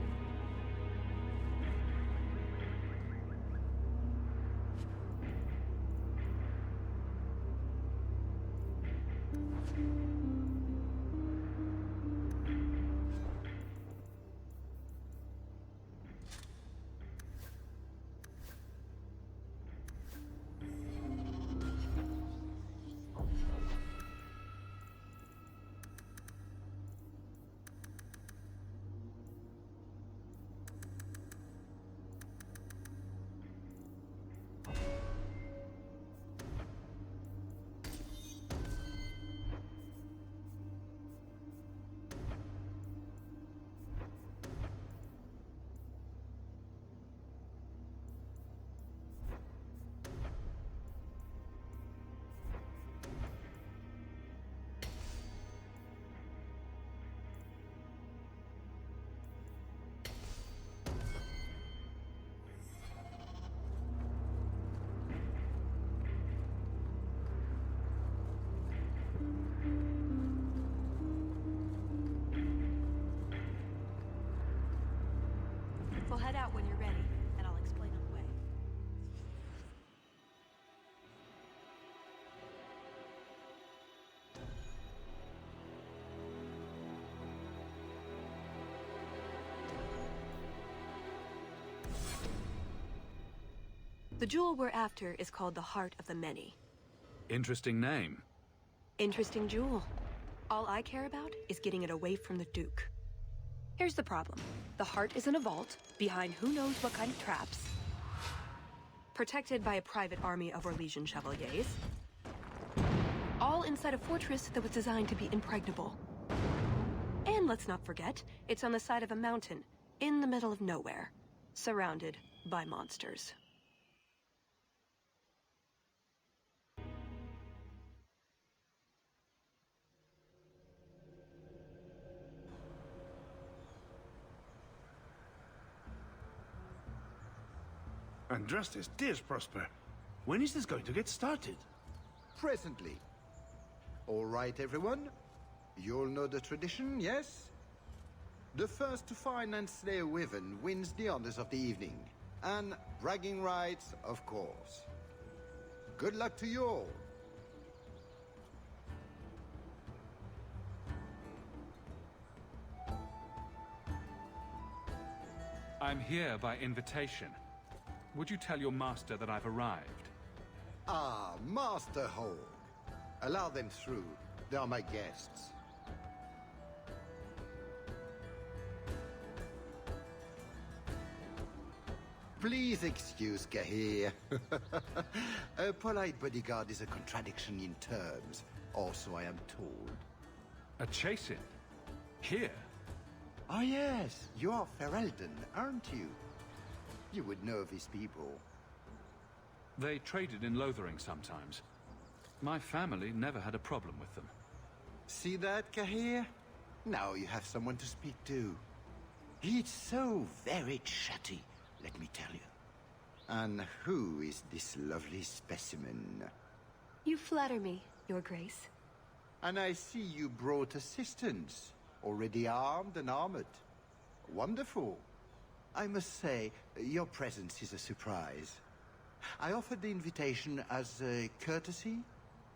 We'll head out when you're ready, and I'll explain on the way. The jewel we're after is called the Heart of the Many. Interesting name. Interesting jewel. All I care about is getting it away from the Duke. Here's the problem. The heart is in a vault, behind who knows what kind of traps. Protected by a private army of Orlesian chevaliers. All inside a fortress that was designed to be impregnable. And let's not forget, it's on the side of a mountain, in the middle of nowhere, surrounded by monsters. And dressed as tears, Prosper. When is this going to get started? Presently. All right, everyone. You'll know the tradition, yes? The first to find and slay a wyvern wins the honors of the evening. And bragging rights, of course. Good luck to you all. I'm here by invitation. Would you tell your master that I've arrived? Ah, Master Hog. Allow them through. They are my guests. Please excuse Kahir. A polite bodyguard is a contradiction in terms. Also, I am told. A chase-in? Here? Oh yes, you are Ferelden, aren't you? You would know these people. They traded in Lothering sometimes. My family never had a problem with them. See that, Kahir? Now you have someone to speak to. He's so very chatty, let me tell you. And who is this lovely specimen? You flatter me, Your Grace. And I see you brought assistance, already armed and armored. Wonderful. I must say, your presence is a surprise. I offered the invitation as a courtesy,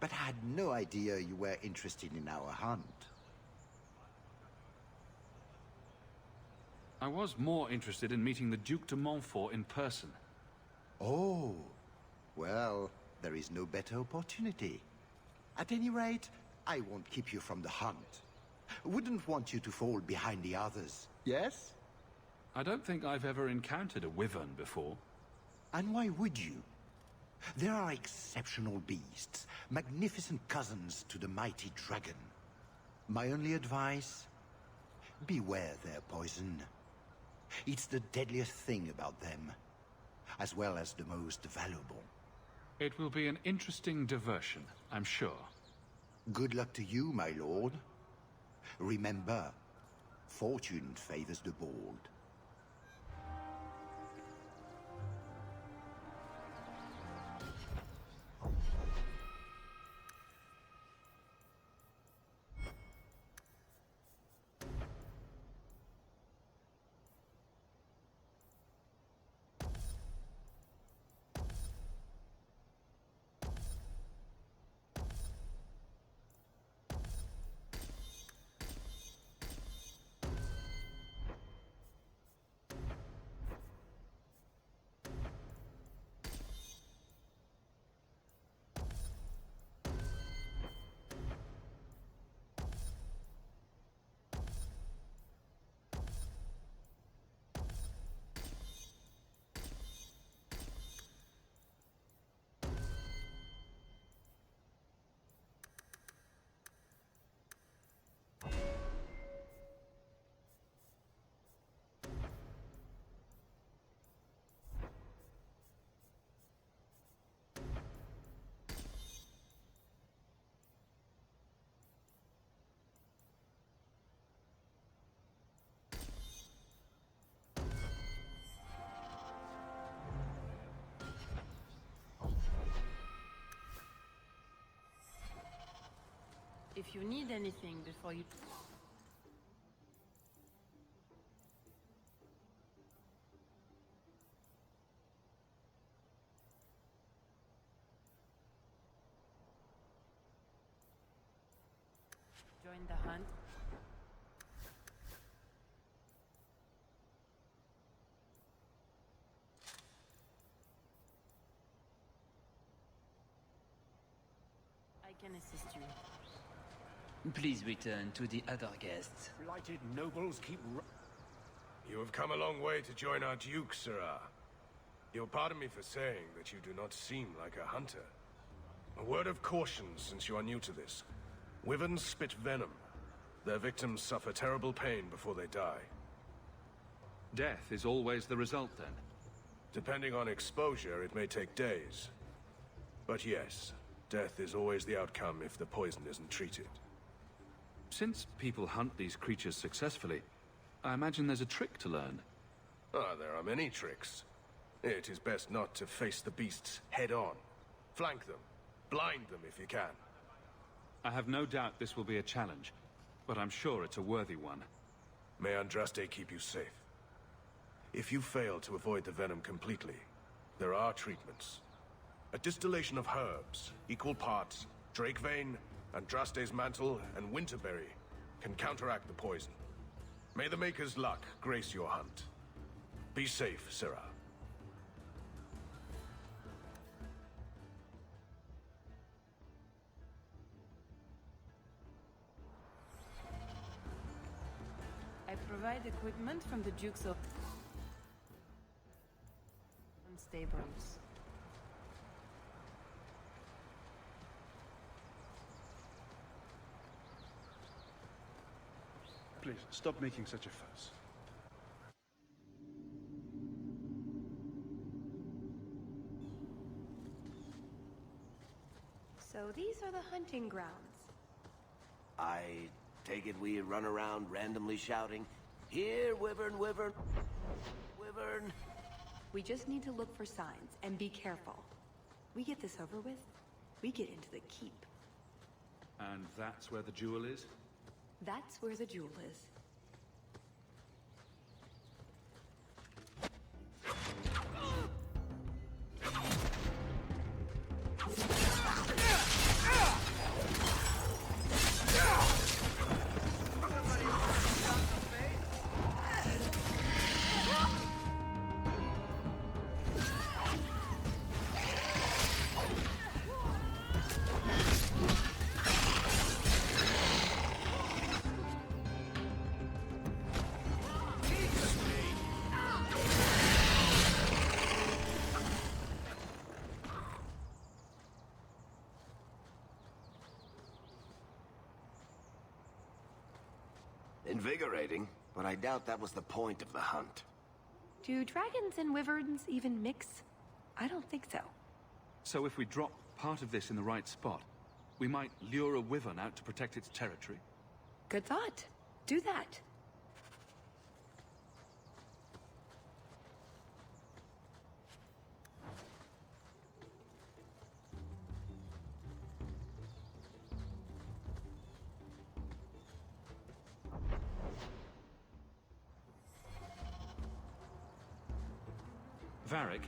but had no idea you were interested in our hunt. I was more interested in meeting the Duc de Montfort in person. Oh, well, there is no better opportunity. At any rate, I won't keep you from the hunt. Wouldn't want you to fall behind the others, yes? I don't think I've ever encountered a wyvern before. And why would you? There are exceptional beasts, magnificent cousins to the mighty dragon. My only advice? Beware their poison. It's the deadliest thing about them, as well as the most valuable. It will be an interesting diversion, I'm sure. Good luck to you, my lord. Remember, fortune favors the bold. If you need anything before you... join the hunt. I can assist you. Please return to the other guests. Blighted nobles keep... You have come a long way to join our Duke, Sirrah. You'll pardon me for saying that you do not seem like a hunter. A word of caution since you are new to this. Wyverns spit venom. Their victims suffer terrible pain before they die. Death is always the result, then? Depending on exposure, it may take days. But yes, death is always the outcome if the poison isn't treated. Since people hunt these creatures successfully, I imagine there's a trick to learn. Ah, there are many tricks. It is best not to face the beasts head-on. Flank them. Blind them if you can. I have no doubt this will be a challenge, but I'm sure it's a worthy one. May Andraste keep you safe. If you fail to avoid the venom completely, there are treatments. A distillation of herbs, equal parts, Drakevein, Andraste's mantle, and Winterberry can counteract the poison. May the Maker's luck grace your hunt. Be safe, Sirrah. I provide equipment from the Duke's of stables. Please, stop making such a fuss. So these are the hunting grounds. I take it we run around randomly shouting, "Here, Wyvern, Wyvern, Wyvern." We just need to look for signs, and be careful. We get this over with, we get into the keep. And that's where the jewel is? That's where the jewel is. Invigorating, but I doubt that was the point of the hunt. Do dragons and wyverns even mix? I don't think so. So if we drop part of this in the right spot, we might lure a wyvern out to protect its territory? Good thought. Do that. Varric?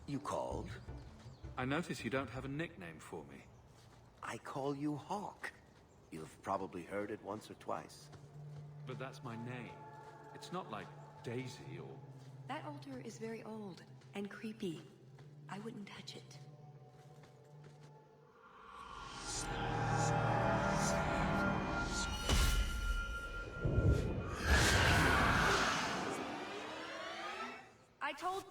You called? I notice you don't have a nickname for me. I call you Hawk. You've probably heard it once or twice. But that's my name. It's not like Daisy or... That altar is very old and creepy. I wouldn't touch it. I told...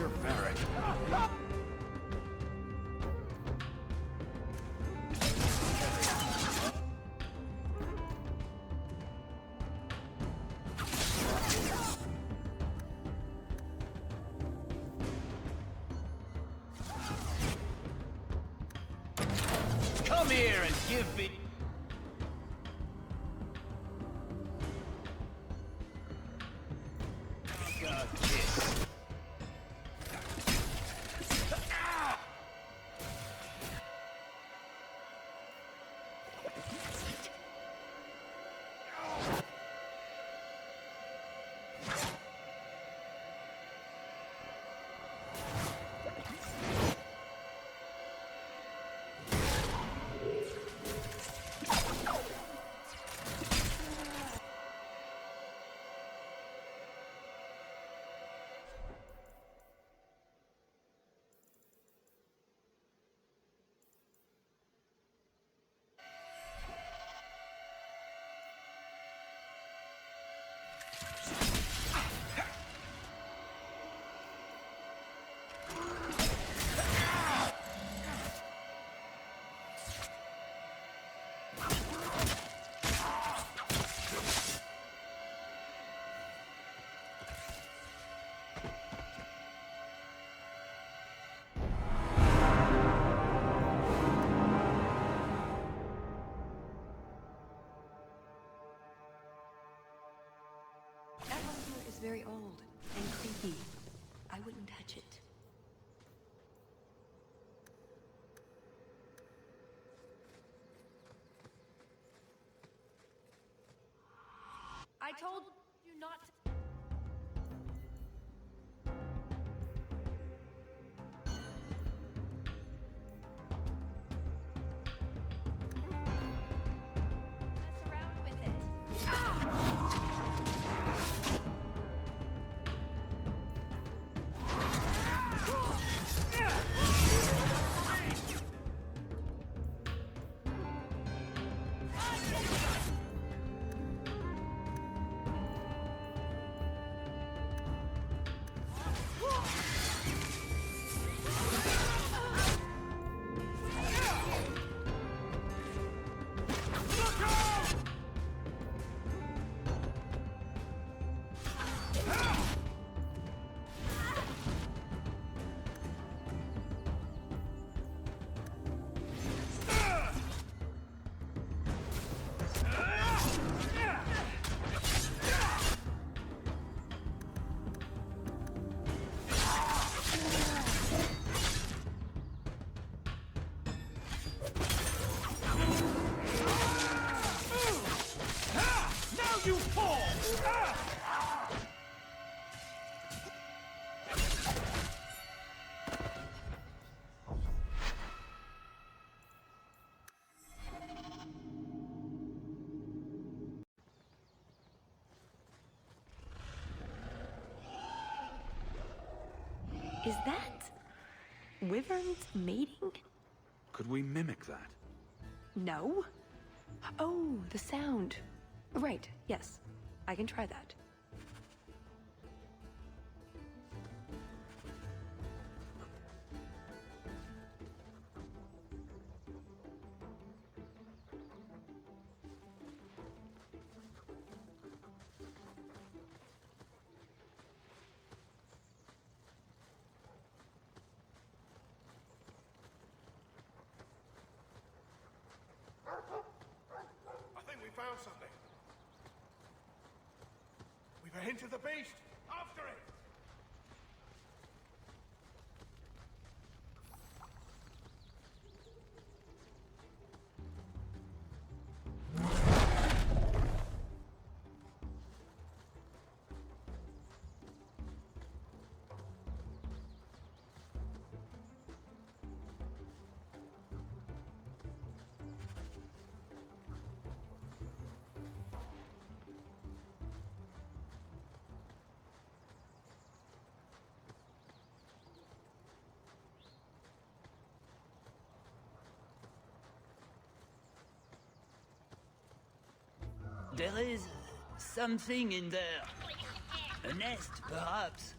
barbaric. Come here and give me... That altar is very old and creepy. I wouldn't touch it. I told you not to... mess around with it. Is that... wyverns mating? Could we mimic that? No. Oh, the sound. Right, yes. I can try that. I think we found something. We've a hint of the beast. After it! There is something in there. A nest, perhaps.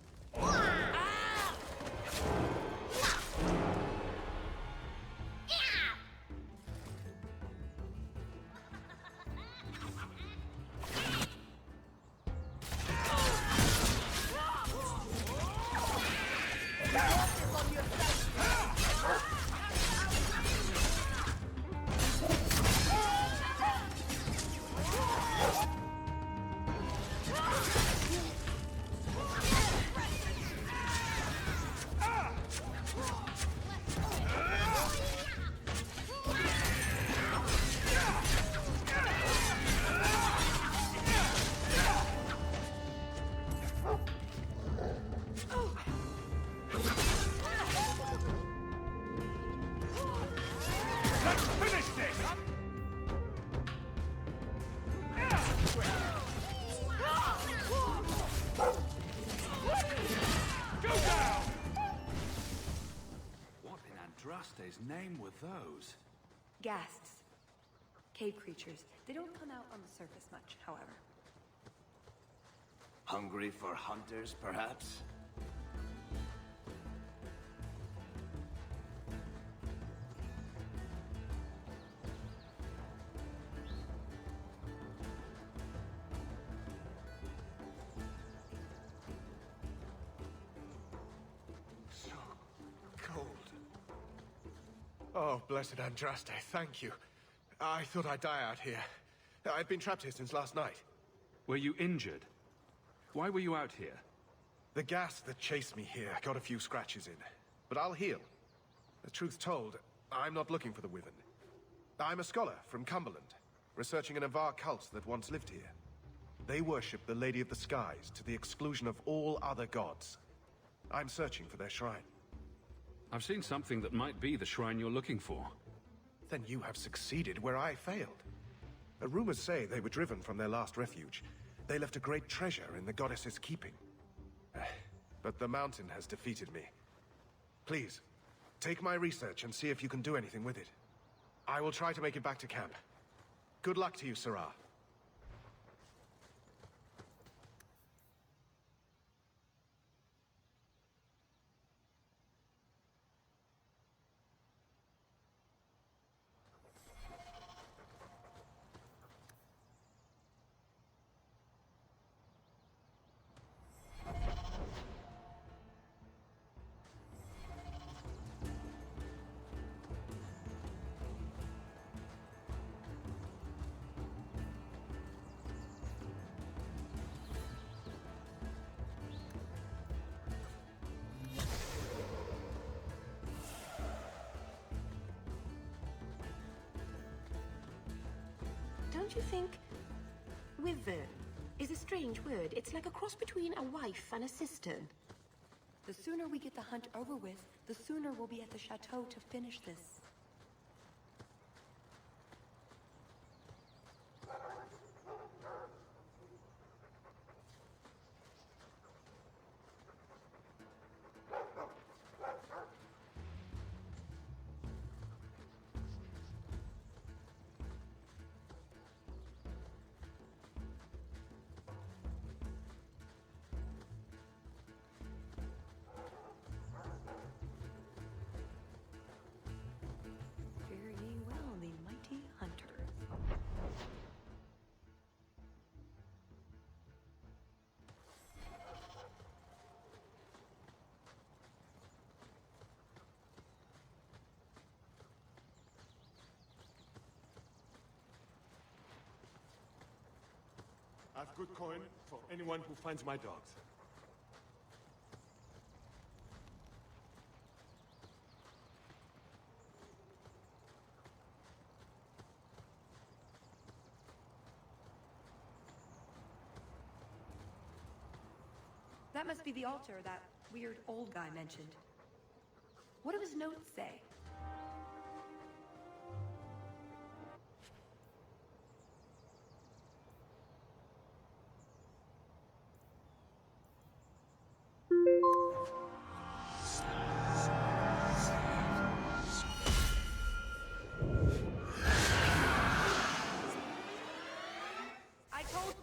Andraste's name were those? Ghasts. Cave creatures. They don't come out on the surface much, however. Hungry for hunters, perhaps? So cold. Oh, blessed Andraste, thank you. I thought I'd die out here. I've been trapped here since last night. Were you injured? Why were you out here? The gas that chased me here got a few scratches in. But I'll heal. The truth told, I'm not looking for the Wyvern. I'm a scholar from Cumberland, researching an Avar cult that once lived here. They worship the Lady of the Skies to the exclusion of all other gods. I'm searching for their shrine. I've seen something that might be the shrine you're looking for. Then you have succeeded where I failed. The rumors say they were driven from their last refuge. They left a great treasure in the goddess's keeping. But the mountain has defeated me. Please, take my research and see if you can do anything with it. I will try to make it back to camp. Good luck to you, Sarah. Don't you think wyvern is a strange word? It's like a cross between a wife and a sister. The sooner we get the hunt over with, the sooner we'll be at the chateau to finish this. I've good coin for anyone who finds my dogs. That must be the altar that weird old guy mentioned. What do his notes say? I told...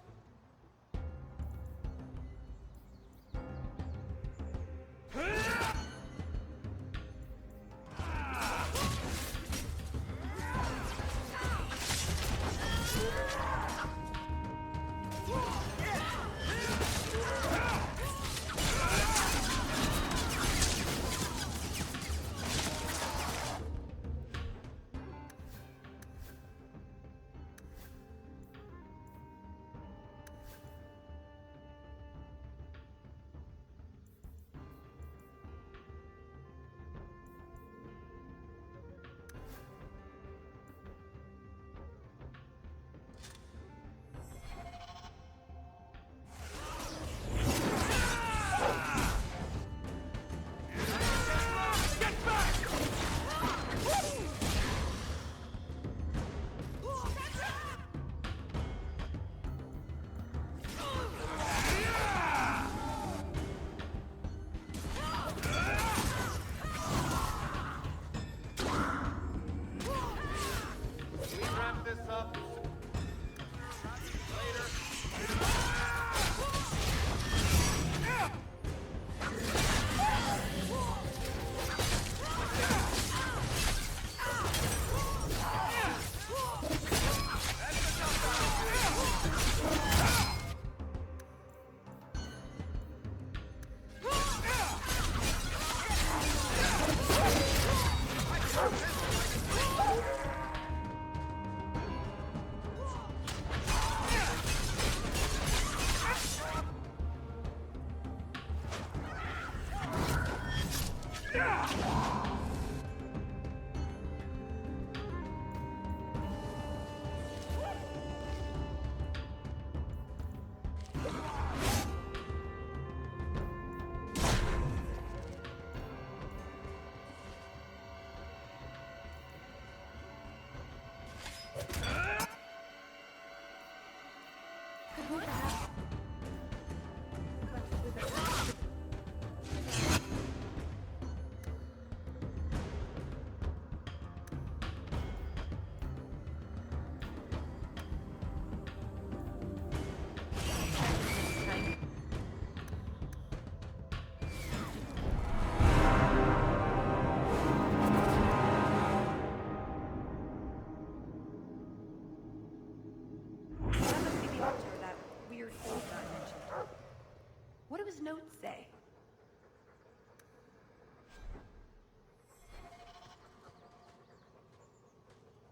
What do his notes say?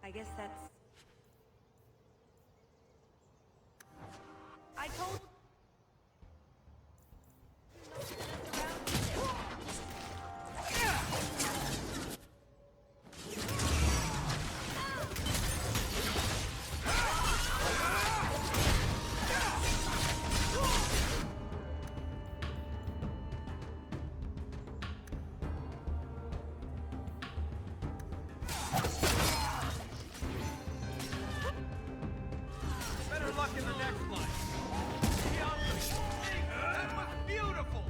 I guess that's... I told... Better luck in the next one. That was beautiful.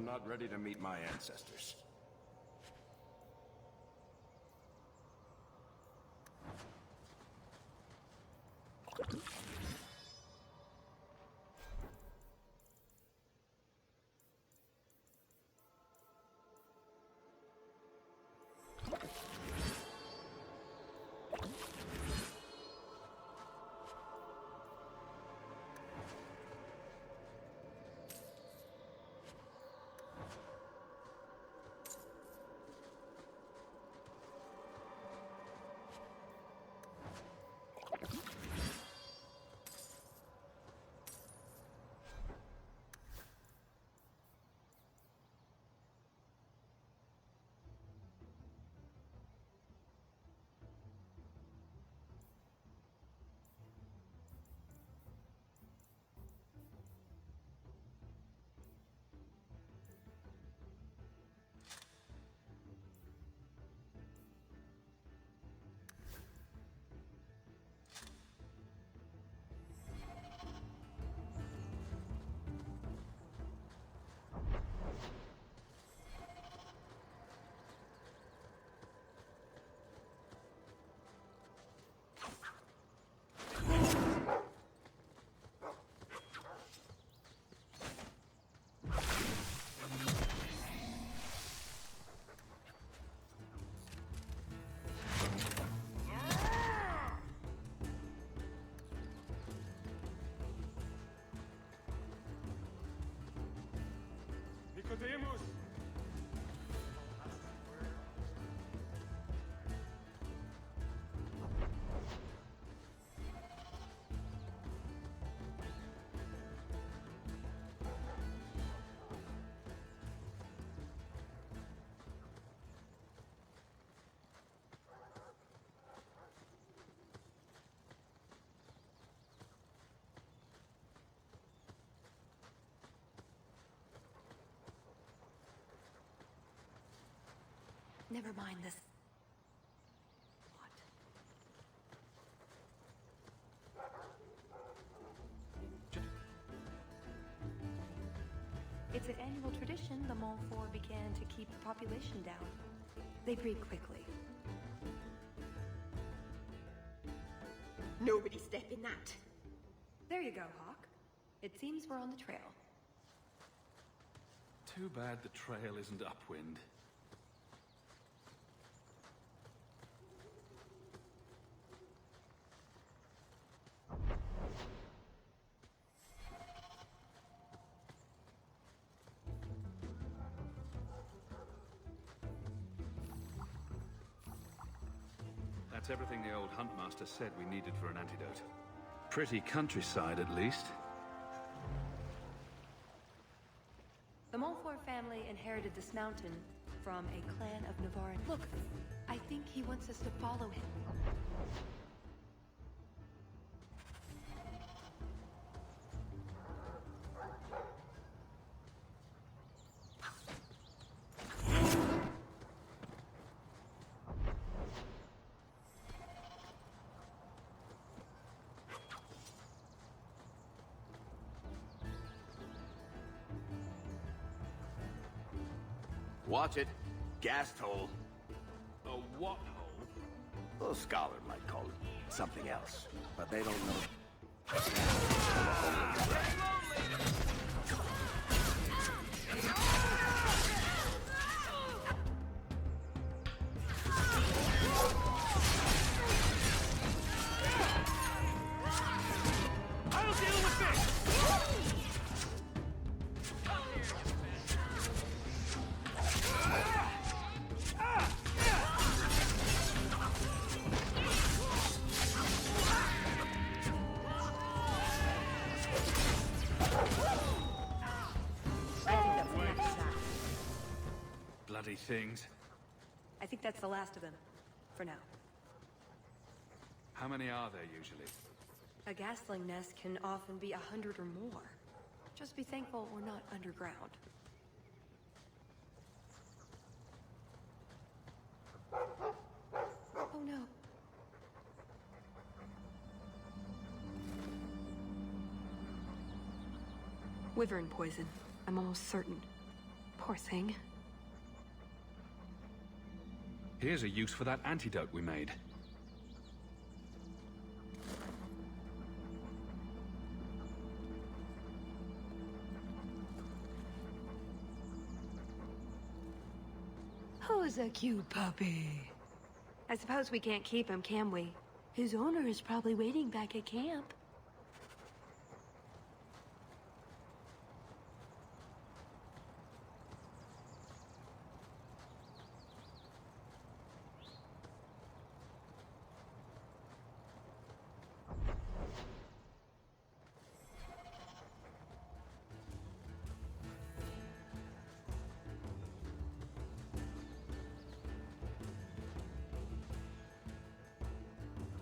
I'm not ready to meet my ancestors. Never mind this. It's an annual tradition the Montfort began to keep the population down. They breed quickly. Nobody step in that. There you go, Hawk. It seems we're on the trail. Too bad the trail isn't upwind. That's everything the old huntmaster said we needed for an antidote. Pretty countryside, at least. The Montfort family inherited this mountain from a clan of Navarre. Look, I think he wants us to follow him. Watch it. Gas hole. A what hole? A scholar might call it something else, but they don't know. I'll deal with this! Bloody things. I think that's the last of them. For now. How many are there usually? A gasling nest can often be 100 or more. Just be thankful we're not underground. Oh no. Wyvern poison. I'm almost certain. Poor thing. Here's a use for that antidote we made. Who's a cute puppy? I suppose we can't keep him, can we? His owner is probably waiting back at camp.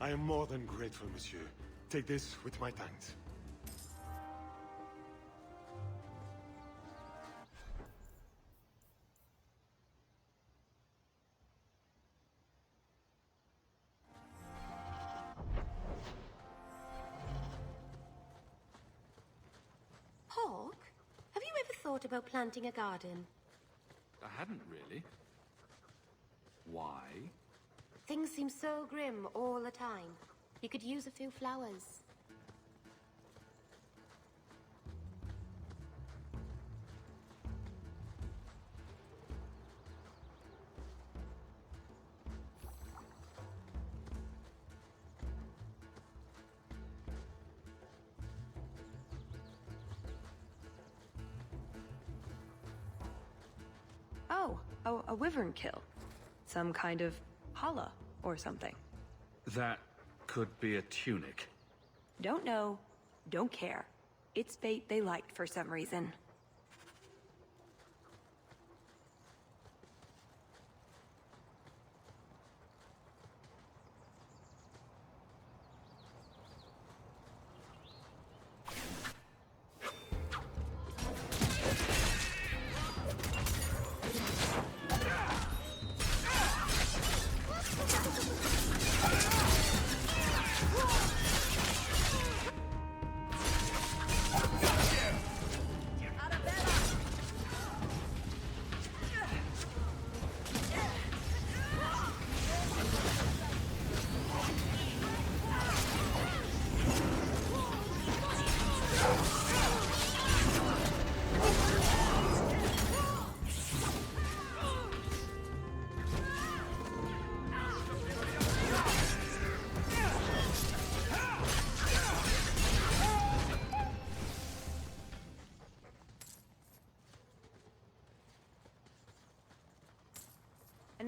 I am more than grateful, monsieur. Take this with my thanks. Hawk, have you ever thought about planting a garden? I hadn't really. Why? Things seem so grim all the time. You could use a few flowers. Oh, a wyvern kill. Some kind of holla or something. That could be a tunic. Don't know, don't care. It's bait they liked for some reason.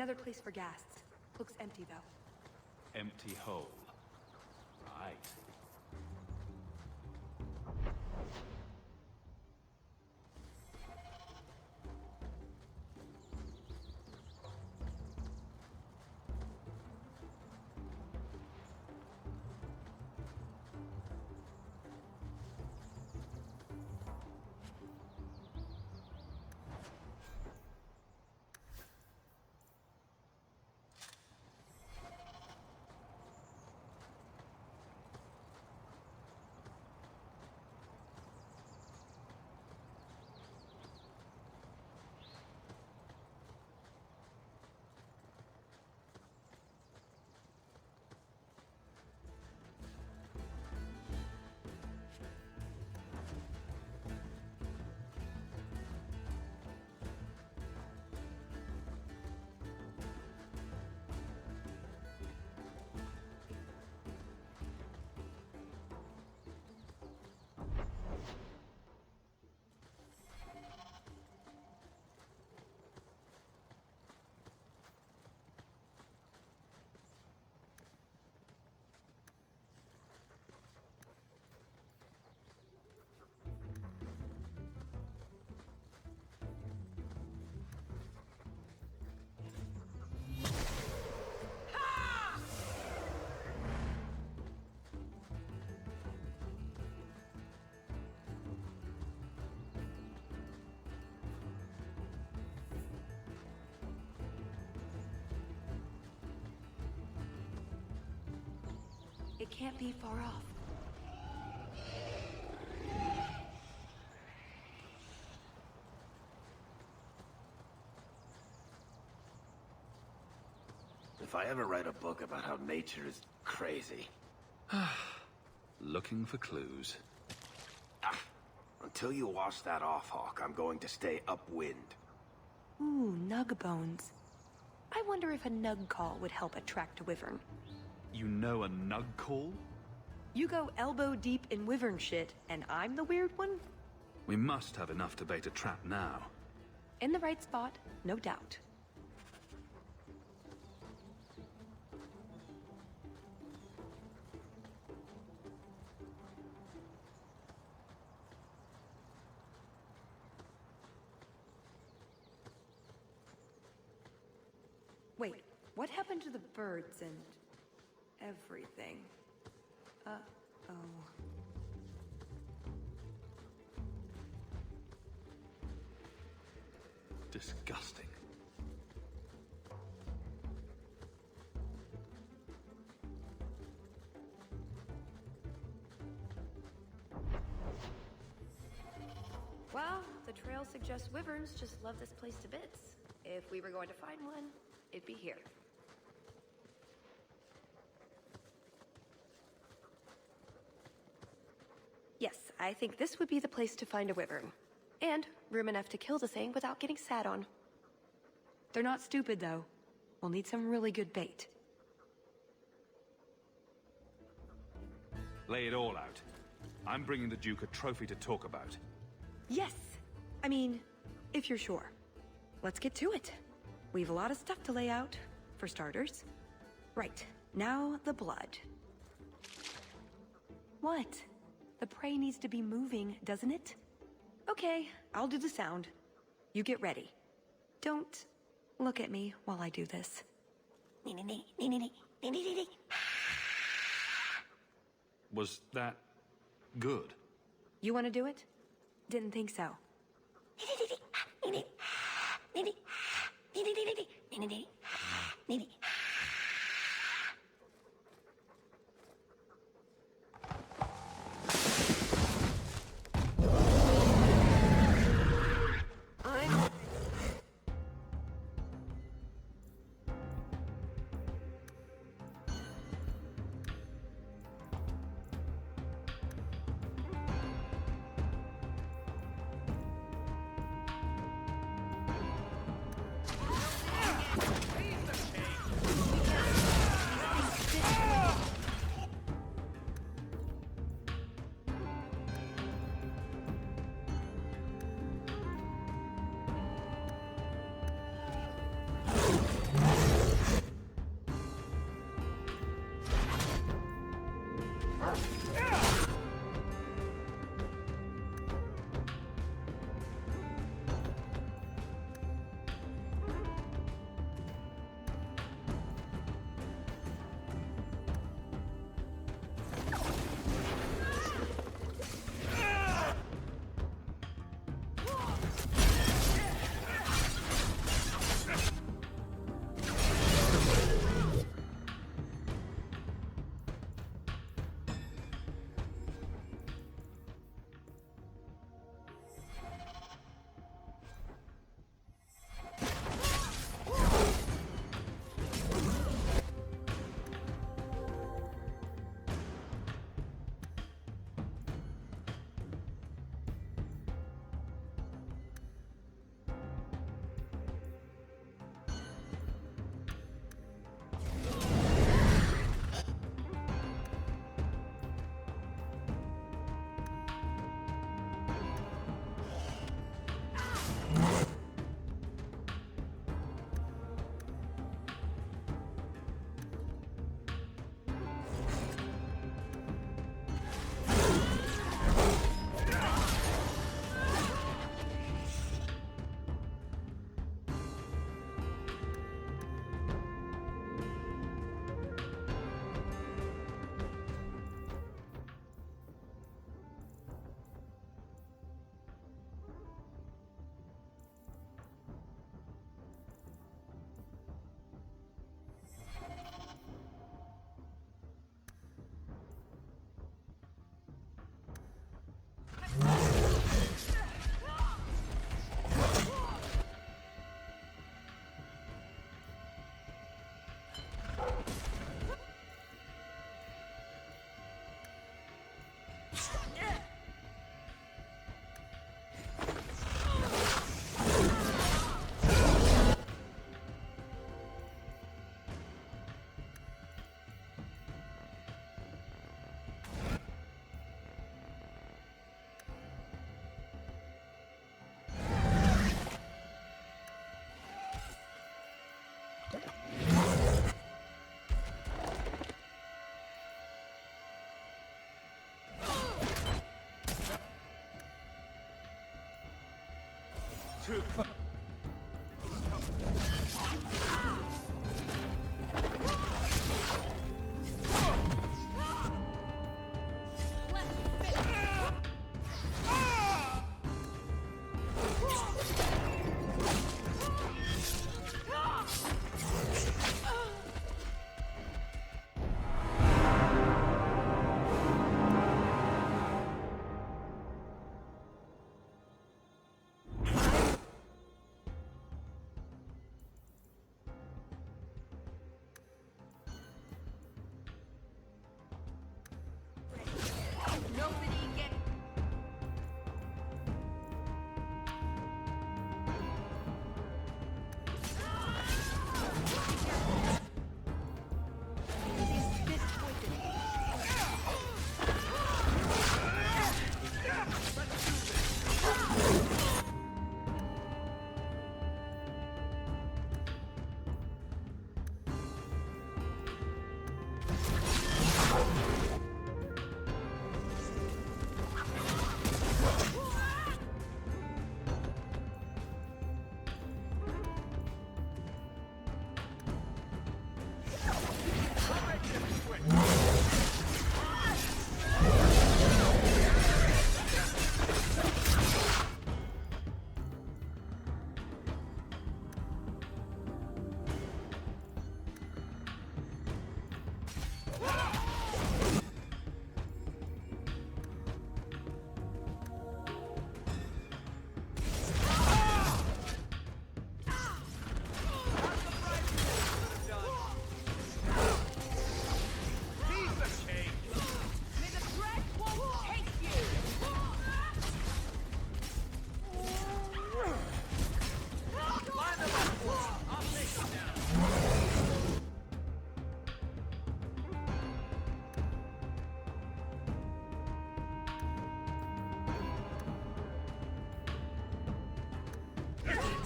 Another place for gas. Looks empty, though. Empty hole. Right. It can't be far off. If I ever write a book about how nature is crazy... Looking for clues. Until you wash that off, Hawk, I'm going to stay upwind. Ooh, nug bones. I wonder if a nug call would help attract a wyvern. You know a nug call? You go elbow deep in wyvern shit, and I'm the weird one? We must have enough to bait a trap now. In the right spot, no doubt. Wait, what happened to the birds and everything? Uh-oh. Disgusting. Well, the trail suggests wyverns just love this place to bits. If we were going to find one, it'd be here. Yes, I think this would be the place to find a wyvern. And room enough to kill the thing without getting sat on. They're not stupid, though. We'll need some really good bait. Lay it all out. I'm bringing the Duke a trophy to talk about. Yes! I mean, if you're sure. Let's get to it. We've a lot of stuff to lay out, for starters. Right, now the blood. What? The prey needs to be moving, doesn't it? Okay, I'll do the sound. You get ready. Don't look at me while I do this. Was that good? You want to do it? Didn't think so. Too far.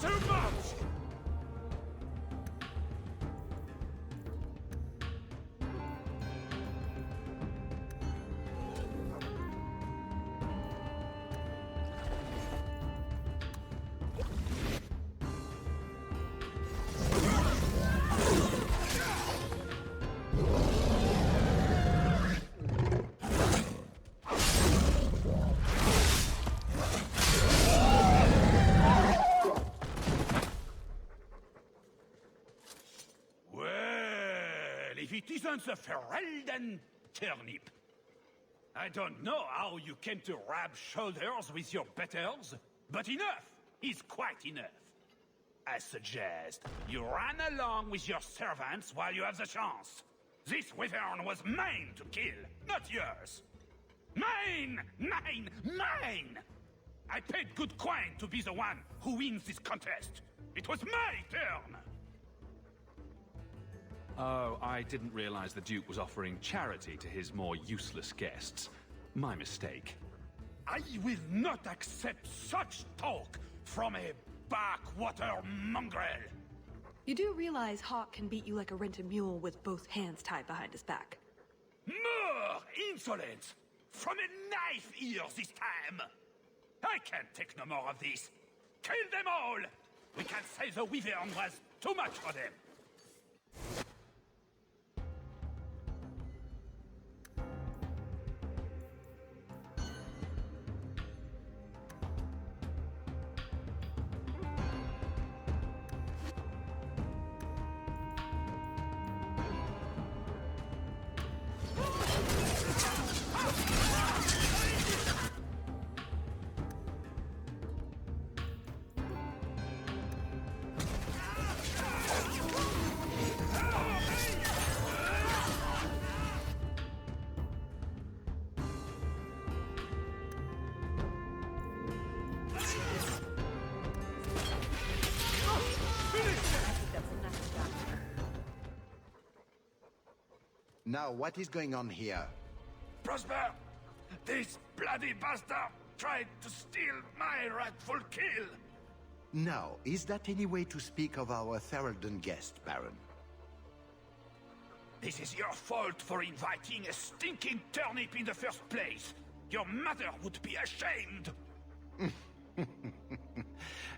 Too much! it isn't the Ferelden turnip. I don't know how you came to rub shoulders with your betters, but enough is quite enough. I suggest you run along with your servants while you have the chance. This wyvern was mine to kill, not yours. Mine! Mine! Mine! I paid good coin to be the one who wins this contest. It was my turn! Oh, I didn't realize the Duke was offering charity to his more useless guests. My mistake. I will not accept such talk from a backwater mongrel. You do realize Hawk can beat you like a rented mule with both hands tied behind his back. More insolence! From a knife ear this time! I can't take no more of this. Kill them all! We can't say the wyvern was too much for them. Now, what is going on here? Prosper! This bloody bastard tried to steal my rightful kill! Now, is that any way to speak of our Ferelden guest, Baron? This is your fault for inviting a stinking turnip in the first place. Your mother would be ashamed.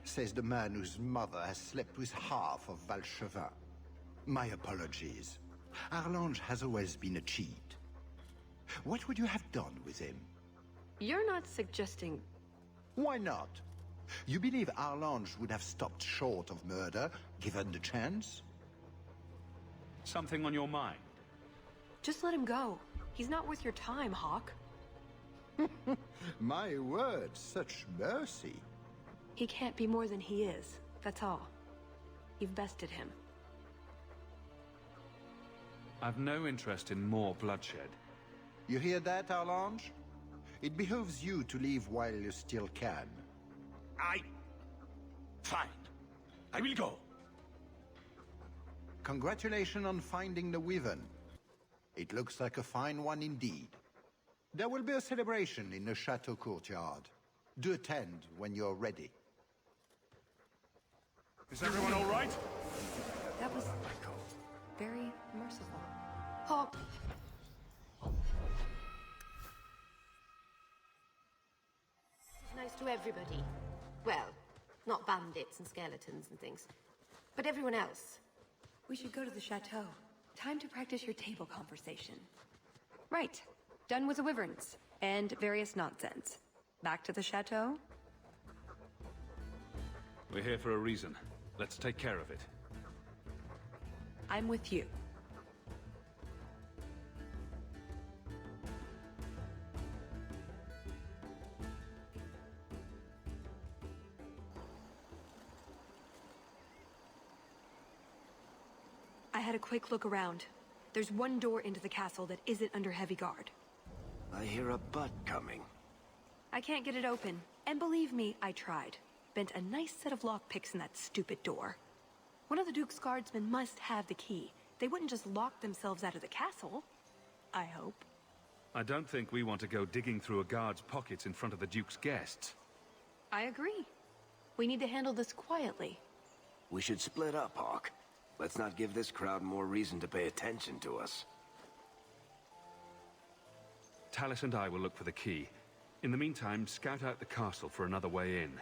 Says the man whose mother has slept with half of Valchevin. My apologies. Arlange has always been a cheat. What would you have done with him? You're not suggesting... Why not? You believe Arlange would have stopped short of murder, given the chance? Something on your mind? Just let him go. He's not worth your time, Hawk. My word, such mercy. He can't be more than he is, that's all. You've bested him. I've no interest in more bloodshed. You hear that, Arlange? It behooves you to leave while you still can. Fine. I will go. Congratulations on finding the wyvern. It looks like a fine one indeed. There will be a celebration in the chateau courtyard. Do attend when you're ready. Is everyone all right? That was very merciful. Hawk! Nice to everybody. Well, not bandits and skeletons and things, but everyone else. We should go to the chateau. Time to practice your table conversation. Right. Done with the wyverns and various nonsense. Back to the chateau? We're here for a reason. Let's take care of it. I'm with you. I had a quick look around. There's one door into the castle that isn't under heavy guard. I hear a butt coming. I can't get it open. And believe me, I tried. Bent a nice set of lockpicks in that stupid door. One of the Duke's guardsmen must have the key. They wouldn't just lock themselves out of the castle. I hope. I don't think we want to go digging through a guard's pockets in front of the Duke's guests. I agree. We need to handle this quietly. We should split up, Hawk. Let's not give this crowd more reason to pay attention to us. Tallis and I will look for the key. In the meantime, scout out the castle for another way in.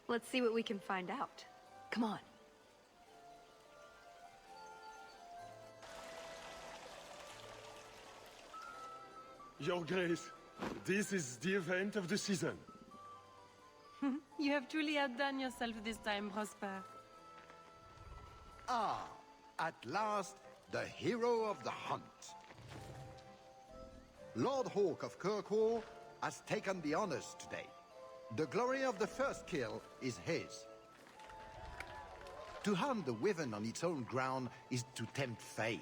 Let's see what we can find out. Come on. Your Grace, this is the event of the season. You have truly outdone yourself this time, Prosper. Ah, at last, the hero of the hunt. Lord Hawk of Kirkwall has taken the honors today. The glory of the first kill is his. To hunt the Wyvern on its own ground is to tempt fate.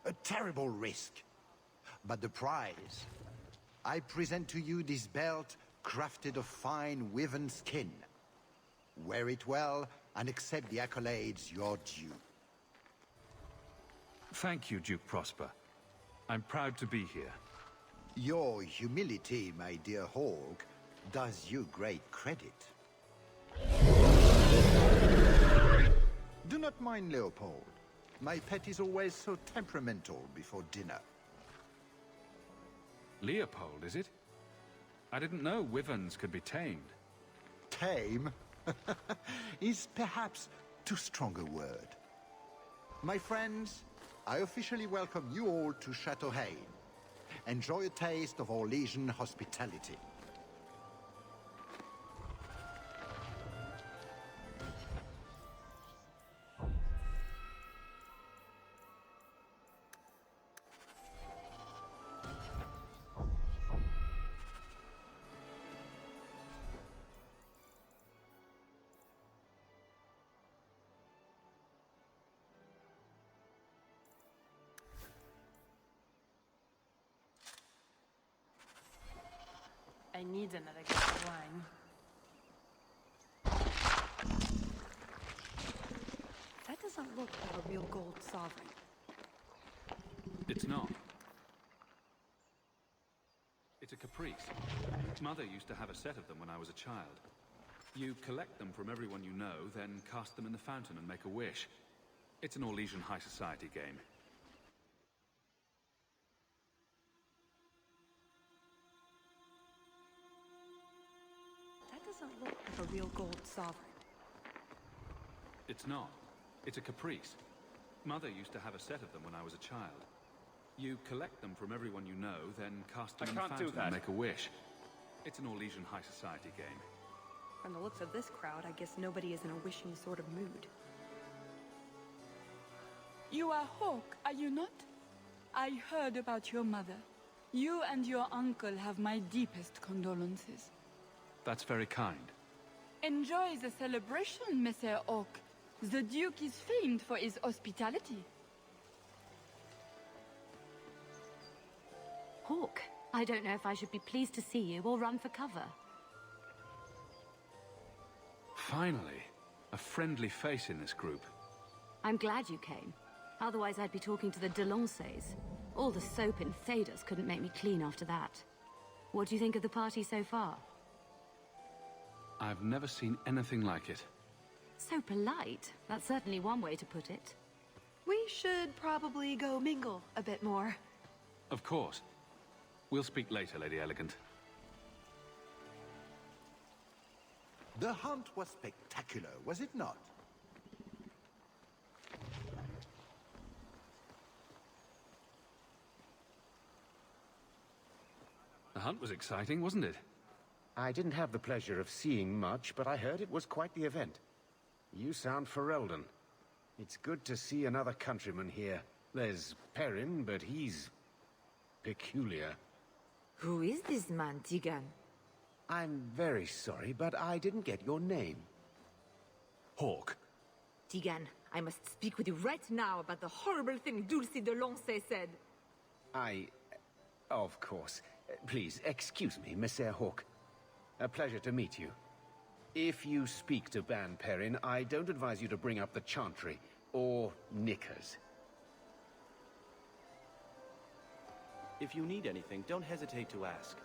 A terrible risk. But the prize... I present to you this belt crafted of fine Wyvern skin. Wear it well and accept the accolades you're due. Thank you, Duke Prosper. I'm proud to be here. Your humility, my dear Hawk, does you great credit. Do not mind Leopold. My pet is always so temperamental before dinner. Leopold, is it? I didn't know wyverns could be tamed. Tame is perhaps too strong a word. My friends, I officially welcome you all to Chateau Hain. Enjoy a taste of our Legion hospitality. I need another glass of wine. That doesn't look like a real gold sovereign. It's not. It's a caprice. Mother used to have a set of them when I was a child. You collect them from everyone you know, then cast them in the fountain and make a wish. It's an Orlesian high society game. Doesn't look like a real gold sovereign. It's not. It's a caprice. Mother used to have a set of them when I was a child. You collect them from everyone you know, then cast them in the fountain and make a wish. It's an Orlesian high society game. From the looks of this crowd, I guess nobody is in a wishing sort of mood. You are Hawk, are you not? I heard about your mother. You and your uncle have my deepest condolences. That's very kind. Enjoy the celebration, Monsieur Hawk. The Duke is famed for his hospitality. Hawk, I don't know if I should be pleased to see you or run for cover. Finally, a friendly face in this group. I'm glad you came. Otherwise I'd be talking to the Delances. All the soap in Thedas couldn't make me clean after that. What do you think of the party so far? I've never seen anything like it. So polite. That's certainly one way to put it. We should probably go mingle a bit more. Of course. We'll speak later, Lady Elegant. The hunt was spectacular, was it not? The hunt was exciting, wasn't it? I didn't have the pleasure of seeing much, but I heard it was quite the event. You sound Ferelden. It's good to see another countryman here. There's Perrin, but he's... peculiar. Who is this man, Tigan? I'm very sorry, but I didn't get your name. Hawk. Tigan, I must speak with you right now about the horrible thing Dulcie de Lancey said. Of course. Please, excuse me, Monsieur Hawk. A pleasure to meet you. If you speak to Ban Perrin, I don't advise you to bring up the Chantry, or knickers. If you need anything, don't hesitate to ask.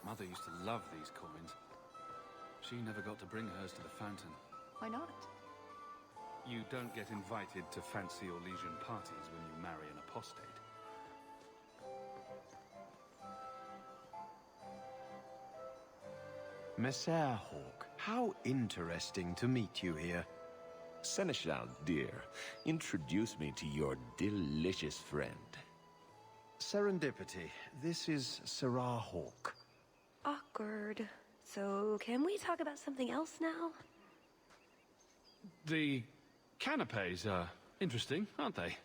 Mother used to love these coins. She never got to bring hers to the fountain. Why not? You don't get invited to fancy Orlesian parties when you marry an apostate. Messer Hawk, how interesting to meet you here. Seneschal, dear, introduce me to your delicious friend. Serendipity. This is Sirrah Hawk. Awkward. So, can we talk about something else now? The Canapes are interesting, aren't they?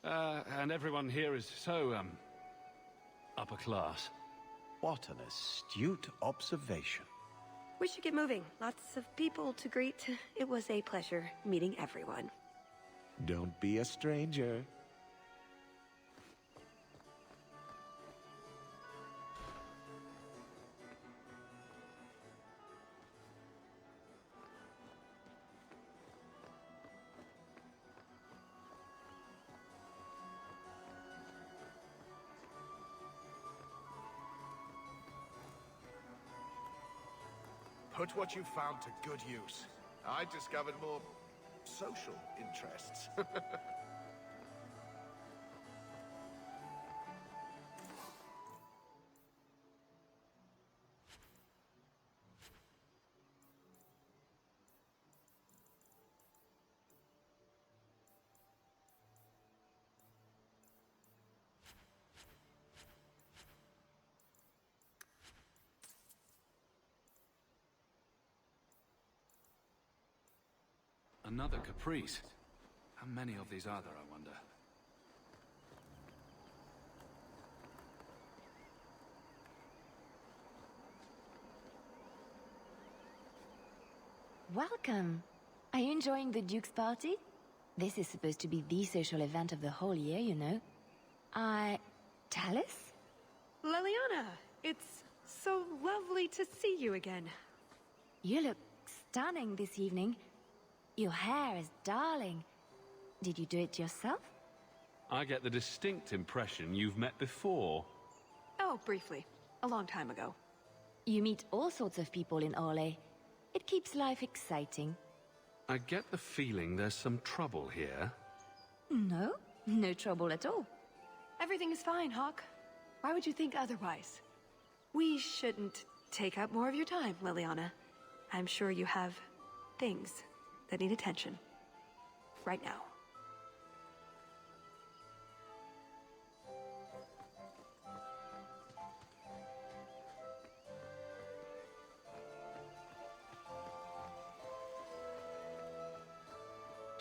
And everyone here is so, upper class. What an astute observation. We should get moving. Lots of people to greet. It was a pleasure meeting everyone. Don't be a stranger. Put what you found to good use. I discovered more social interests. Another caprice. How many of these are there, I wonder? Welcome. Are you enjoying the Duke's party? This is supposed to be the social event of the whole year, you know. Talus? Leliana, it's so lovely to see you again. You look stunning this evening. Your hair is darling. Did you do it yourself? I get the distinct impression you've met before. Oh, briefly. A long time ago. You meet all sorts of people in Orlais. It keeps life exciting. I get the feeling there's some trouble here. No, no trouble at all. Everything is fine, Hawk. Why would you think otherwise? We shouldn't take up more of your time, Leliana. I'm sure you have things that need attention. Right now.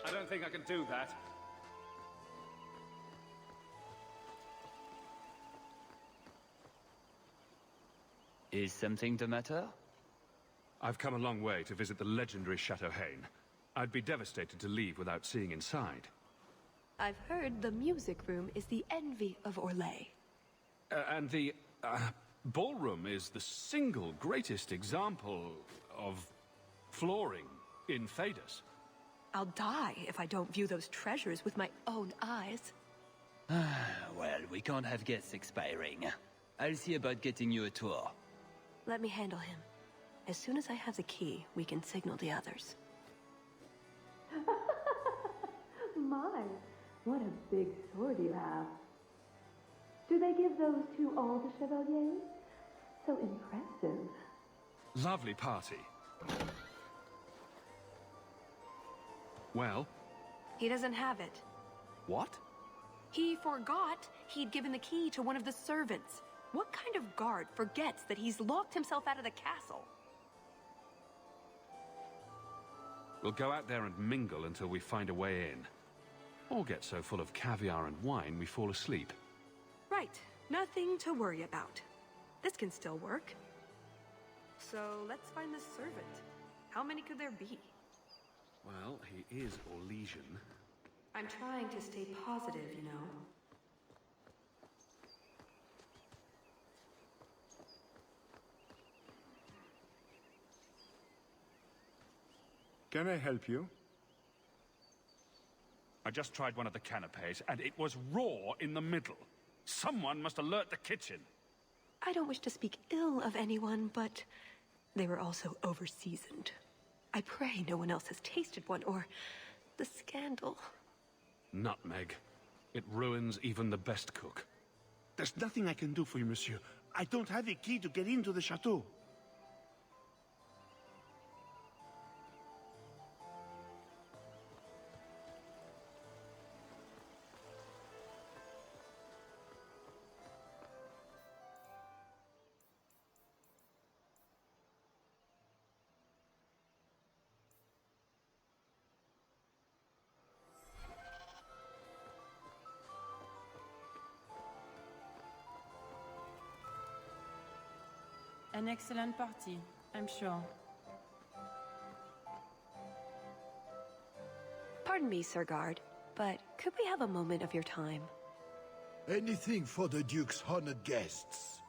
I don't think I can do that. Is something the matter? I've come a long way to visit the legendary Chateau Haine. I'd be devastated to leave without seeing inside. I've heard the music room is the envy of Orlais. And the ballroom is the single greatest example of flooring in Thedas. I'll die if I don't view those treasures with my own eyes. Well, we can't have guests expiring. I'll see about getting you a tour. Let me handle him. As soon as I have the key, we can signal the others. My, what a big sword you have. Do they give those to all the chevaliers? So impressive. Lovely party. Well? He doesn't have it. What? He forgot he'd given the key to one of the servants. What kind of guard forgets that he's locked himself out of the castle? We'll go out there and mingle until we find a way in. Or get so full of caviar and wine we fall asleep. Right. Nothing to worry about. This can still work. So let's find the servant. How many could there be? Well, he is Orlesian. I'm trying to stay positive, you know. Can I help you? I just tried one of the canapes, and it was raw in the middle. Someone must alert the kitchen. I don't wish to speak ill of anyone, but they were also over-seasoned. I pray no one else has tasted one, or the scandal. Nutmeg. It ruins even the best cook. There's nothing I can do for you, monsieur. I don't have a key to get into the chateau. An excellent party, I'm sure. Pardon me, Sir Guard, but could we have a moment of your time? Anything for the Duke's honored guests.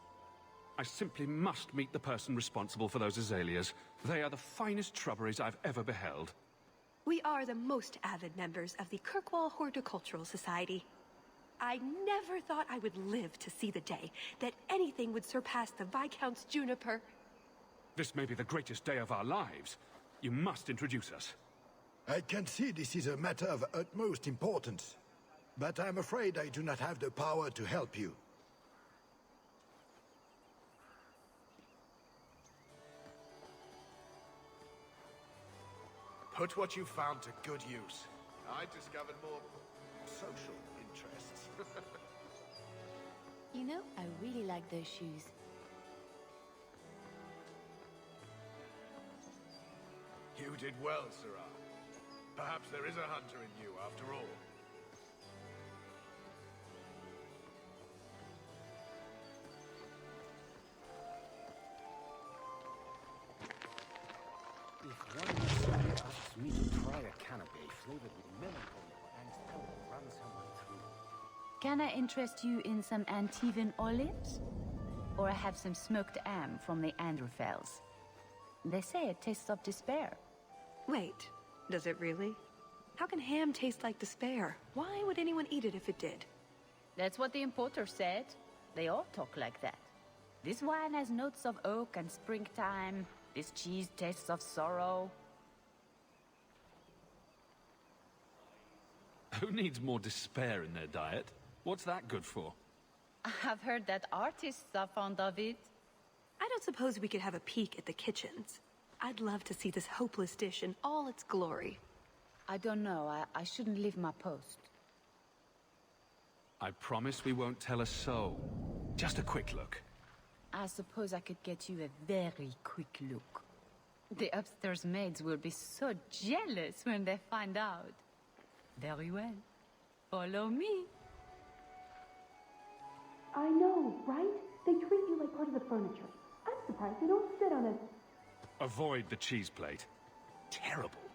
I simply must meet the person responsible for those azaleas. They are the finest shrubberies I've ever beheld. We are the most avid members of the Kirkwall Horticultural Society. I never thought I would live to see the day that anything would surpass the Viscount's juniper. This may be the greatest day of our lives. You must introduce us. I can see this is a matter of utmost importance, but I'm afraid I do not have the power to help you. Put what you found to good use. I discovered more social interests. You know, I really like those shoes. You did well, Sirrah. Perhaps there is a hunter in you, after all. If one necessarily asks me to try a canapé flavored with melancholy and I will run someone through. Can I interest you in some Antivan olives? Or I have some smoked ham from the Androfels. They say it tastes of despair. Wait, does it really? How can ham taste like despair? Why would anyone eat it if it did? That's what the importer said. They all talk like that. This wine has notes of oak and springtime. This cheese tastes of sorrow. Who needs more despair in their diet? What's that good for? I've heard that artists are fond of it. I don't suppose we could have a peek at the kitchens. I'd love to see this hopeless dish in all its glory. I don't know. I shouldn't leave my post. I promise we won't tell a soul. Just a quick look. I suppose I could get you a very quick look. The upstairs maids will be so jealous when they find out. Very well. Follow me. I know, right? They treat you like part of the furniture. I'm surprised they don't sit on it. Avoid the cheese plate. Terrible.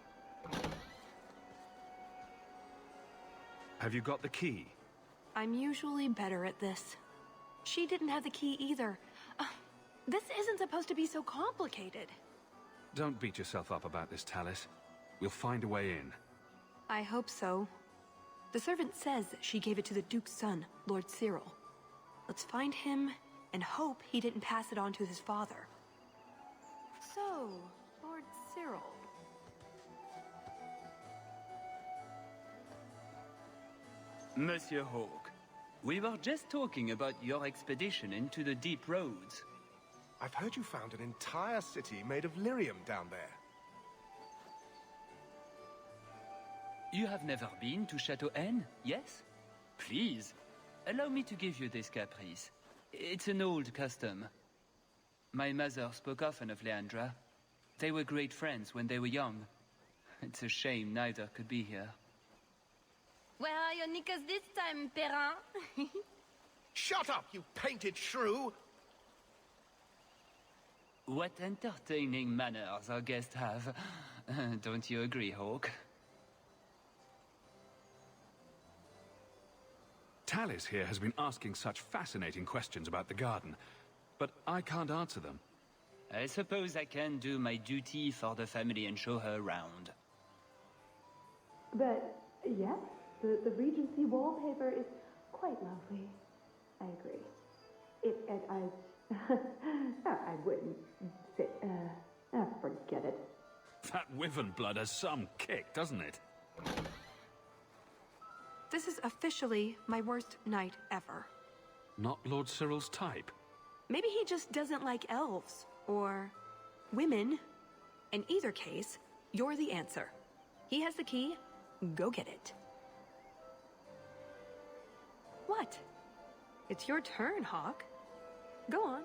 Have you got the key? I'm usually better at this. She didn't have the key either. This isn't supposed to be so complicated. Don't beat yourself up about this, Tallis. We'll find a way in. I hope so. The servant says she gave it to the Duke's son, Lord Cyril. Let's find him and hope he didn't pass it on to his father. So, Lord Cyril. Monsieur Hawke, we were just talking about your expedition into the deep roads. I've heard you found an entire city made of lyrium down there. You have never been to Chateau N, yes? Please, allow me to give you this caprice. It's an old custom. My mother spoke often of Leandra. They were great friends when they were young. It's a shame neither could be here. Where are your knickers this time, Perrin? Shut up, you painted shrew! What entertaining manners our guests have. Don't you agree, Hawke? Tallis here has been asking such fascinating questions about the garden, but I can't answer them. I suppose I can do my duty for the family and show her around. But, yes, the Regency wallpaper is quite lovely. I agree. I wouldn't say, forget it. That wyvern blood has some kick, doesn't it? This is officially my worst night ever. Not Lord Cyril's type. Maybe he just doesn't like elves. Or women. In either case, you're the answer. He has the key. Go get it. What? It's your turn, Hawke. Go on.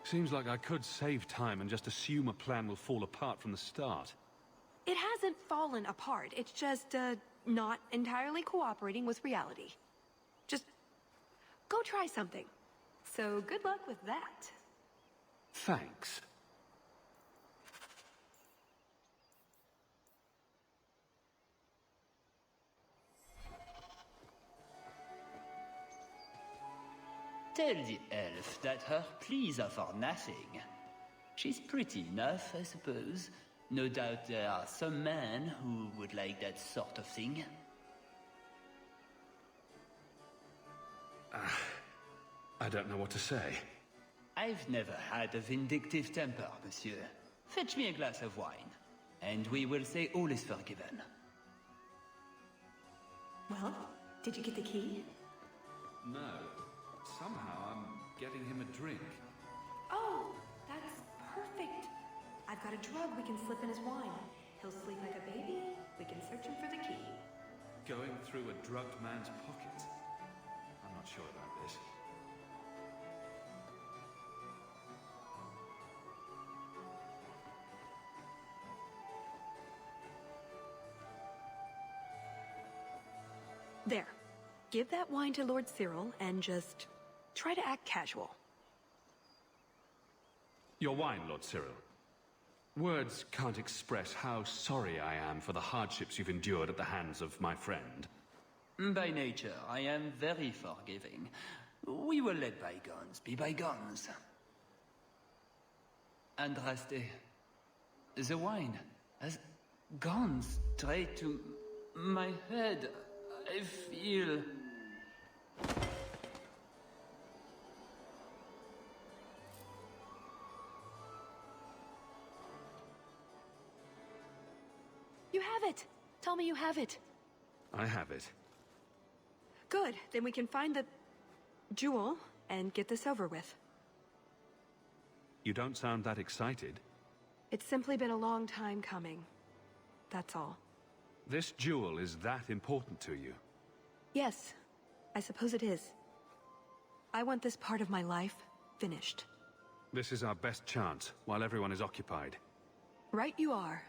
Seems like I could save time and just assume a plan will fall apart from the start. It hasn't fallen apart. It's just, not entirely cooperating with reality. Just go try something. So good luck with that. Thanks. Tell the elf that her pleas are for nothing. She's pretty enough, I suppose. No doubt there are some men who would like that sort of thing. I don't know what to say. I've never had a vindictive temper, monsieur. Fetch me a glass of wine, and we will say all is forgiven. Well, did you get the key? No. Somehow I'm getting him a drink. Oh, that's perfect. I've got a drug we can slip in his wine. He'll sleep like a baby. We can search him for the key. Going through a drugged man's pocket? I'm not sure about this. There. Give that wine to Lord Cyril and just try to act casual. Your wine, Lord Cyril. Words can't express how sorry I am for the hardships you've endured at the hands of my friend. By nature, I am very forgiving. We will let bygones be bygones. Andraste, the wine has gone straight to my head. I feel... You have it! Tell me you have it. I have it. Good, then we can find the jewel and get this over with. You don't sound that excited. It's simply been a long time coming. That's all. This jewel is that important to you? Yes, I suppose it is. I want this part of my life finished. This is our best chance, while everyone is occupied. Right you are.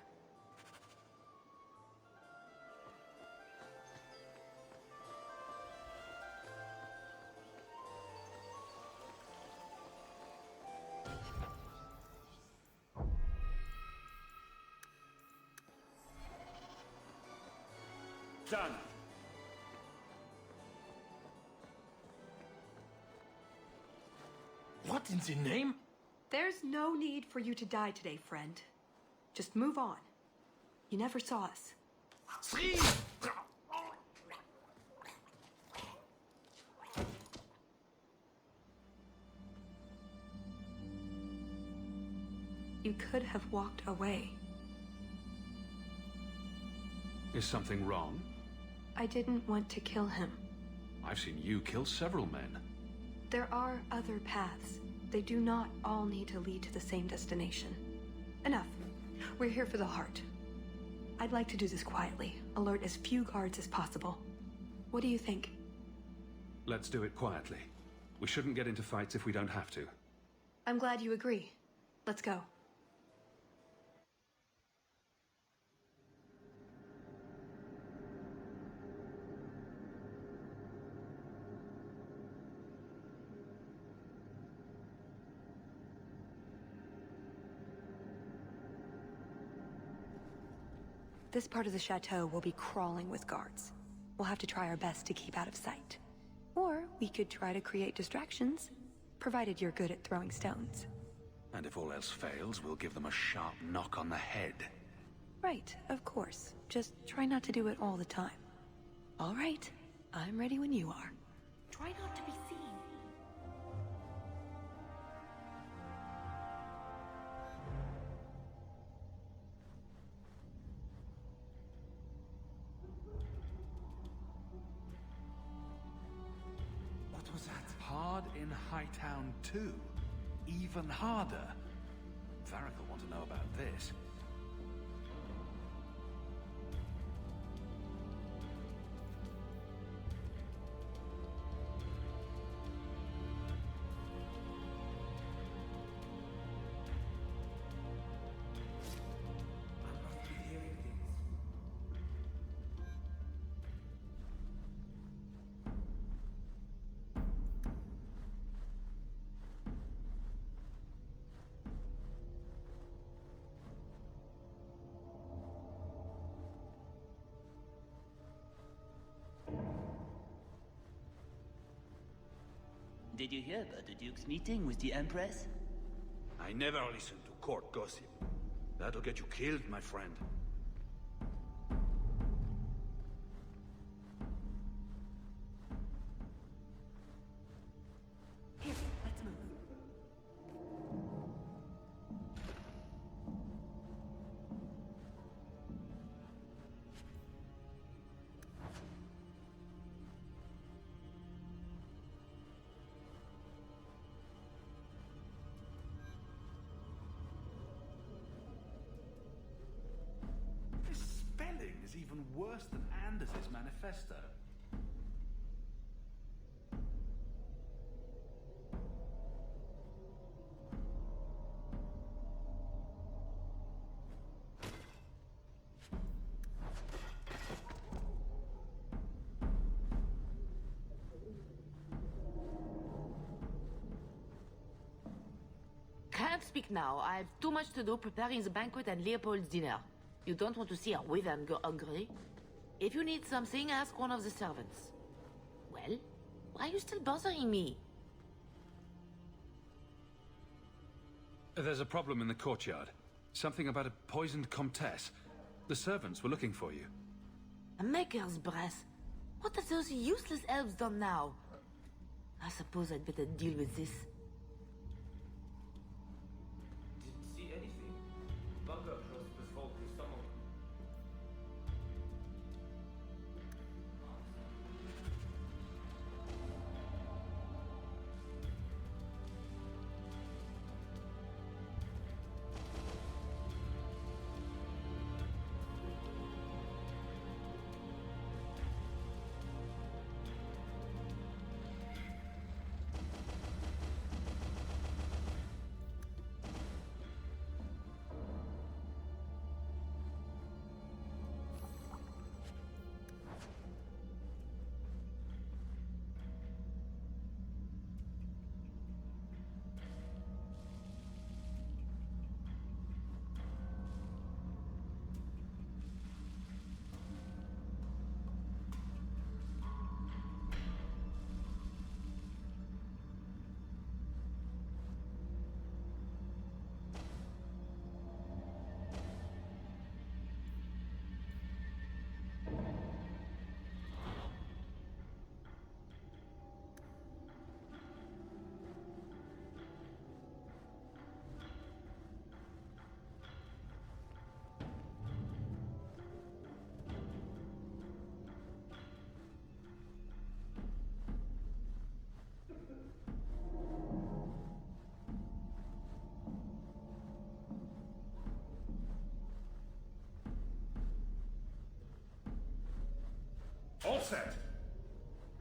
Done. What in the name? There's no need for you to die today, friend. Just move on. You never saw us. You could have walked away. Is something wrong? I didn't want to kill him. I've seen you kill several men. There are other paths. They do not all need to lead to the same destination. Enough. We're here for the heart. I'd like to do this quietly. Alert as few guards as possible. What do you think? Let's do it quietly. We shouldn't get into fights if we don't have to. I'm glad you agree. Let's go. This part of the chateau will be crawling with guards. We'll have to try our best to keep out of sight. Or we could try to create distractions, provided you're good at throwing stones. And if all else fails, we'll give them a sharp knock on the head. Right, of course. Just try not to do it all the time. All right, I'm ready when you are. Try not to be seen. Hard in Hightown too. Even harder. Varric will want to know about this. Did you hear about the Duke's meeting with the Empress? I never listen to court gossip. That'll get you killed, my friend. Here, let's move. This spelling is even worse than Anders's manifesto. Can't speak now. I have too much to do preparing the banquet and Leopold's dinner. You don't want to see a wyvern go hungry. If you need something, ask one of the servants. Well, why are you still bothering me? There's a problem in the courtyard. Something about a poisoned comtesse. The servants were looking for you. A maker's breath. What have those useless elves done now? I suppose I'd better deal with this. Didn't see anything. Bunker close this vault to someone. All set!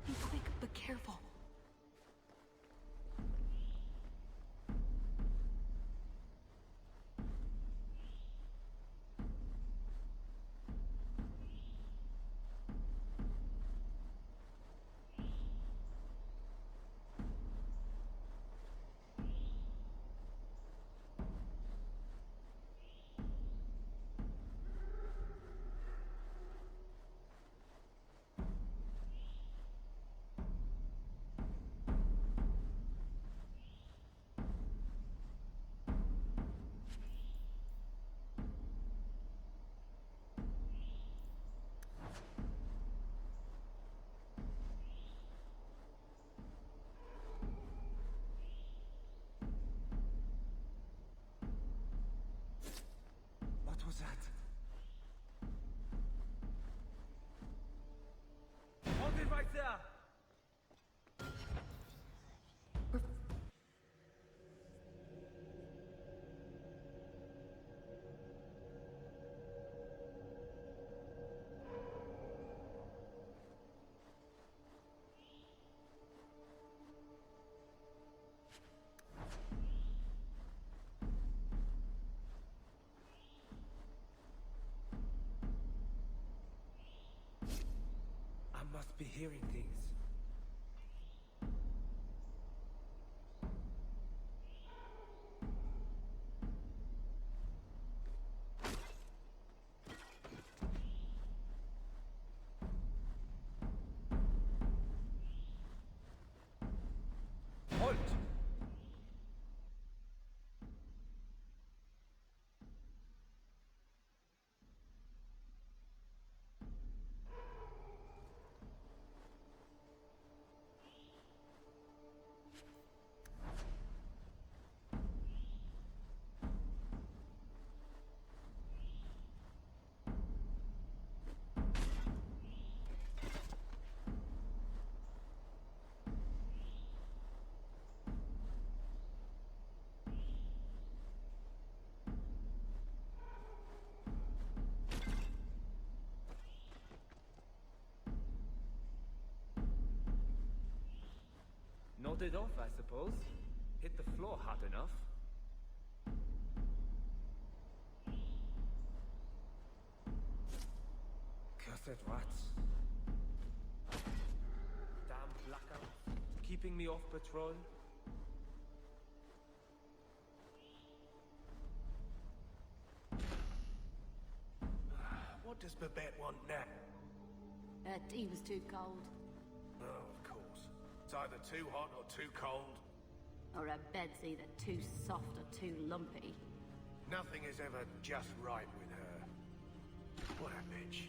Be quick, but careful. What was that? Hold it right there! I must be hearing things. Nodded off, I suppose. Hit the floor hard enough. Cursed rats. Damn blackouts. Keeping me off patrol. What does Babette want now? Her tea was too cold. Oh, of course. It's either too hot or too cold. Or her bed's either too soft or too lumpy. Nothing is ever just right with her. What a bitch.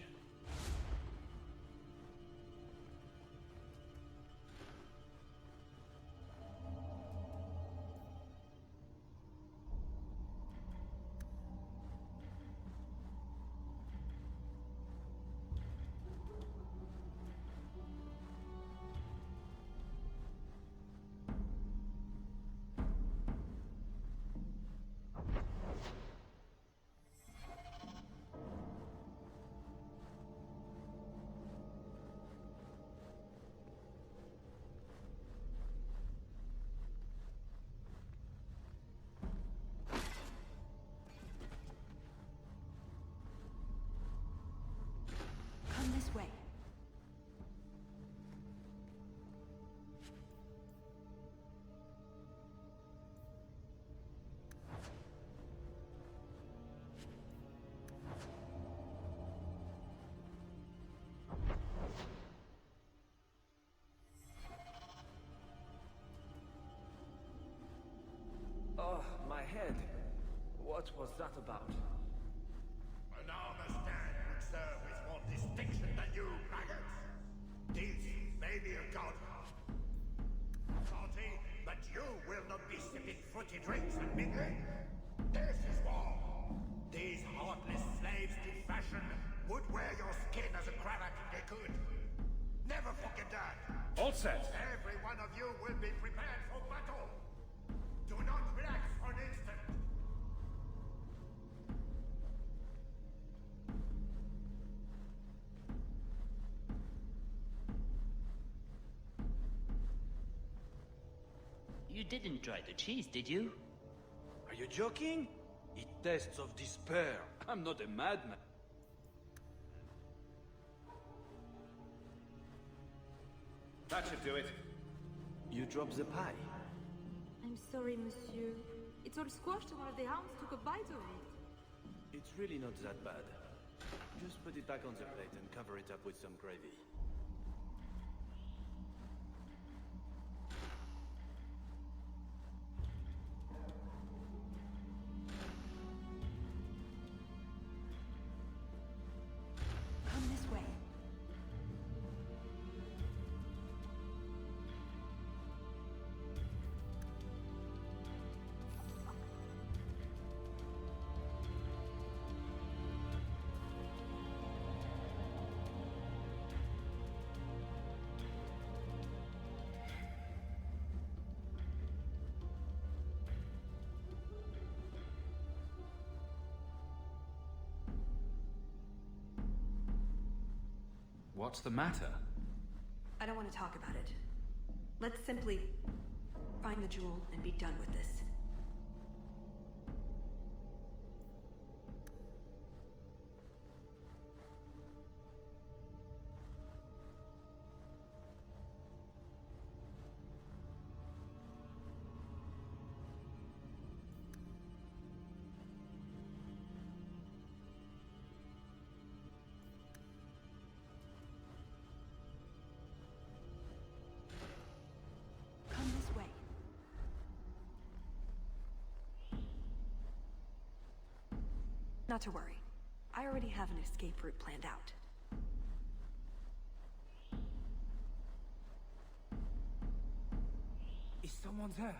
Come this way. Oh, my head. What was that about? An armor stand would serve with more distinction than you, maggots. This may be a god party, but you will not be sipping fruity drinks and mingling. This is war. These heartless slaves to fashion would wear your skin as a cravat if they could. Never forget that. All set. Every one of you will be prepared for battle. Do not relax for an instant. You didn't try the cheese, did you? Are you joking? It tastes of despair. I'm not a madman. That should do it. You dropped the pie. I'm sorry, monsieur. It's all squashed and one of the hounds took a bite of it. It's really not that bad. Just put it back on the plate and cover it up with some gravy. Come this way. What's the matter? I don't want to talk about it. Let's simply find the jewel and be done with this. Come this way. Not to worry. I already have an escape route planned out. Is someone there?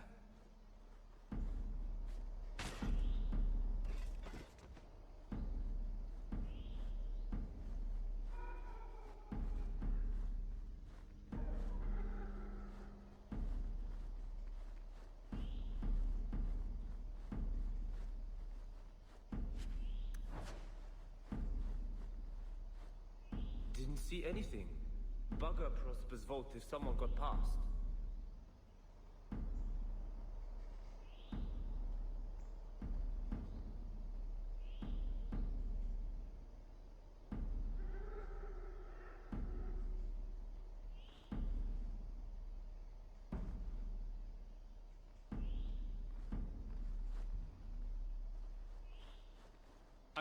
Didn't see anything. Bugger Prosper's vault if someone got past.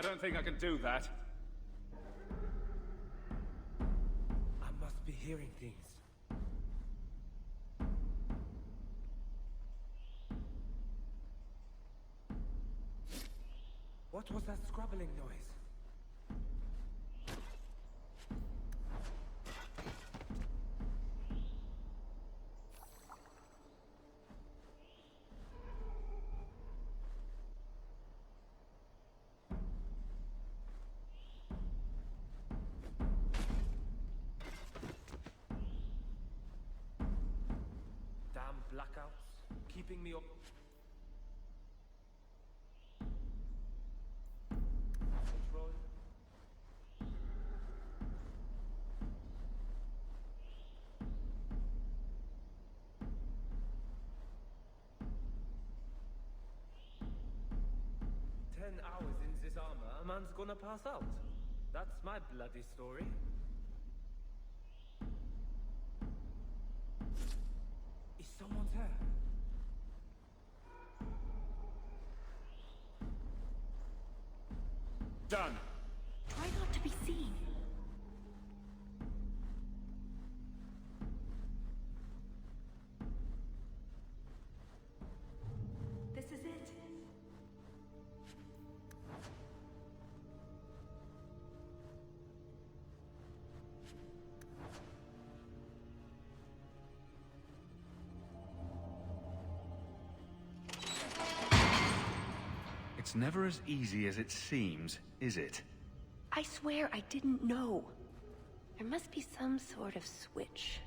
don't think I can do that. I must be hearing things. What was that scrabbling noise? Damn blackouts, keeping me up. Control. 10 hours in this armor, a man's gonna pass out. That's my bloody story. Is someone there? Done. Try not to be seen. This is it. It's never as easy as it seems, is it? I swear I didn't know. There must be some sort of switch.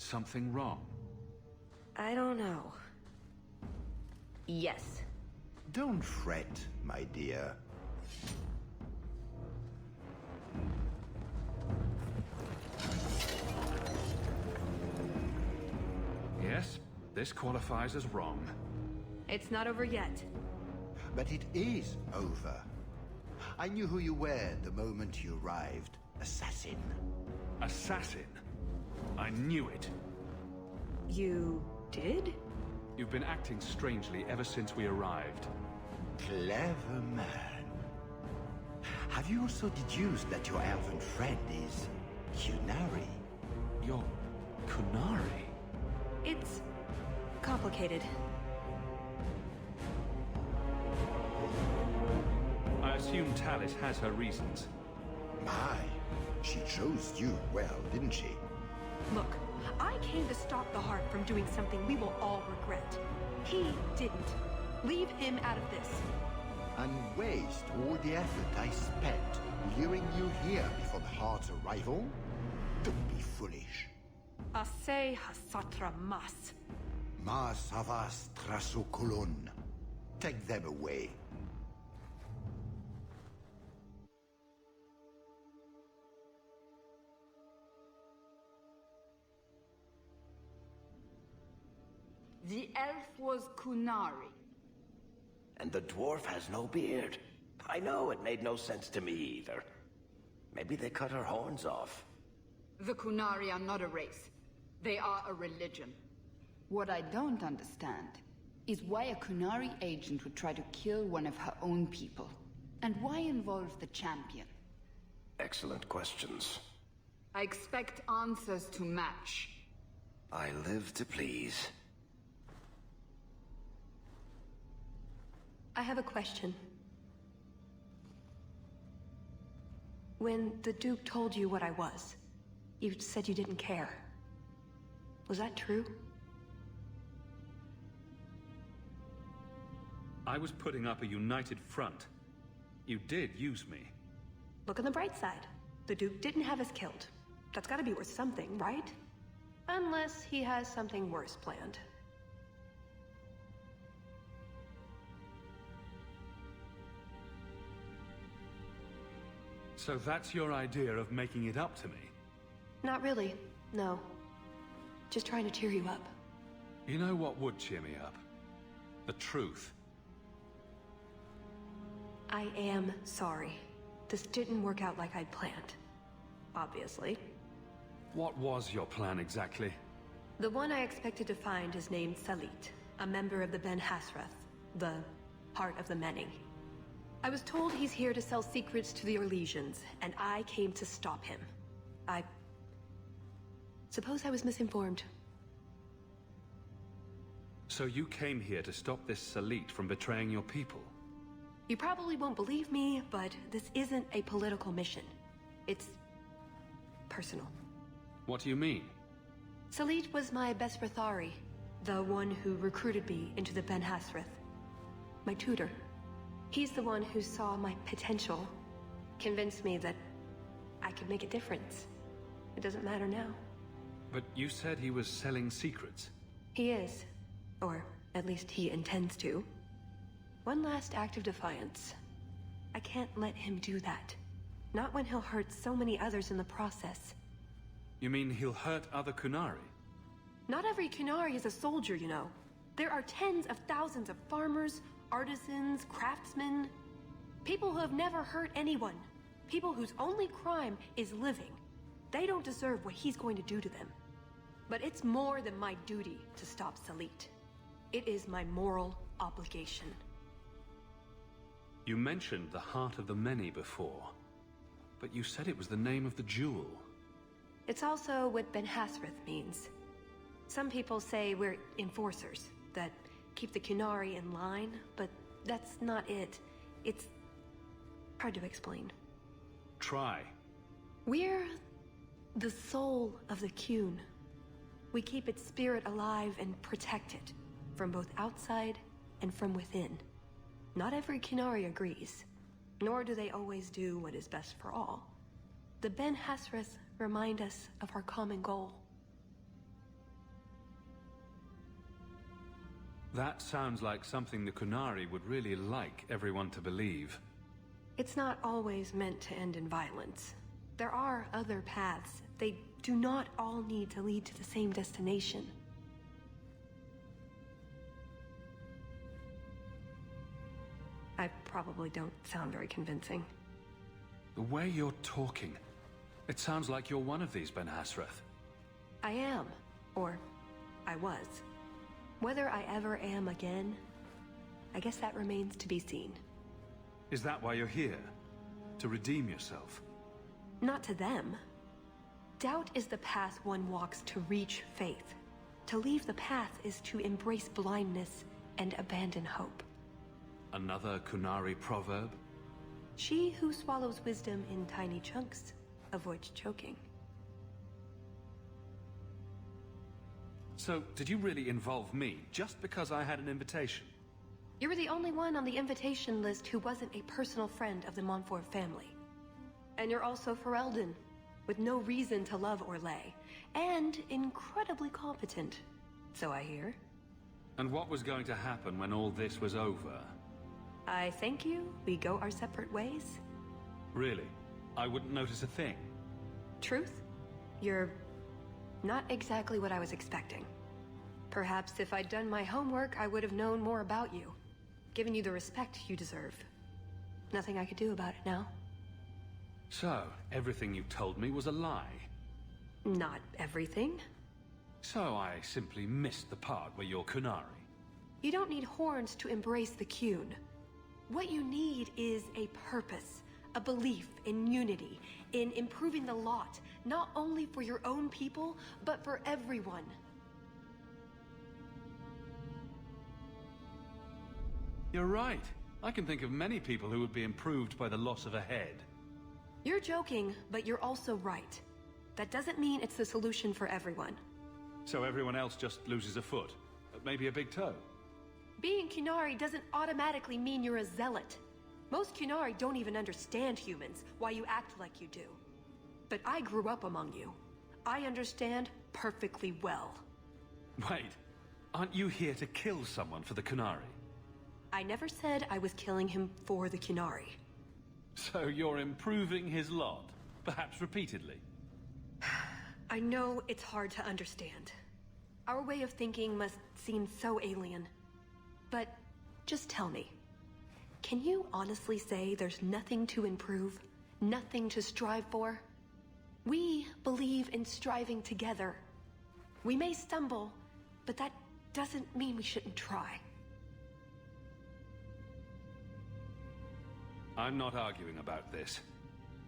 something wrong? I don't know. Yes. Don't fret, my dear. Yes, this qualifies as wrong. It's not over yet. But it is over. I knew who you were the moment you arrived. Assassin. Assassin? I knew it. You did? You've been acting strangely ever since we arrived. Clever man. Have you also deduced that your elven friend is Kunari? You're Kunari? It's complicated. I assume Talis has her reasons. My, she chose you well, didn't she? Look, I came to stop the Heart from doing something we will all regret. He didn't. Leave him out of this. And waste all the effort I spent luring you here before the Heart's arrival? Don't be foolish. Ase hasatra mas. Mas havas trasokulon. Take them away. The elf was Kunari. And the dwarf has no beard. I know, it made no sense to me either. Maybe they cut her horns off. The Kunari are not a race. They are a religion. What I don't understand is why a Kunari agent would try to kill one of her own people. And why involve the champion? Excellent questions. I expect answers to match. I live to please. I have a question. When the Duke told you what I was, you said you didn't care. Was that true? I was putting up a united front. You did use me. Look on the bright side. The Duke didn't have us killed. That's gotta be worth something, right? Unless he has something worse planned. So that's your idea of making it up to me? Not really, no. Just trying to cheer you up. You know what would cheer me up? The truth. I am sorry. This didn't work out like I'd planned. Obviously. What was your plan exactly? The one I expected to find is named Salit, a member of the Ben Hasrath, the Heart of the Many. I was told he's here to sell secrets to the Orlesians, and I came to stop him. I suppose I was misinformed. So you came here to stop this Salit from betraying your people? You probably won't believe me, but this isn't a political mission. It's personal. What do you mean? Salit was my best Rathari, the one who recruited me into the Ben Hasrath. My tutor. He's the one who saw my potential, convinced me that I could make a difference. It doesn't matter now. But you said he was selling secrets. He is. Or at least he intends to. One last act of defiance. I can't let him do that. Not when he'll hurt so many others in the process. You mean he'll hurt other Kunari? Not every Kunari is a soldier, you know. There are tens of thousands of farmers, artisans, craftsmen. People who have never hurt anyone. People whose only crime is living. They don't deserve what he's going to do to them. But it's more than my duty to stop Salit. It is my moral obligation. You mentioned the Heart of the Many before, but you said it was the name of the jewel. It's also what Ben Hasrath means. Some people say we're enforcers, that keep the Kunari in line, but that's not it. It's hard to explain. Try. We're the soul of the Kun. We keep its spirit alive and protect it, from both outside and from within. Not every Kunari agrees, nor do they always do what is best for all. The Ben Hasrath remind us of our common goal. That sounds like something the Kunari would really like everyone to believe. It's not always meant to end in violence. There are other paths. They do not all need to lead to the same destination. I probably don't sound very convincing. The way you're talking, it sounds like you're one of these Ben Hasrath. I am. Or I was. Whether I ever am again, I guess that remains to be seen. Is that why you're here? To redeem yourself? Not to them. Doubt is the path one walks to reach faith. To leave the path is to embrace blindness and abandon hope. Another Kunari proverb? She who swallows wisdom in tiny chunks avoids choking. So, did you really involve me just because I had an invitation? You were the only one on the invitation list who wasn't a personal friend of the Montfort family. And you're also Ferelden, with no reason to love Orlais, and incredibly competent, so I hear. And what was going to happen when all this was over? I thank you, we go our separate ways. Really? I wouldn't notice a thing? Truth? You're not exactly what I was expecting. Perhaps if I'd done my homework, I would have known more about you. Given you the respect you deserve. Nothing I could do about it now. So, everything you told me was a lie? Not everything. So I simply missed the part where you're Kunari. You don't need horns to embrace the Qun. What you need is a purpose, a belief in unity, in improving the lot, not only for your own people, but for everyone. You're right. I can think of many people who would be improved by the loss of a head. You're joking, but you're also right. That doesn't mean it's the solution for everyone. So everyone else just loses a foot, maybe a big toe. Being Qunari doesn't automatically mean you're a zealot. Most Qunari don't even understand humans, why you act like you do. But I grew up among you. I understand perfectly well. Wait, aren't you here to kill someone for the Qunari? I never said I was killing him for the Qunari. So you're improving his lot, perhaps repeatedly? I know it's hard to understand. Our way of thinking must seem so alien. But just tell me, can you honestly say there's nothing to improve? Nothing to strive for? We believe in striving together. We may stumble, but that doesn't mean we shouldn't try. I'm not arguing about this.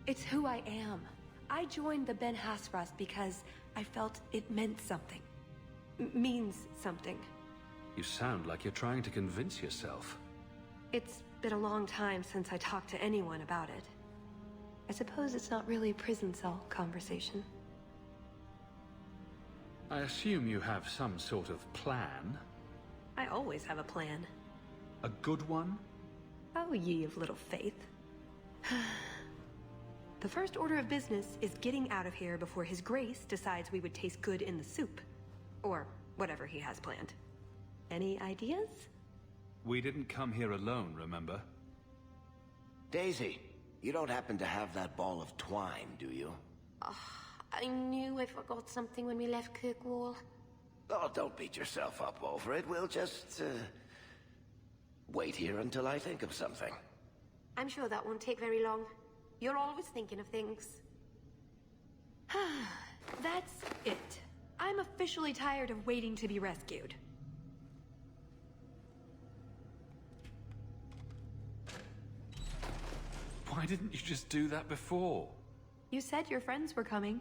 It's who I am. I joined the Ben Hasras because I felt it meant something. Means something. You sound like you're trying to convince yourself. It's been a long time since I talked to anyone about it. I suppose it's not really a prison cell conversation. I assume you have some sort of plan? I always have a plan. A good one? Oh, ye of little faith. The first order of business is getting out of here before His Grace decides we would taste good in the soup. Or whatever he has planned. Any ideas? We didn't come here alone, remember? Daisy, you don't happen to have that ball of twine, do you? I knew I forgot something when we left Kirkwall. Oh, don't beat yourself up over it. We'll just, wait here until I think of something. I'm sure that won't take very long. You're always thinking of things. That's it. I'm officially tired of waiting to be rescued. Why didn't you just do that before? You said your friends were coming.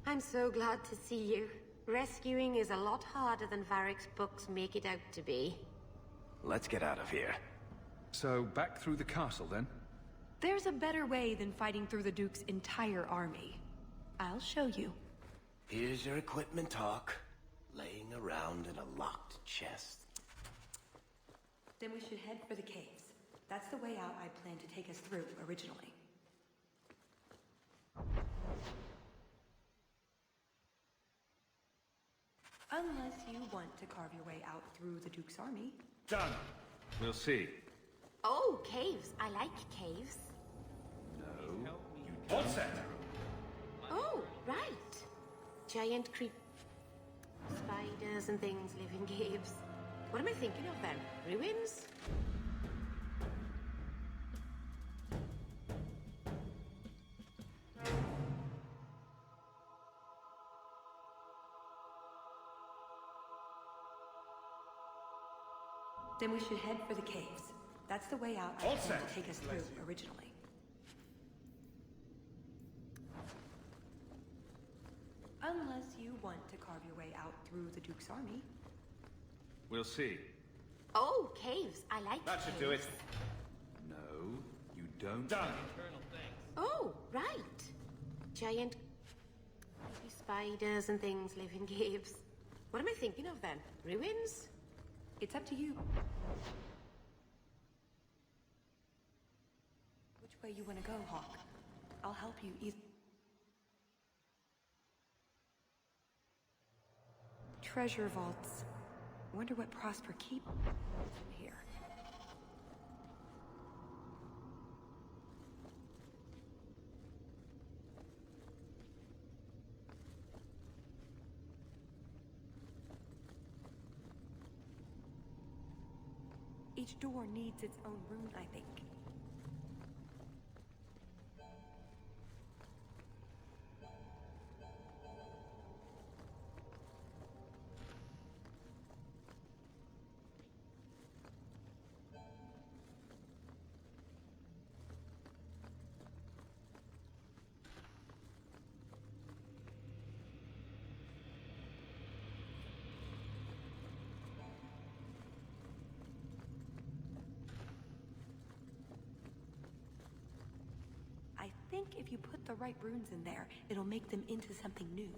I'm so glad to see you. Rescuing is a lot harder than Varric's books make it out to be. Let's get out of here. So, back through the castle, then? There's a better way than fighting through the Duke's entire army. I'll show you. Here's your equipment talk. Laying around in a locked chest. Then we should head for the caves. That's the way out I planned to take us through originally. Unless you want to carve your way out through the Duke's army. Done. We'll see. Oh, caves. I like caves. No. You all set. Oh, right. Giant creep spiders and things live in caves. What am I thinking of then? Ruins? Then we should head for the caves. That's the way out All to set. take us through originally. Unless you want to carve your way out through the Duke's army. We'll see. Oh, caves. I like That should caves. do it. No, you don't. Done. Oh, right. Giant creepy spiders and things live in caves. What am I thinking of then? Ruins? It's up to you. Which way you want to go, Hawk? I'll help you either. Treasure vaults. Wonder what Prosper keep here. Each door needs its own rune, I think. I think if you put the right runes in there, it'll make them into something new.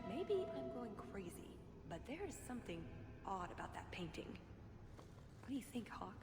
Maybe I'm going crazy, but there is something odd about that painting. What do you think, Hawk?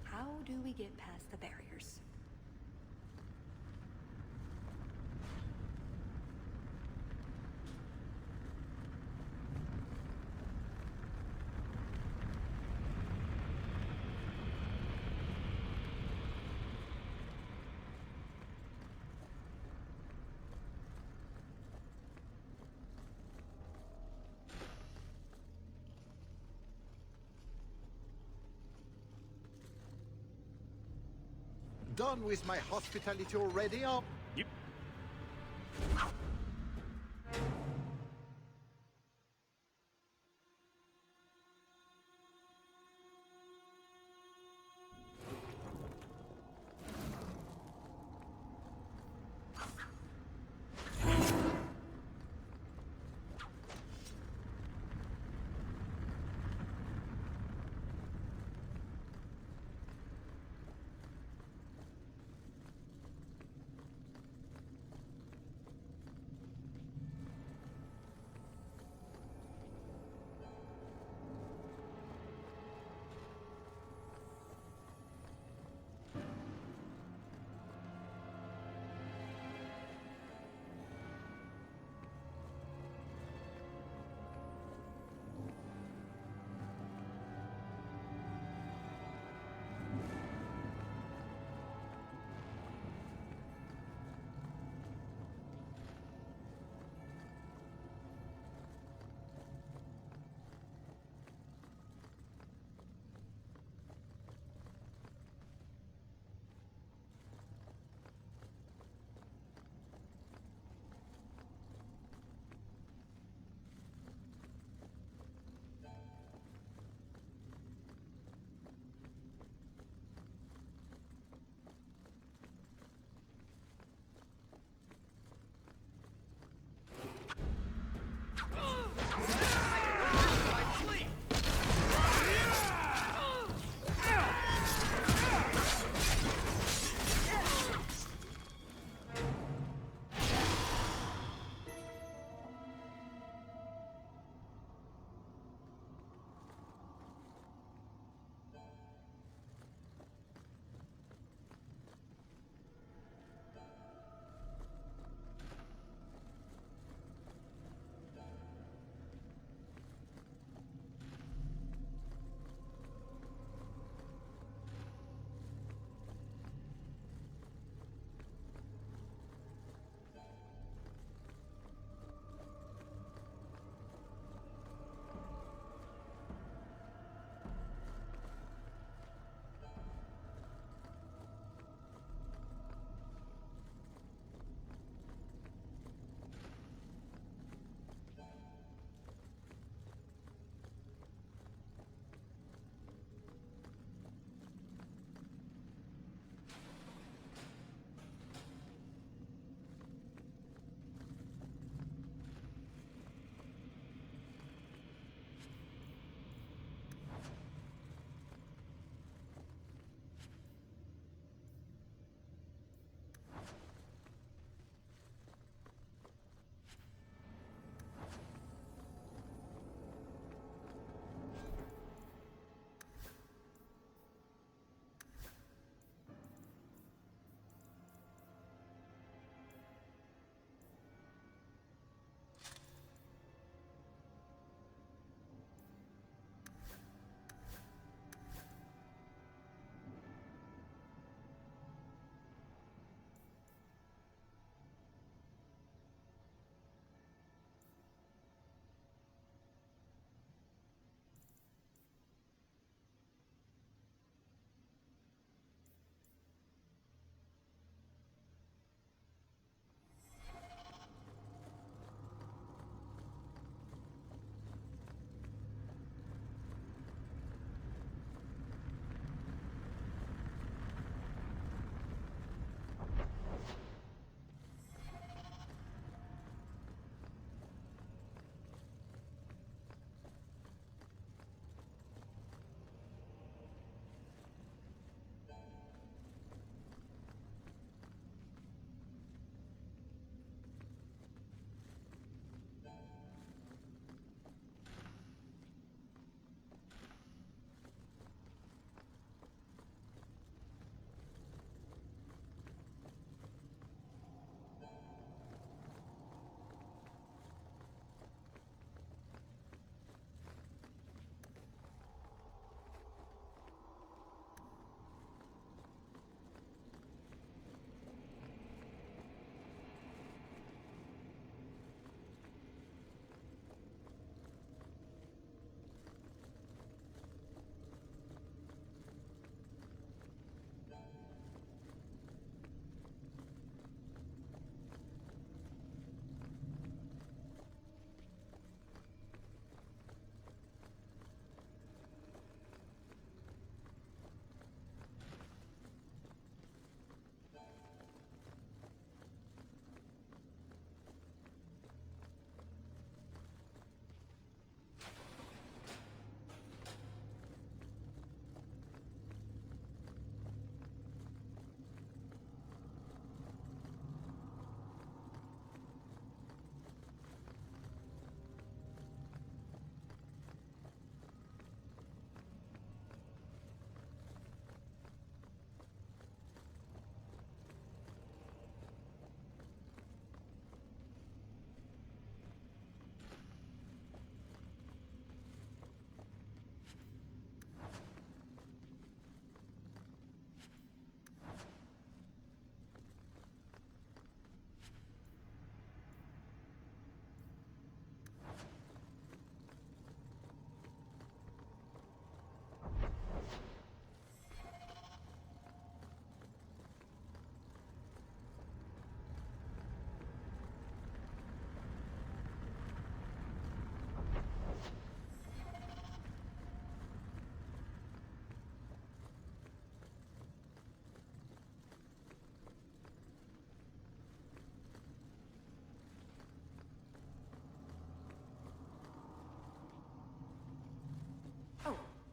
How do we get past the barriers? Done with my hospitality already, or...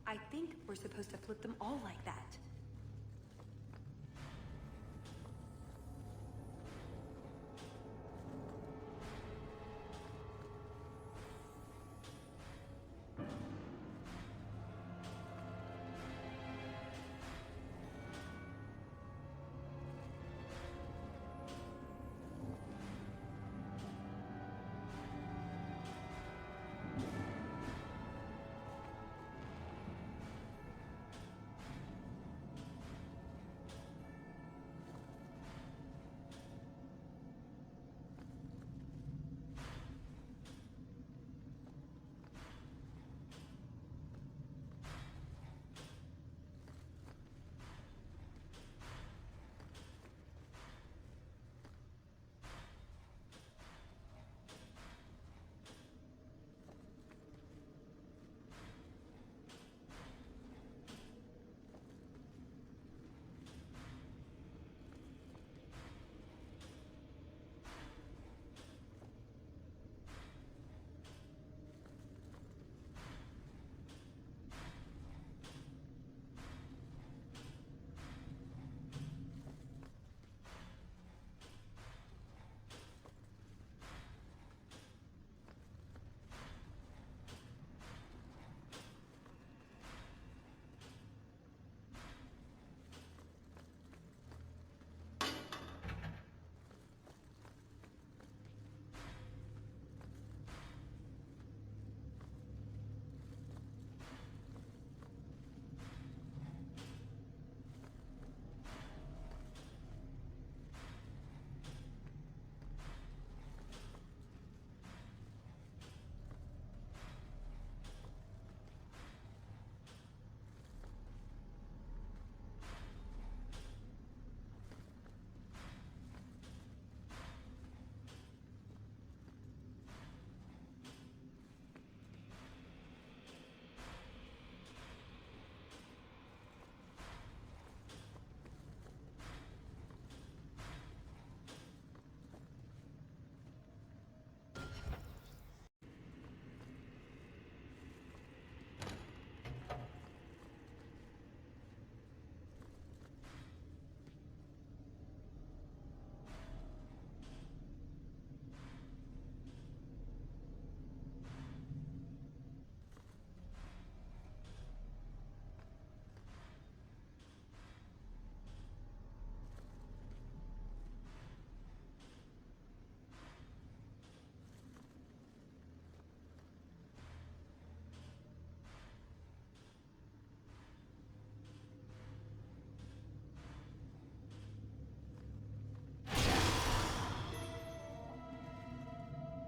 I think we're supposed to flip them all like that.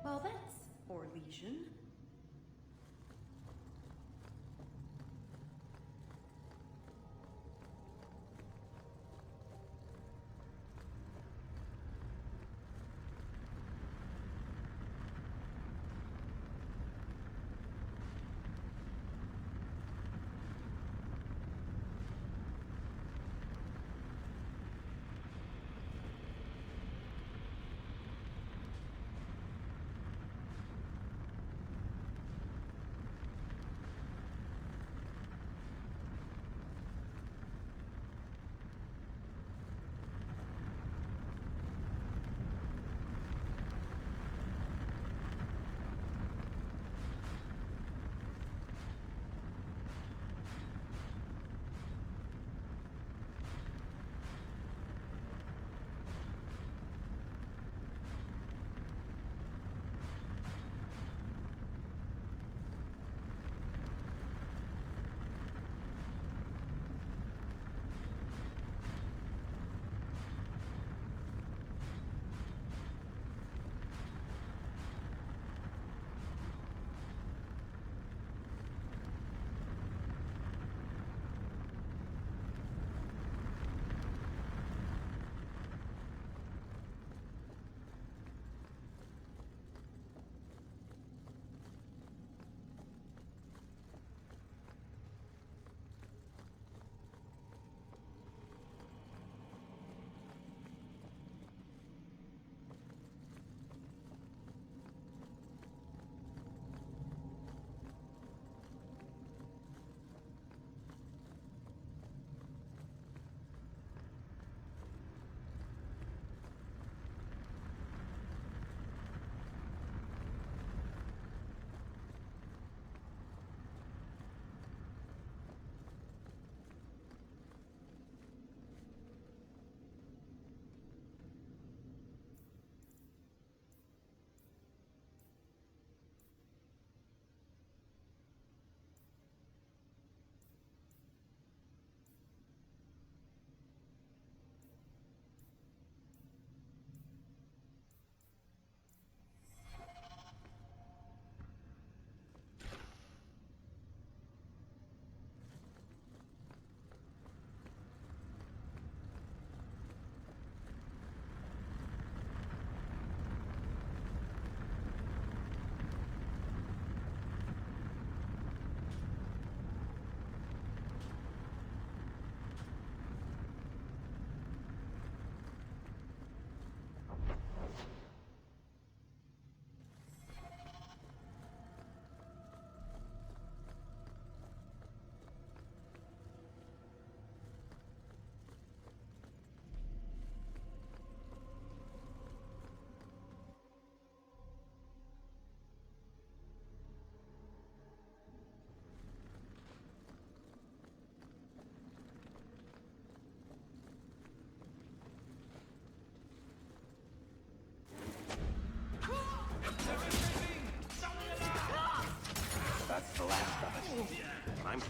Well, that's Orlesian.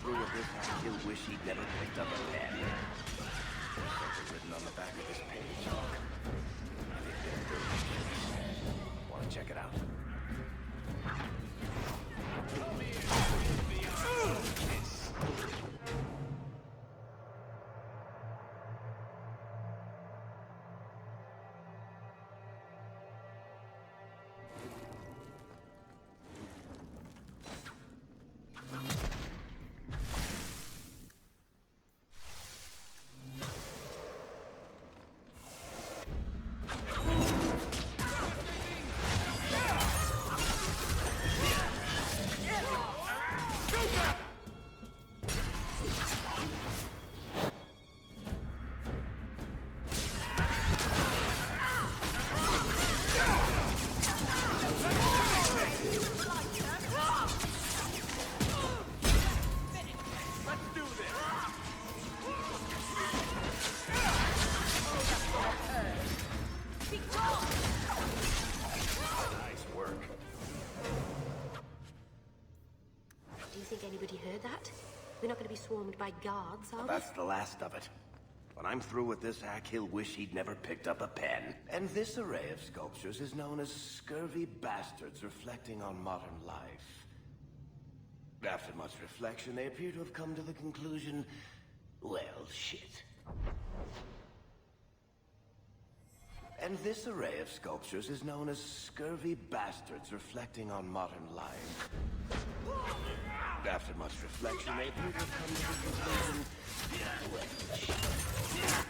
through with this act, he'll wish he'd never picked up a pen. There's something written on the back of this page. I think they're dirty. Want to check it out? We're not going to be swarmed by guards, are we? That's the last of it. When I'm through with this hack, he'll wish he'd never picked up a pen. And this array of sculptures is known as scurvy bastards reflecting on modern life. After much reflection, they appear to have come to the conclusion, well, shit. And this array of sculptures is known as scurvy bastards reflecting on modern life. After much reflection, they appear to have come to the conclusion, well, shit.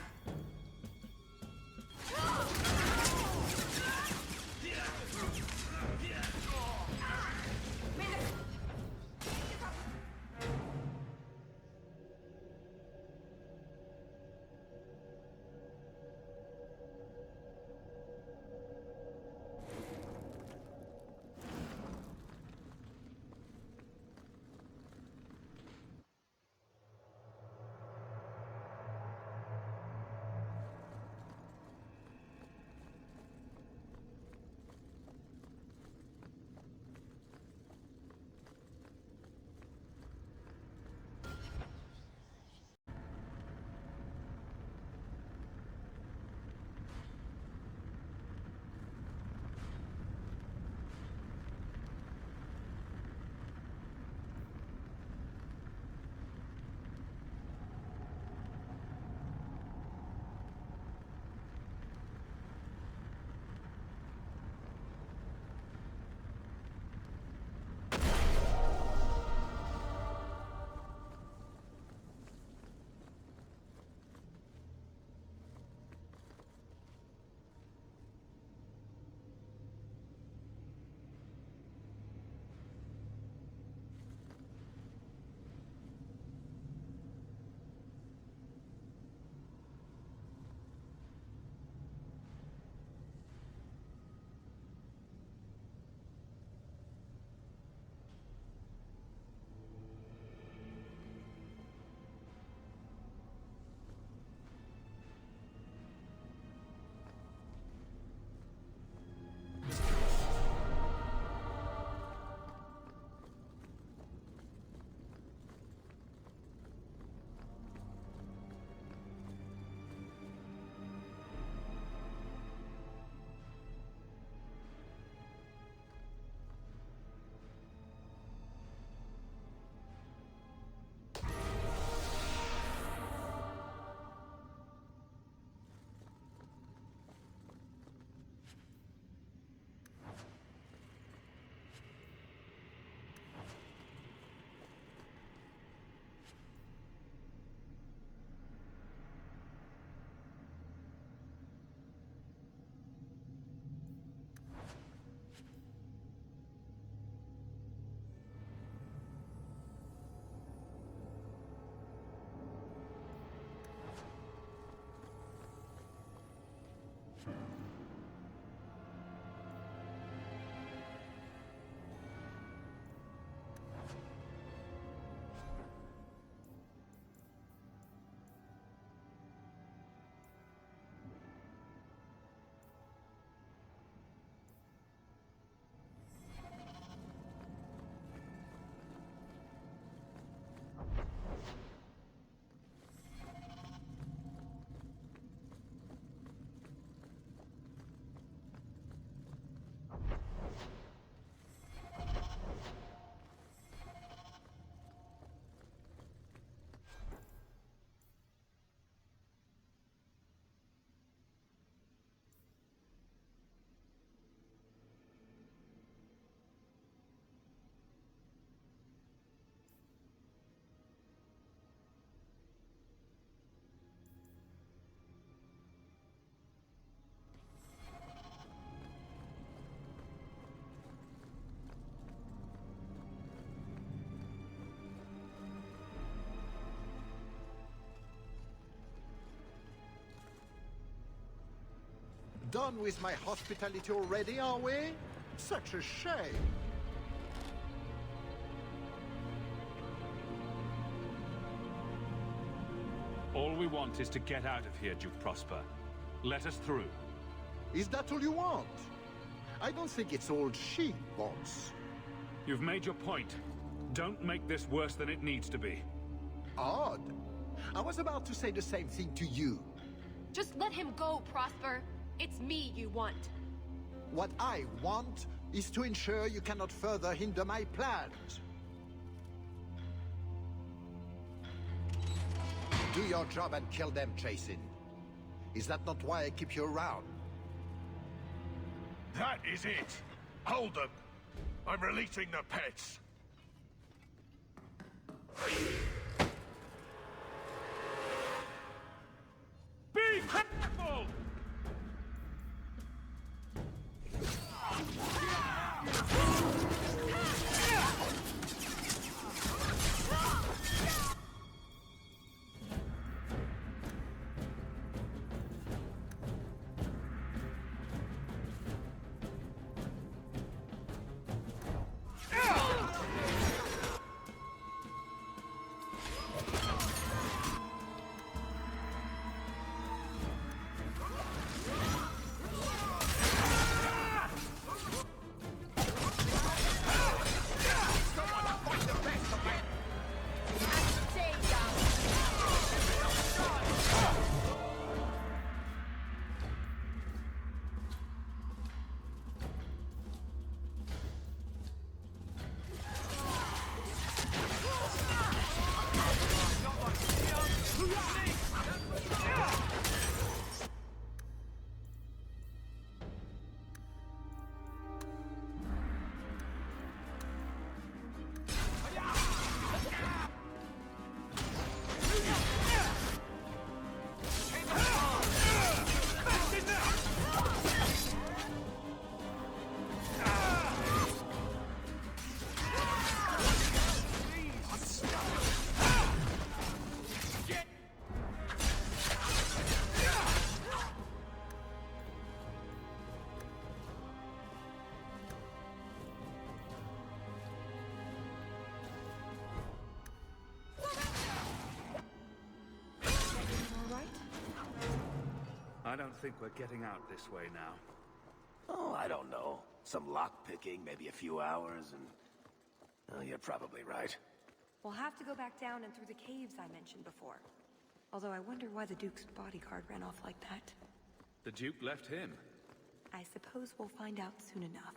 Done with my hospitality already, are we? Such a shame. All we want is to get out of here, Duke Prosper. Let us through. Is that all you want? I don't think it's all she wants. You've made your point. Don't make this worse than it needs to be. Odd. I was about to say the same thing to you. Just let him go, Prosper. It's me you want. What I want is to ensure you cannot further hinder my plans. Do your job and kill them, Jason. Is that not why I keep you around? That is it! Hold them! I'm releasing the pets! Be careful! I don't think we're getting out this way now. Oh, I don't know. Some lockpicking, maybe a few hours, and... Oh, you're probably right. We'll have to go back down and through the caves I mentioned before. Although I wonder why the Duke's bodyguard ran off like that. The Duke left him. I suppose we'll find out soon enough.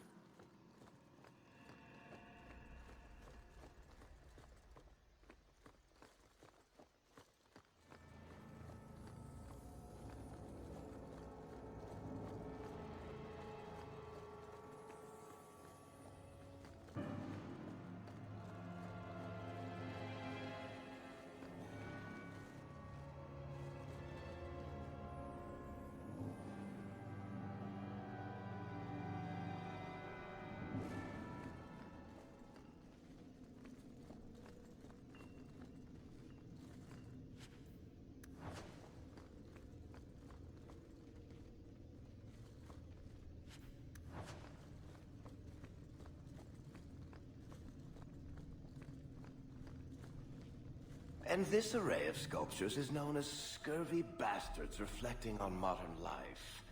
And this array of sculptures is known as scurvy bastards reflecting on modern life.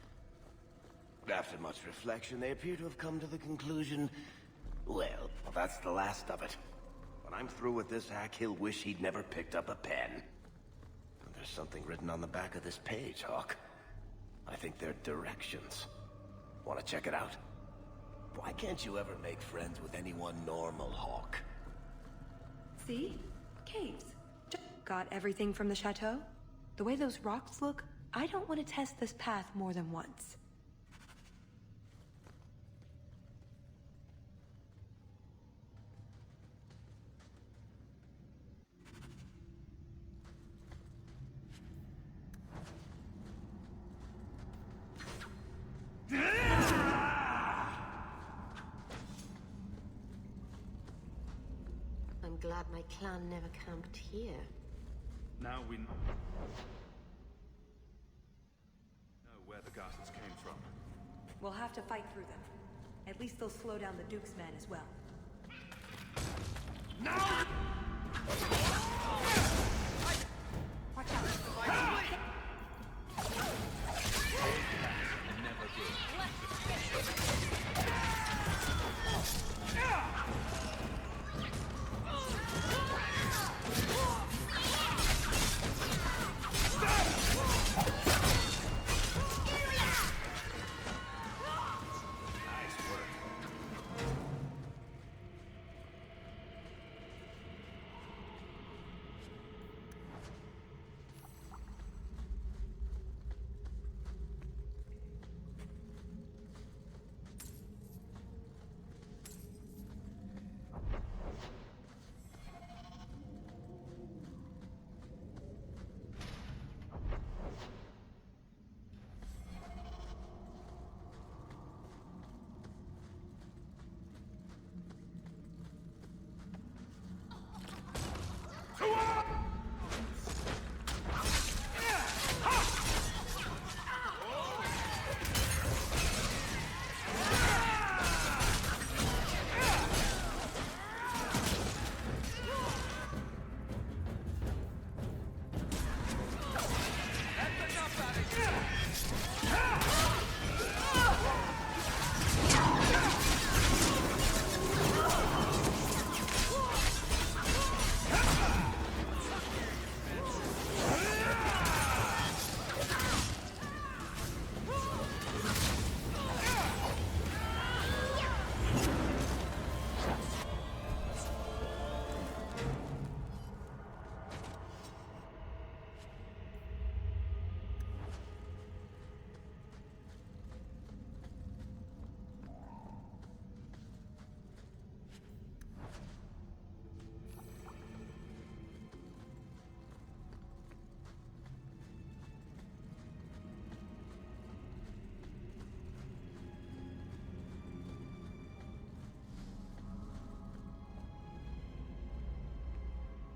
After much reflection, they appear to have come to the conclusion, well, that's the last of it. When I'm through with this hack, he'll wish he'd never picked up a pen. And there's something written on the back of this page, Hawk. I think they're directions. Want to check it out? Why can't you ever make friends with anyone normal, Hawk? See? Caves. Got everything from the chateau? The way those rocks look, I don't want to test this path more than once. I'm glad my clan never camped here. Now we know where the Garters came from. We'll have to fight through them. At least they'll slow down the Duke's men as well. Now! Watch out. Never good.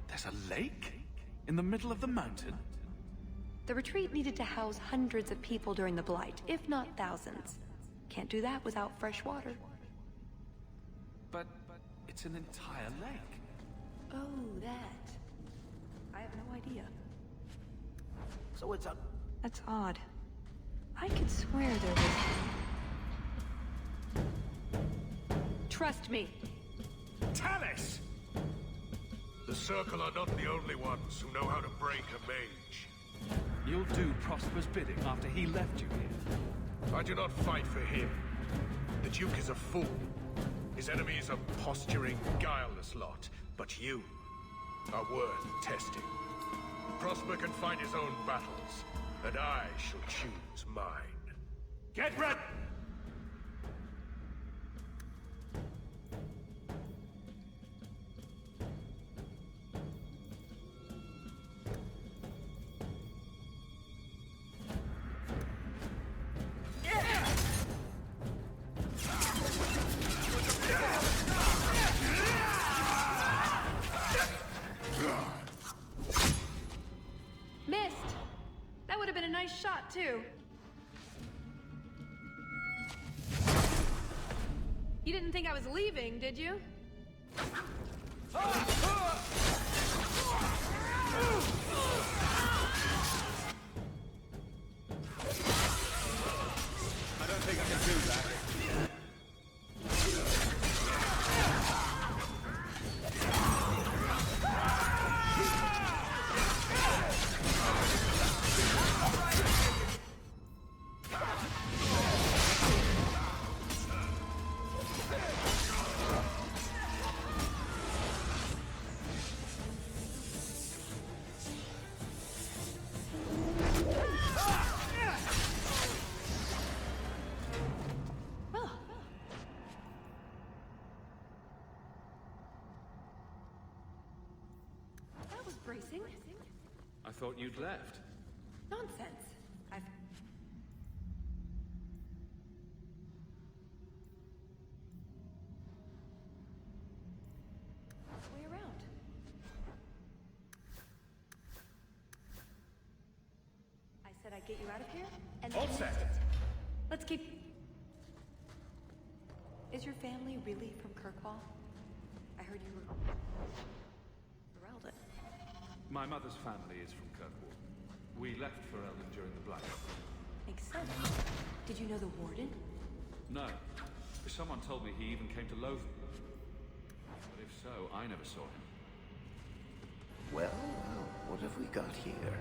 There's a lake? In the middle of the mountain? The retreat needed to house hundreds of people during the Blight, if not thousands. Can't do that without fresh water. But it's an entire lake. Oh, that. I have no idea. So it's a... That's odd. I could swear there was... Trust me. Tallis! The Circle are not the only ones who know how to break a mage. You'll do Prosper's bidding after he left you here. I do not fight for him. The Duke is a fool. His enemies a posturing, guileless lot. But you are worth testing. Prosper can fight his own battles, and I shall choose mine. Get ready! Missed! That would have been a nice shot, too. You didn't think I was leaving, did you? I don't think I can do that. Bracing? I thought you'd left. Nonsense. I've... Way around. I said I'd get you out of here, and All then set. Let's keep... Is your family really from Kirkwall? I heard you were... Ferelden. My mother's family is from Kirkwall. We left Ferelden during the Blight. Makes sense. Did you know the Warden? No. Someone told me he even came to Lothar. But if so, I never saw him. Well, well, what have we got here?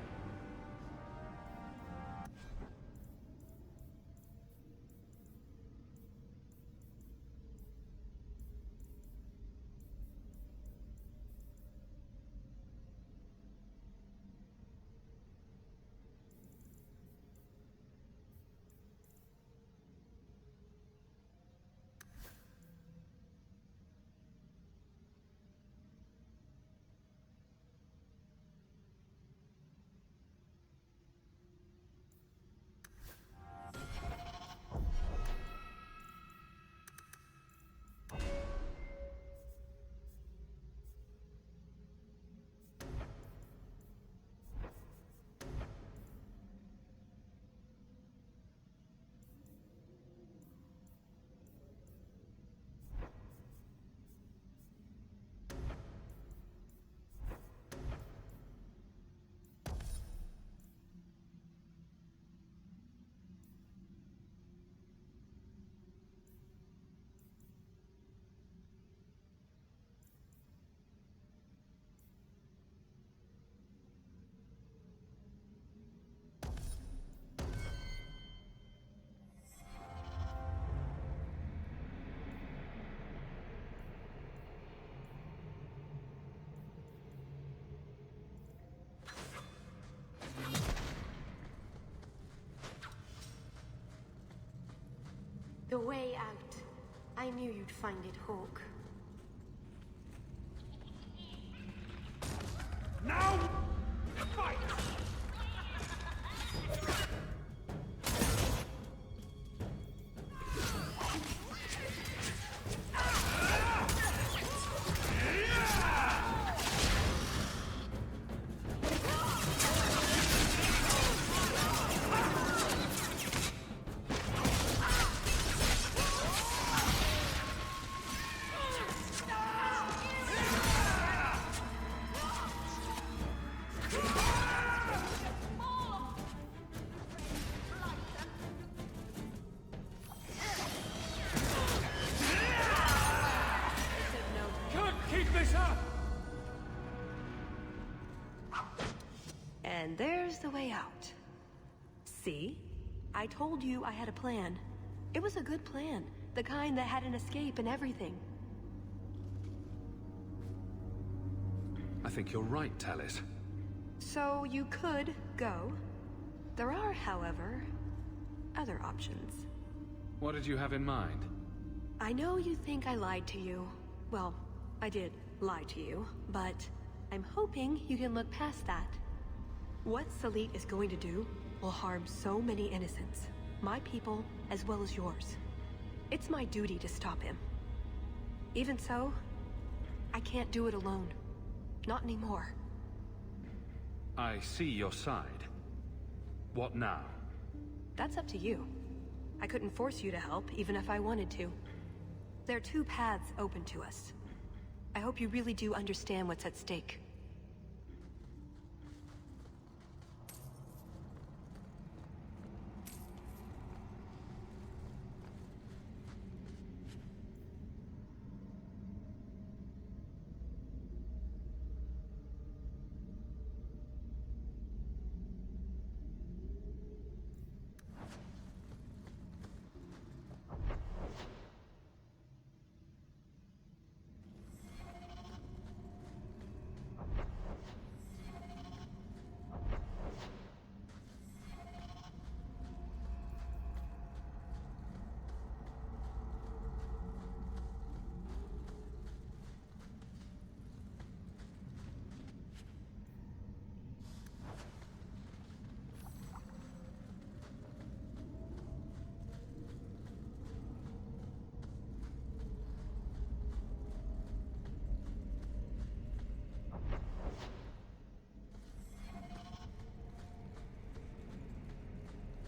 The way out. I knew you'd find it, Hawk. Now! Fight! And there's the way out. See? I told you I had a plan. It was a good plan. The kind that had an escape and everything. I think you're right, Talis. So you could go. There are, however, other options. What did you have in mind? I know you think I lied to you. Well, I did lie to you, but I'm hoping you can look past that. What Salit is going to do will harm so many innocents, my people as well as yours. It's my duty to stop him. Even so, I can't do it alone. Not anymore. I see your side. What now? That's up to you. I couldn't force you to help, even if I wanted to. There are two paths open to us. I hope you really do understand what's at stake.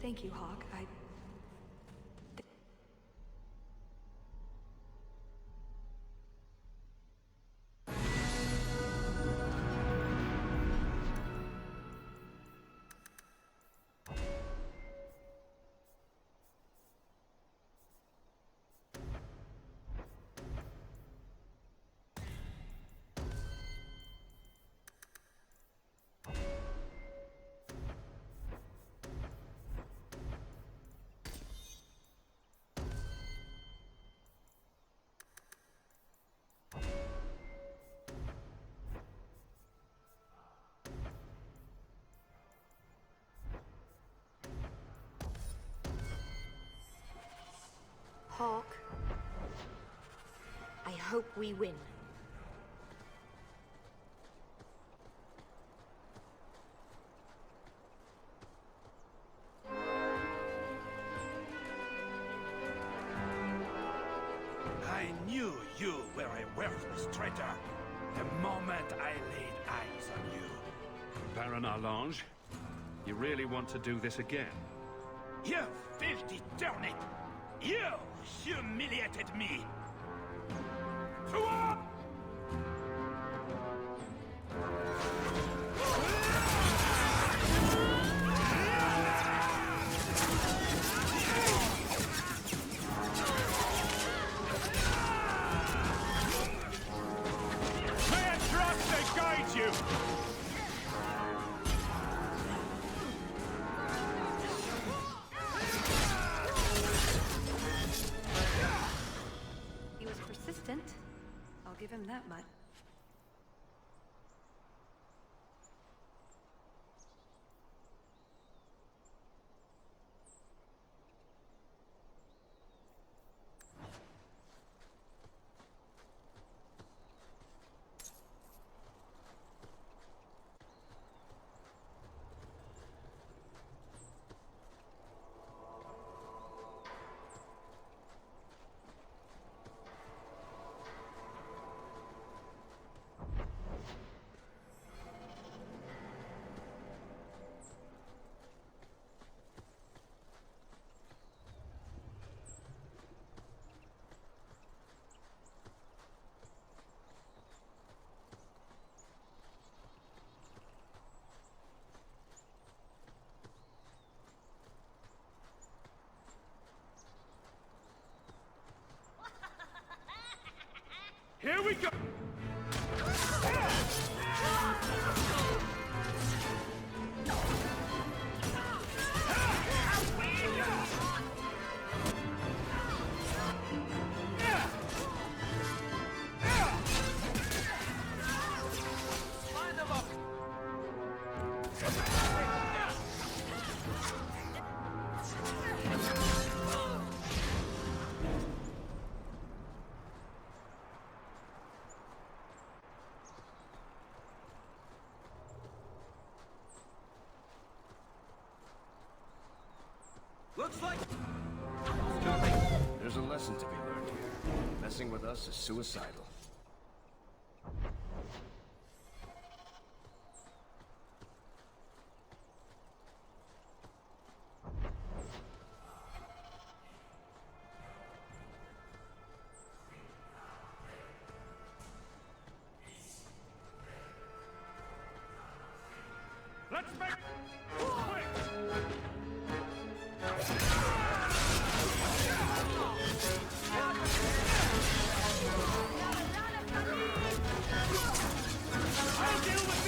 Thank you, Hawk. hope we win. I knew you were a worthless traitor the moment I laid eyes on you. Baron Arlange, you really want to do this again? You filthy turnip! You humiliated me! May a trust guide you! He was persistent. I'll give him that much. Here we go! Looks like... There's a lesson to be learned here. Messing with us is suicidal. Let's make quick! I'll deal with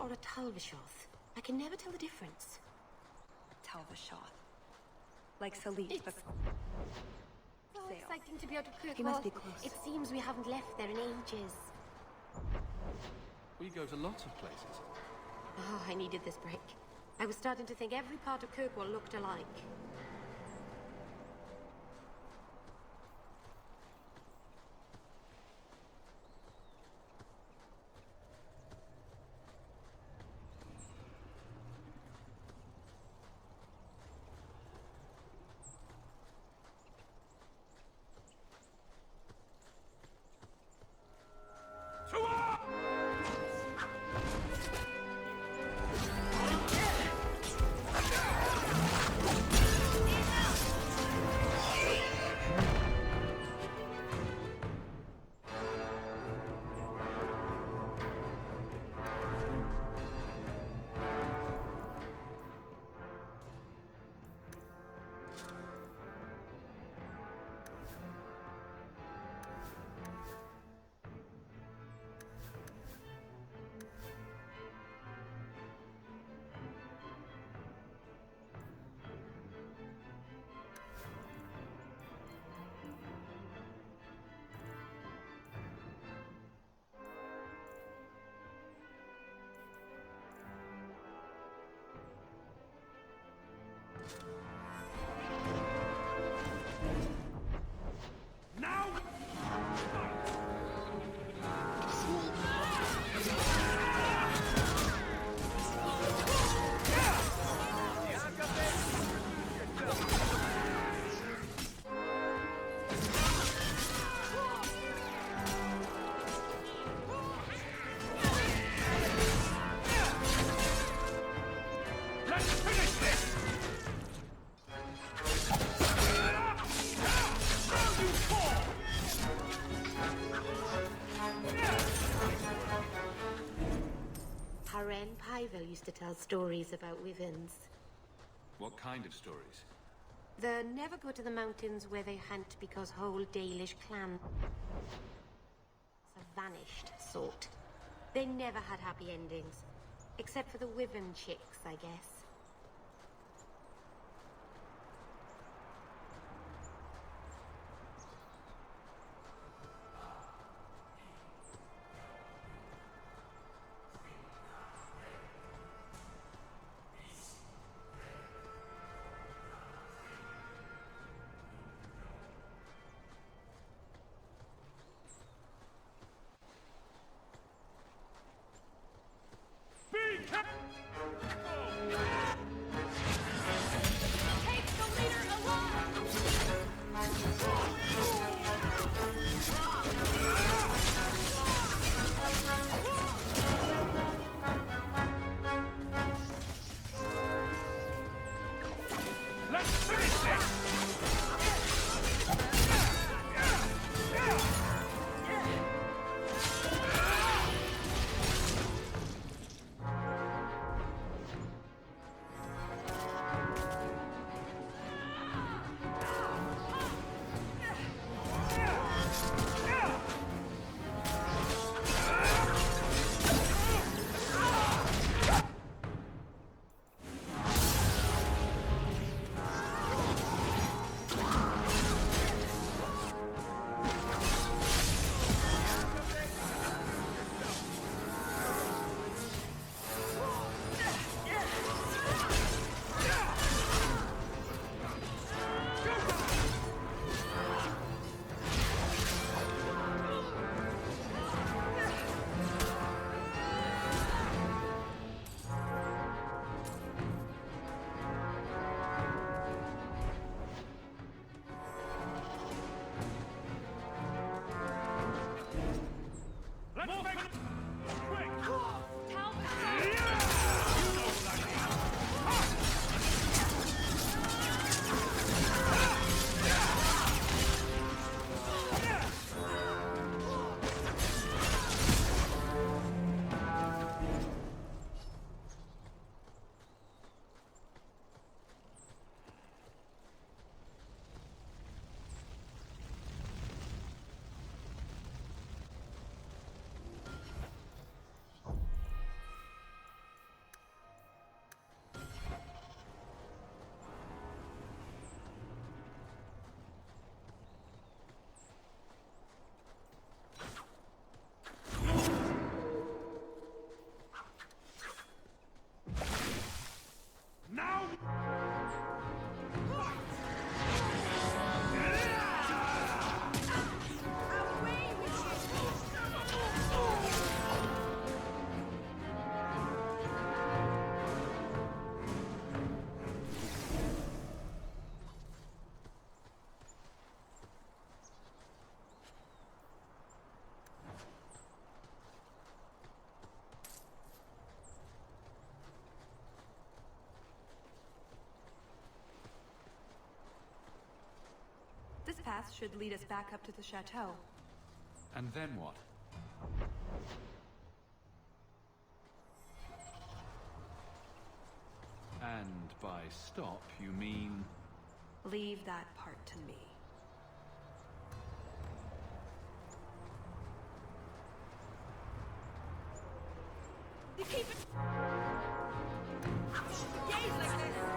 Or a Talvishoth? I can never tell the difference. Talvishoth. Like Salit, but... So exciting to be out of Kirkwall. He must be close. It seems we haven't left there in ages. We go to lots of places. Oh, I needed this break. I was starting to think every part of Kirkwall looked alike. used to tell stories about wyverns. What kind of stories? They never go to the mountains where they hunt because whole Dalish clans have vanished, sort. They never had happy endings. Except for the wyvern chicks, I guess. This path should lead us back up to the chateau. And then what? And by stop, you mean... Leave that part to me. You keep it... Days like this!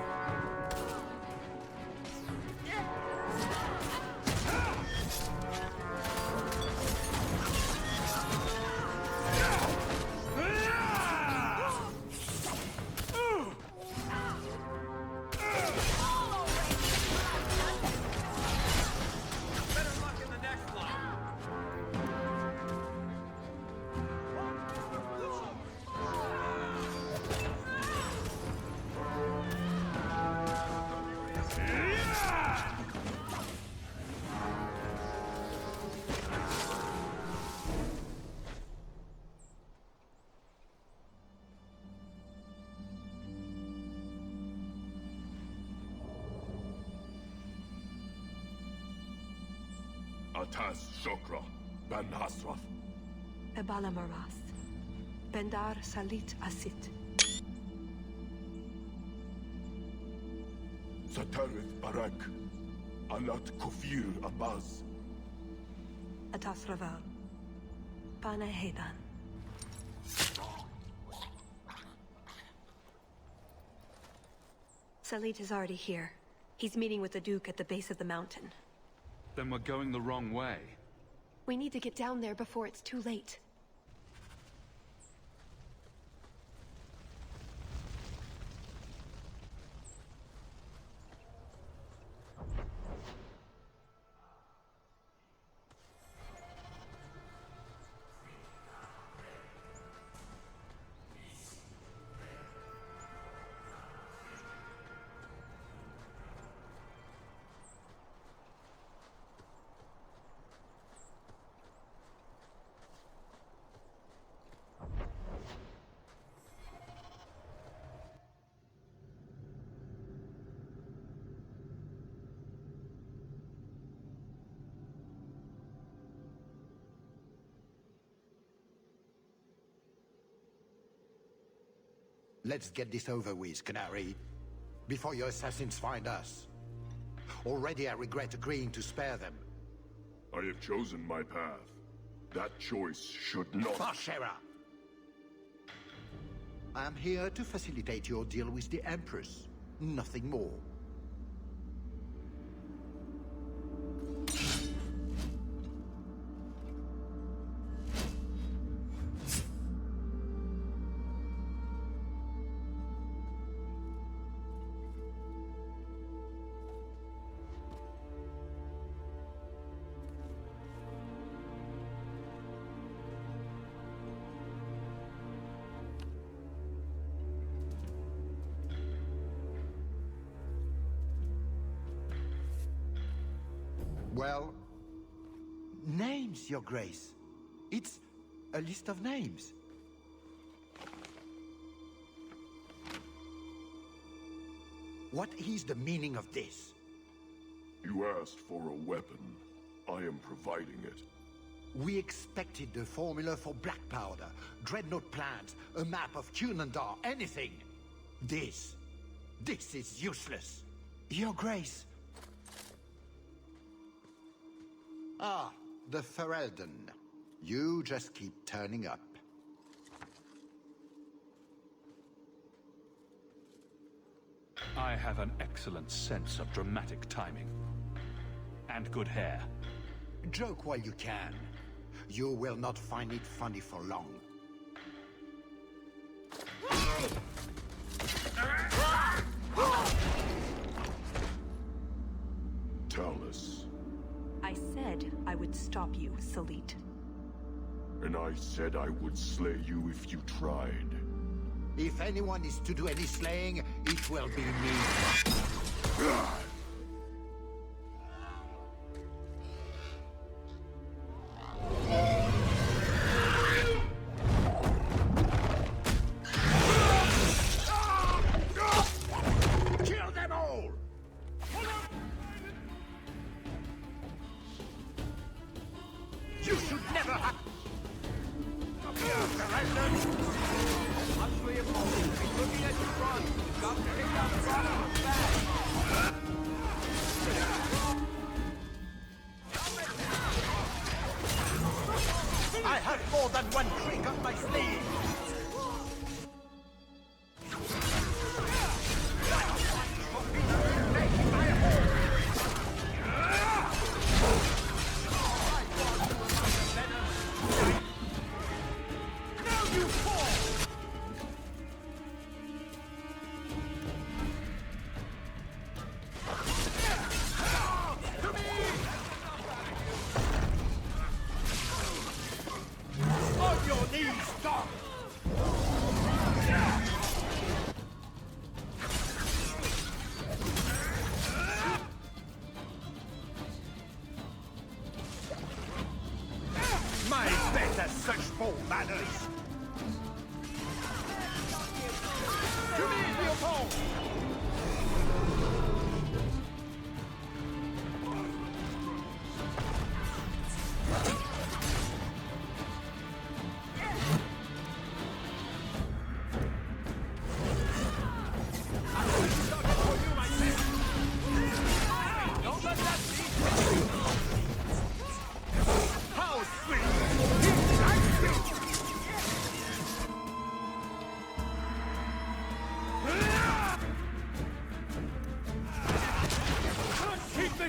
Atas Shokra, Ben Hasraf. Ebala Maras. Bendar Salit Asit. Satarith Barak. Alat Kufir Abaz. Atas Raval. Pana Hedan. Salit is already here. He's meeting with the Duke at the base of the mountain. Then we're going the wrong way. We need to get down there before it's too late. Let's get this over with, Canary, before your assassins find us. Already I regret agreeing to spare them. I have chosen my path. That choice should not... Farshera! I am here to facilitate your deal with the Empress. Nothing more. Well, names, Your Grace. It's a list of names. What is the meaning of this? You asked for a weapon. I am providing it. We expected the formula for black powder, dreadnought plans, a map of Cunandar, anything. This is useless. Your Grace. Ah, the Ferelden. You just keep turning up. I have an excellent sense of dramatic timing. And good hair. Joke while you can. You will not find it funny for long. Talus. I said I would stop you, Salit. And I said I would slay you if you tried. If anyone is to do any slaying, it will be me. Kill them all! You should never have... I'm sure you're looking at the front. Got to pick up front of the back. I have more than one trick up my sleeve. On your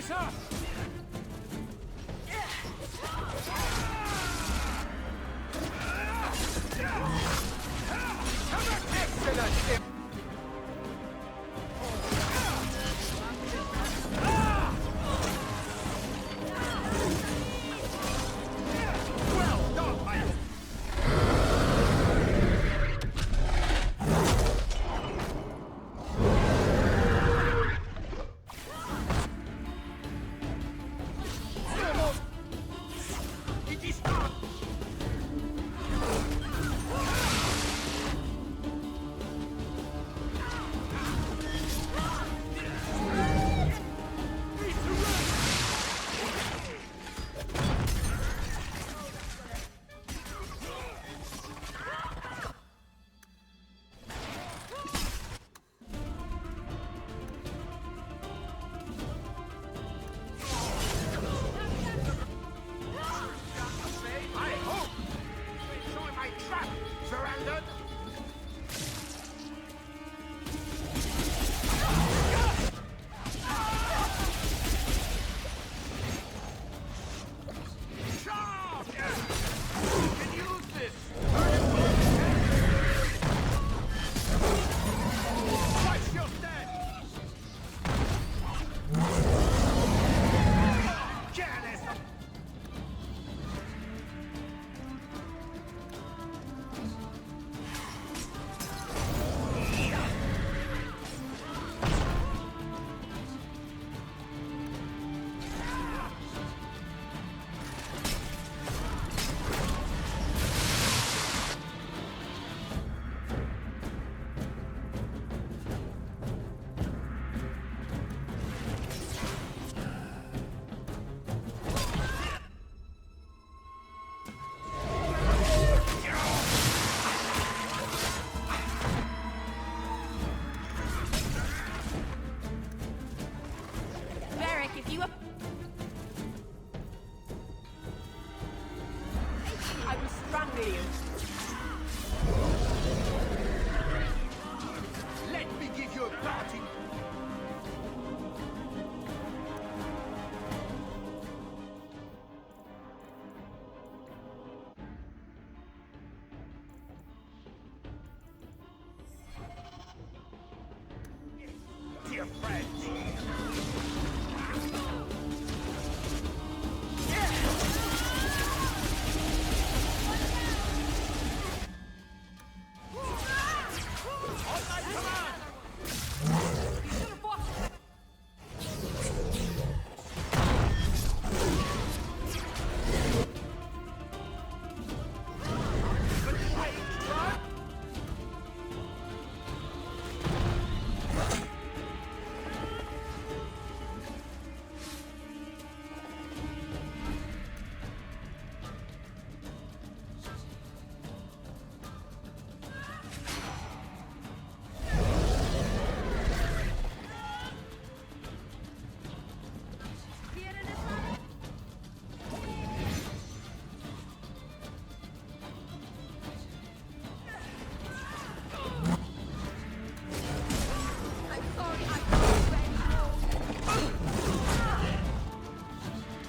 Racer! Excellent! Well done, mate! It is not! I hope you enjoy my trap, surrendered. Charge! You can use this. Watch your step. Careless. Varric, if you... I will strangle you. Let me give you a parting. Dear friends, on my command!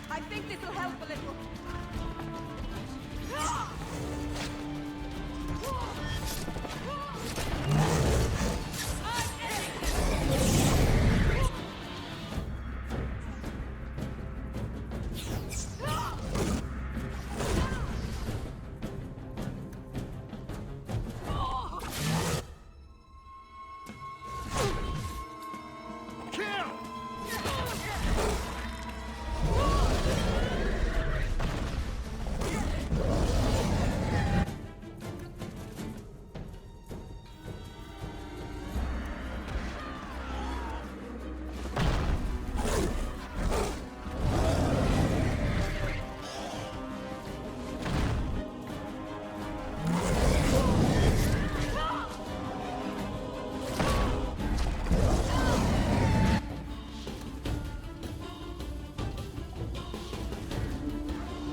I think this will help a little.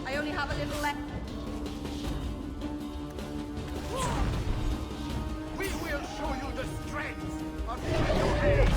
I only have a little left. We will show you the strength of your hate!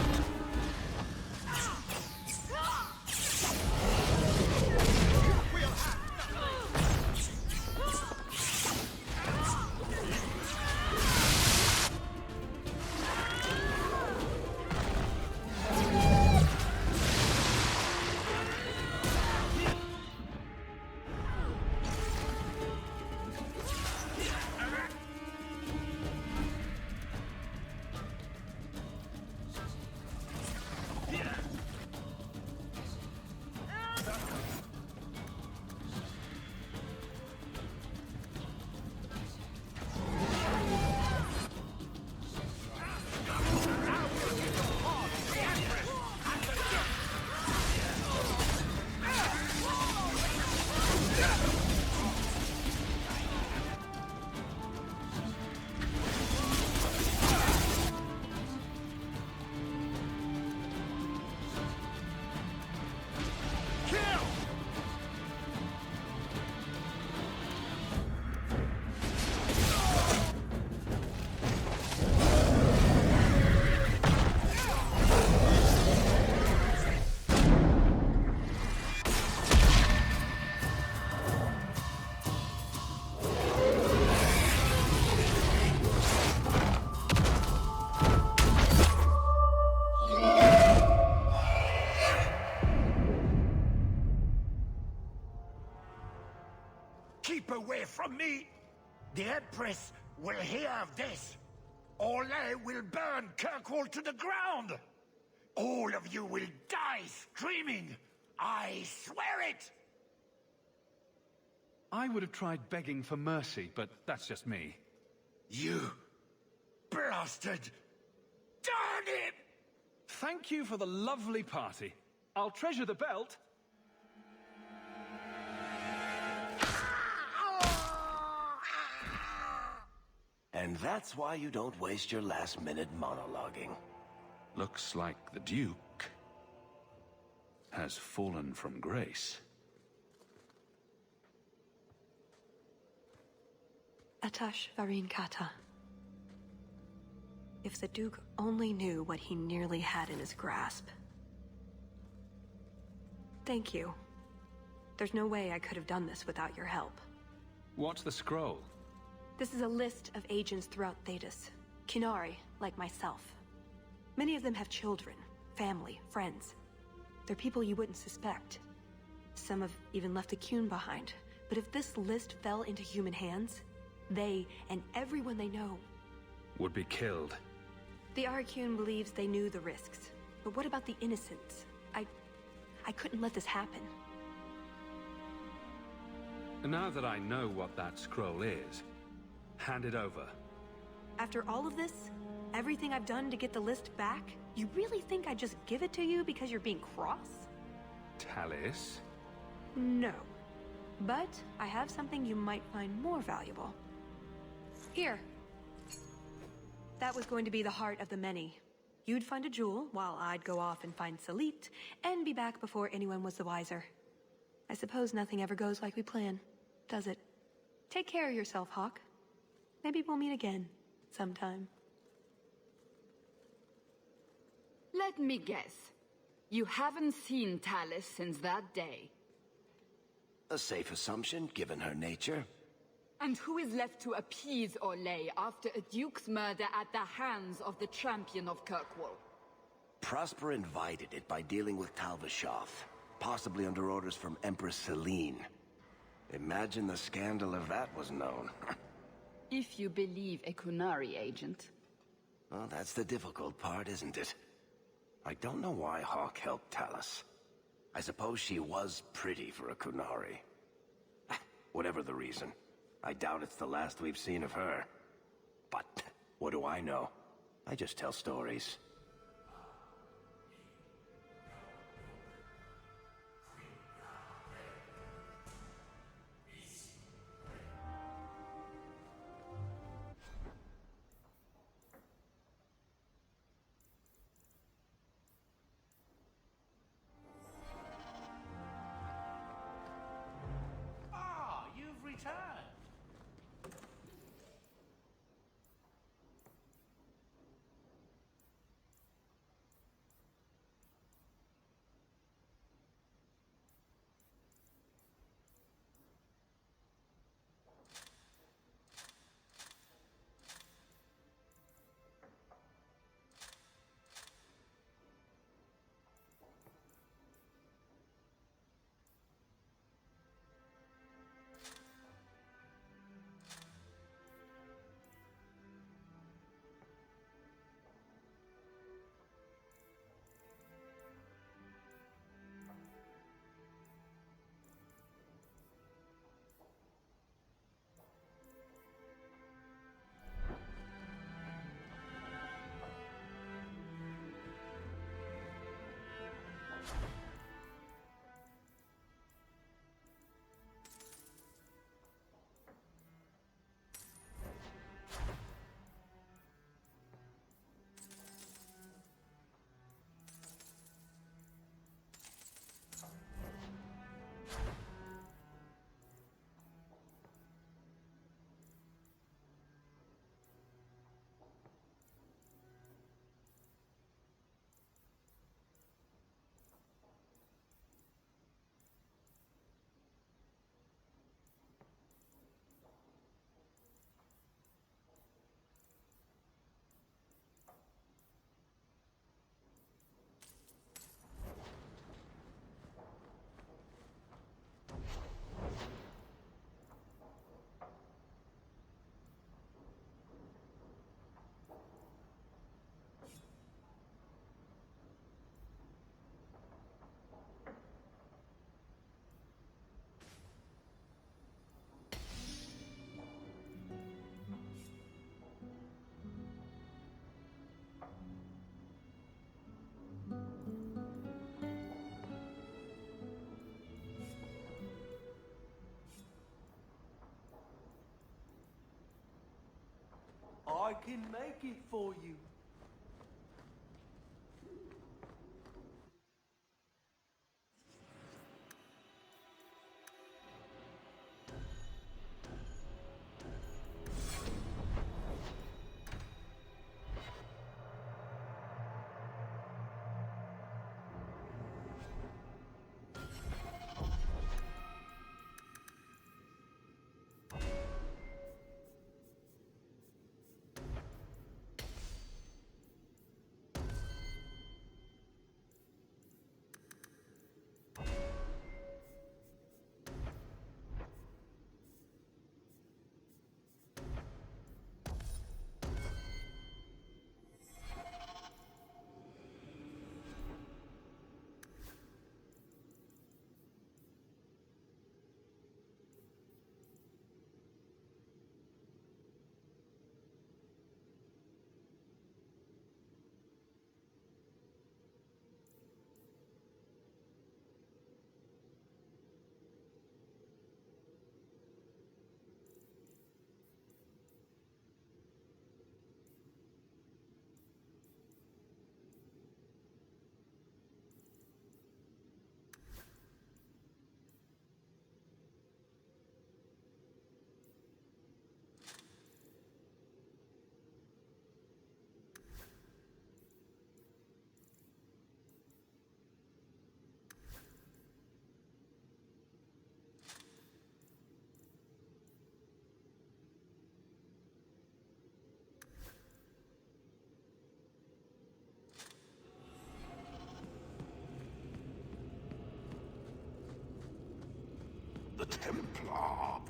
keep away from me. The Empress will hear of this. Orlais will burn Kirkwall to the ground. All of you will die screaming. I swear it! I would have tried begging for mercy, but that's just me. You blasted! Darn it! Thank you for the lovely party. I'll treasure the belt. And that's why you don't waste your last-minute monologuing. Looks like the Duke has fallen from grace. Atash Varin Kata. If the Duke only knew what he nearly had in his grasp. Thank you. There's no way I could have done this without your help. What's the scroll? This is a list of agents throughout Thedas. Qunari, like myself. Many of them have children, family, friends. They're people you wouldn't suspect. Some have even left a Qun behind. But if this list fell into human hands, they, and everyone they know, would be killed. The Arcune believes they knew the risks. But what about the innocents? I couldn't let this happen. Now that I know what that scroll is, hand it over. After all of this, everything I've done to get the list back, you really think I'd just give it to you because you're being cross? Talis? No. But I have something you might find more valuable. Here. That was going to be the heart of the many. You'd find a jewel, while I'd go off and find Salit, and be back before anyone was the wiser. I suppose nothing ever goes like we plan, does it? Take care of yourself, Hawk. Maybe we'll meet again, sometime. Let me guess. You haven't seen Talis since that day. A safe assumption, given her nature. And who is left to appease Orlais after a Duke's murder at the hands of the champion of Kirkwall? Prosper invited it by dealing with Tal Vashoth, possibly under orders from Empress Celine. Imagine the scandal if that was known. If you believe a Qunari agent. Well, that's the difficult part, isn't it? I don't know why Hawk helped Talis. I suppose she was pretty for a Qunari. Whatever the reason, I doubt it's the last we've seen of her. But what do I know? I just tell stories. You've returned. can make it for you. The Templar.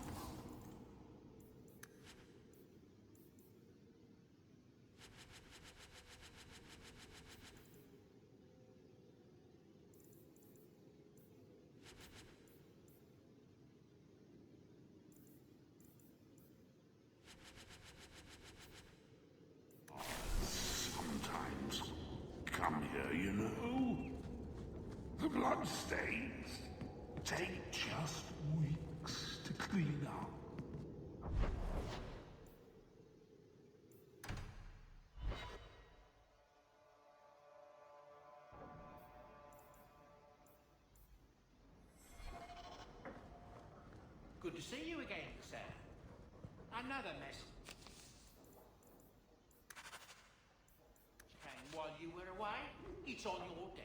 Sometimes come here, you know. The bloodstains take just weeks to clean up. Good to see you again, sir. Another message. And while you were away, it's on your deck.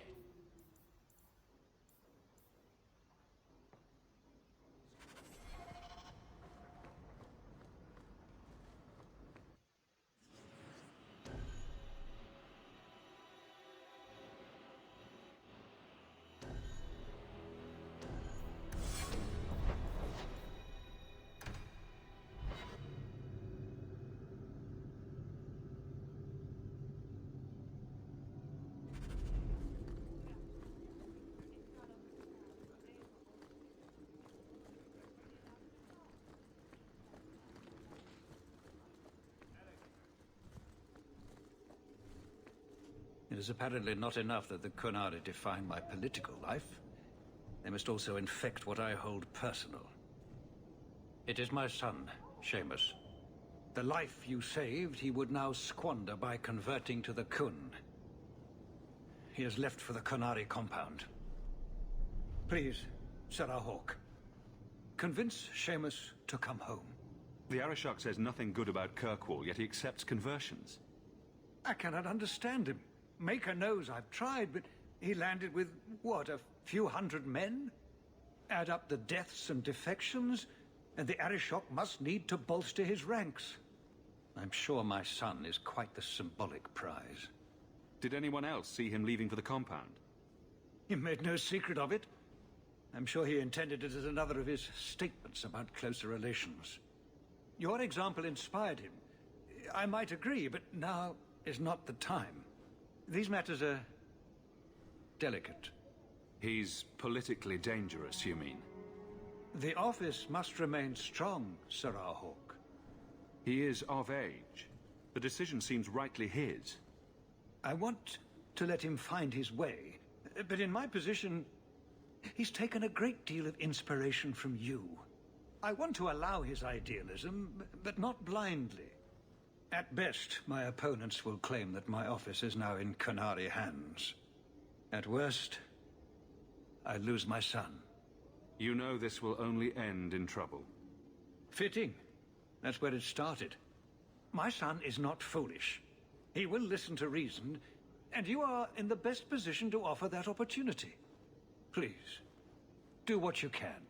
It is apparently not enough that the Kunari define my political life. They must also infect what I hold personal. It is my son, Seamus. The life you saved, he would now squander by converting to the Kun. He has left for the Kunari compound. Please, Sarah Hawke, convince Seamus to come home. The Arishok says nothing good about Kirkwall, yet he accepts conversions. I cannot understand him. Maker knows I've tried, but he landed with, what, a few hundred men? Add up the deaths and defections, and the Arishok must need to bolster his ranks. I'm sure my son is quite the symbolic prize. Did anyone else see him leaving for the compound? He made no secret of it. I'm sure he intended it as another of his statements about closer relations. Your example inspired him. I might agree, but now is not the time. These matters are delicate. He's politically dangerous, you mean? The office must remain strong, Sarah Hawke. He is of age. The decision seems rightly his. I want to let him find his way, but in my position, he's taken a great deal of inspiration from you. I want to allow his idealism, but not blindly. At best, my opponents will claim that my office is now in Qunari hands. At worst, I lose my son. You know this will only end in trouble. Fitting. That's where it started. My son is not foolish. He will listen to reason, and you are in the best position to offer that opportunity. Please, do what you can.